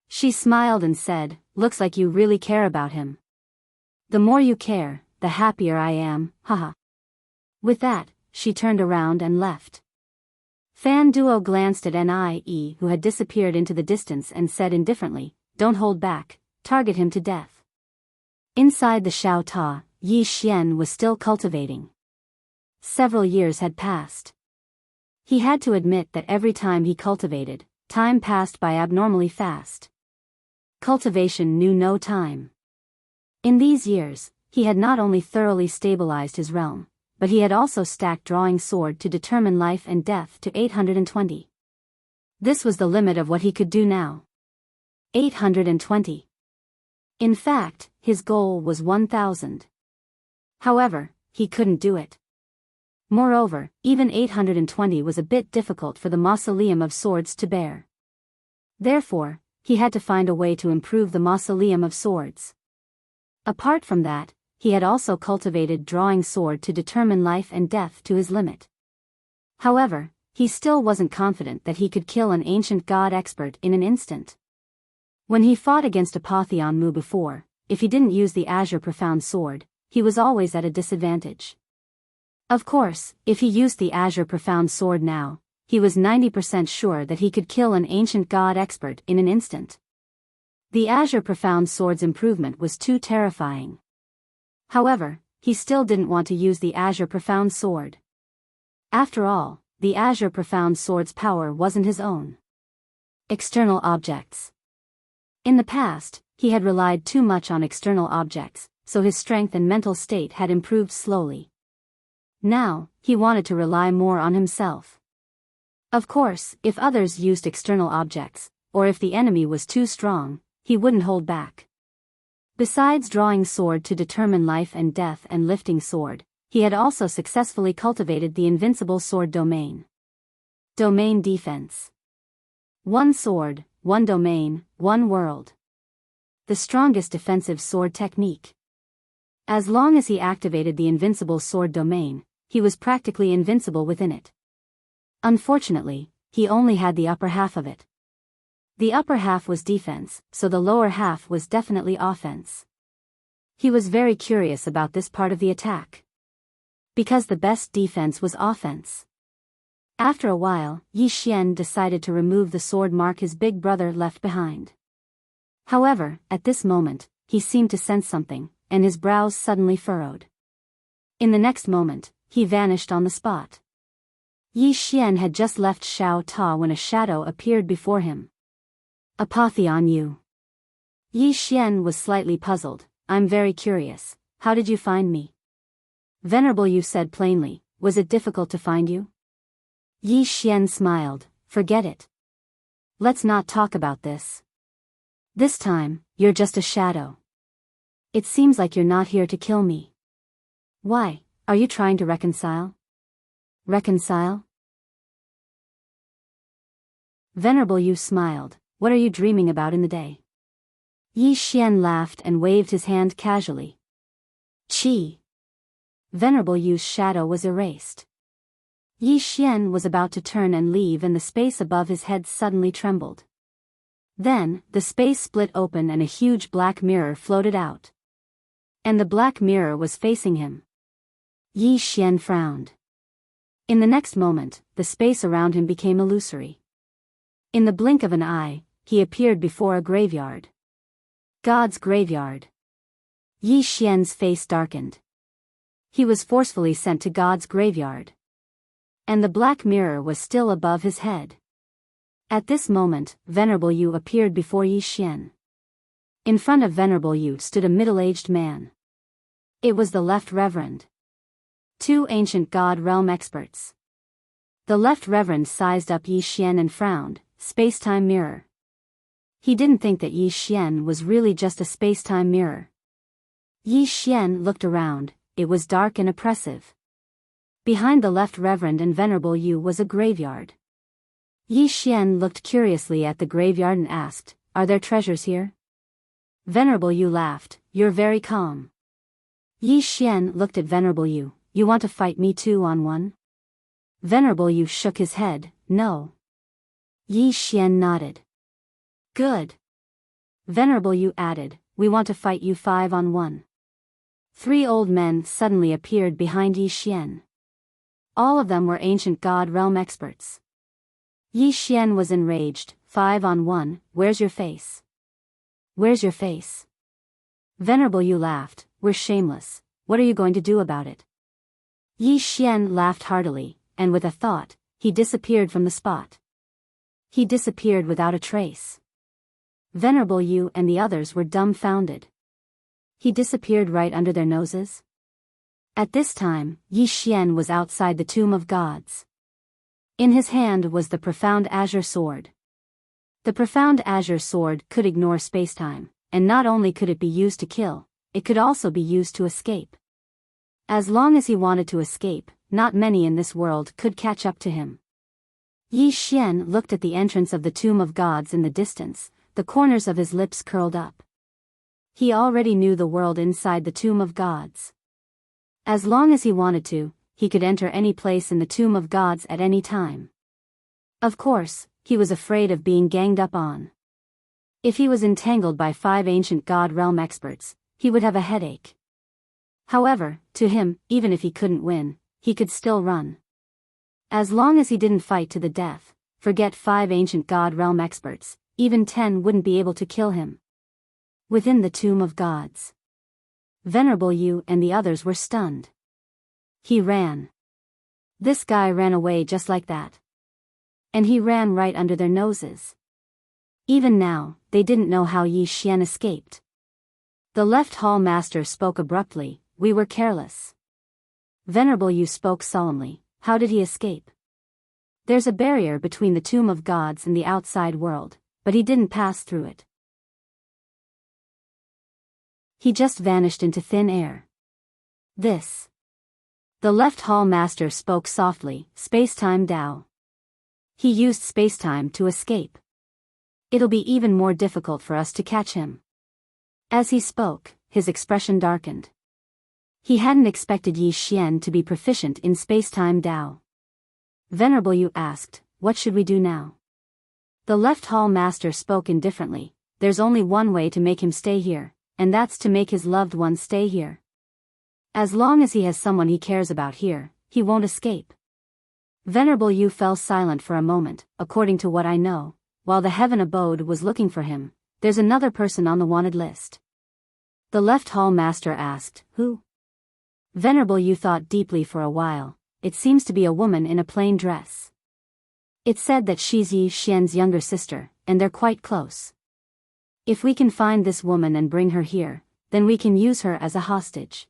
She smiled and said, "Looks like you really care about him. The more you care, the happier I am, haha." With that, she turned around and left. Fan Duo glanced at Nie, who had disappeared into the distance, and said indifferently, "Don't hold back, target him to death." Inside the Xiao Ta, Yi Xian was still cultivating. Several years had passed. He had to admit that every time he cultivated, time passed by abnormally fast. Cultivation knew no time. In these years, he had not only thoroughly stabilized his realm, but he had also stacked drawing sword to determine life and death to 820. This was the limit of what he could do now. 820. In fact, his goal was 1000. However, he couldn't do it. Moreover, even 820 was a bit difficult for the Mausoleum of Swords to bear. Therefore, he had to find a way to improve the Mausoleum of Swords. Apart from that, he had also cultivated drawing sword to determine life and death to his limit. However, he still wasn't confident that he could kill an ancient god expert in an instant. When he fought against Apotheon Mu before, if he didn't use the Azure Profound Sword, he was always at a disadvantage. Of course, if he used the Azure Profound Sword now, he was 90% sure that he could kill an ancient god expert in an instant. The Azure Profound Sword's improvement was too terrifying. However, he still didn't want to use the Azure Profound Sword. After all, the Azure Profound Sword's power wasn't his own. External objects. In the past, he had relied too much on external objects, so his strength and mental state had improved slowly. Now, he wanted to rely more on himself. Of course, if others used external objects, or if the enemy was too strong, he wouldn't hold back. Besides drawing sword to determine life and death and lifting sword, he had also successfully cultivated the invincible sword domain. Domain defense. One sword, one domain, one world. the strongest defensive sword technique. As long as he activated the invincible sword domain, he was practically invincible within it. Unfortunately, he only had the upper half of it. The upper half was defense, so the lower half was definitely offense. He was very curious about this part of the attack. Because the best defense was offense. After a while, Yi Xian decided to remove the sword mark his big brother left behind. However, at this moment, he seemed to sense something, and his brows suddenly furrowed. In the next moment, he vanished on the spot. Yi Xian had just left Xiao Ta when a shadow appeared before him. Apotheon you. Yi Xian was slightly puzzled. I'm very curious. How did you find me? Venerable Yu said plainly, was it difficult to find you? Yi Xian smiled, forget it. Let's not talk about this. This time, you're just a shadow. It seems like you're not here to kill me. Why, are you trying to reconcile? Reconcile? Venerable Yu smiled, what are you dreaming about in the day? Yi Xian laughed and waved his hand casually. Chi. Venerable Yu's shadow was erased. Yi Xian was about to turn and leave and the space above his head suddenly trembled. Then, the space split open and a huge black mirror floated out. And the black mirror was facing him. Yi Xian frowned. In the next moment, the space around him became illusory. In the blink of an eye, he appeared before a graveyard. God's graveyard. Yi Xian's face darkened. He was forcefully sent to God's graveyard. And the black mirror was still above his head. At this moment, Venerable Yu appeared before Yi Xian. In front of Venerable Yu stood a middle-aged man. It was the Left Reverend. Two ancient God realm experts. The Left Reverend sized up Yi Xian and frowned, space-time mirror. He didn't think that Yi Xian was really just a space-time mirror. Yi Xian looked around, it was dark and oppressive. Behind the Left Reverend and Venerable Yu was a graveyard. Yi Xian looked curiously at the graveyard and asked, are there treasures here? Venerable Yu laughed, you're very calm. Yi Xian looked at Venerable Yu, you want to fight me 2-on-1? Venerable Yu shook his head, no. Yi Xian nodded. Good. Venerable Yu added, we want to fight you 5-on-1. Three old men suddenly appeared behind Yi Xian. All of them were ancient God realm experts. Yi Xian was enraged, 5-on-1, where's your face? Where's your face? Venerable Yu laughed, we're shameless, what are you going to do about it? Yi Xian laughed heartily, and with a thought, he disappeared from the spot. He disappeared without a trace. Venerable Yu and the others were dumbfounded. He disappeared right under their noses? At this time, Yi Xian was outside the Tomb of Gods. In his hand was the profound azure sword. The profound azure sword could ignore spacetime, and not only could it be used to kill, it could also be used to escape. As long as he wanted to escape, not many in this world could catch up to him. Yi Xian looked at the entrance of the Tomb of Gods in the distance, the corners of his lips curled up. He already knew the world inside the Tomb of Gods. As long as he wanted to, he could enter any place in the Tomb of Gods at any time. Of course, he was afraid of being ganged up on. If he was entangled by 5 ancient God realm experts, he would have a headache. However, to him, even if he couldn't win, he could still run. As long as he didn't fight to the death, forget 5 ancient God realm experts, even 10 wouldn't be able to kill him. Within the Tomb of Gods, Venerable Yu and the others were stunned. He ran. This guy ran away just like that. And he ran right under their noses. Even now, they didn't know how Yi Xian escaped. The Left Hall Master spoke abruptly, we were careless. Venerable Yu spoke solemnly, how did he escape? There's a barrier between the Tomb of Gods and the outside world, but he didn't pass through it. He just vanished into thin air. This. The Left Hall Master spoke softly, Space-Time Dao. He used space-time to escape. It'll be even more difficult for us to catch him. As he spoke, his expression darkened. He hadn't expected Yi Xian to be proficient in space-time Dao. Venerable Yu asked, "What should we do now?" The left hall master spoke indifferently. "There's only one way to make him stay here, and that's to make his loved ones stay here. As long as he has someone he cares about here, he won't escape." Venerable Yu fell silent for a moment. "According to what I know, while the heaven abode was looking for him, there's another person on the wanted list." The left hall master asked, "Who?" Venerable Yu thought deeply for a while. "It seems to be a woman in a plain dress. It said that she's Yi Xian's younger sister, and they're quite close. If we can find this woman and bring her here, then we can use her as a hostage.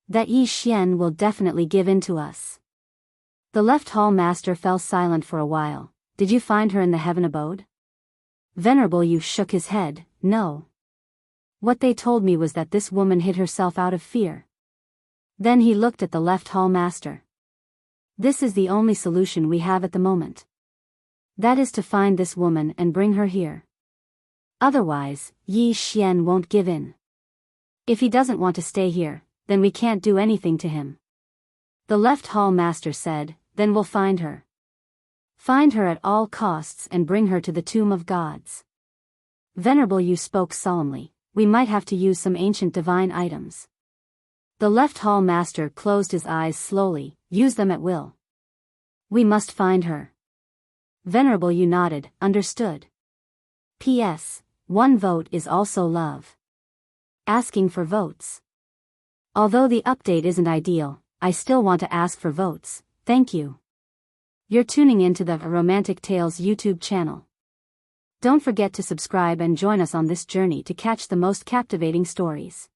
That Yi Xian will definitely give in to us." The left hall master fell silent for a while. "Did you find her in the heaven abode?" Venerable Yu shook his head. "No. What they told me was that this woman hid herself out of fear." Then he looked at the left hall master. "This is the only solution we have at the moment. That is to find this woman and bring her here. Otherwise, Yi Xian won't give in. If he doesn't want to stay here, then we can't do anything to him." The left hall master said, "Then we'll find her. Find her at all costs and bring her to the tomb of gods." Venerable Yu spoke solemnly. "We might have to use some ancient divine items." The left hall master closed his eyes slowly. "Use them at will. We must find her." Venerable Yu nodded. "Understood. P.S. One vote is also love. Asking for votes. Although the update isn't ideal, I still want to ask for votes. Thank you. You're tuning in to the Romantic Tales YouTube channel. Don't forget to subscribe and join us on this journey to catch the most captivating stories.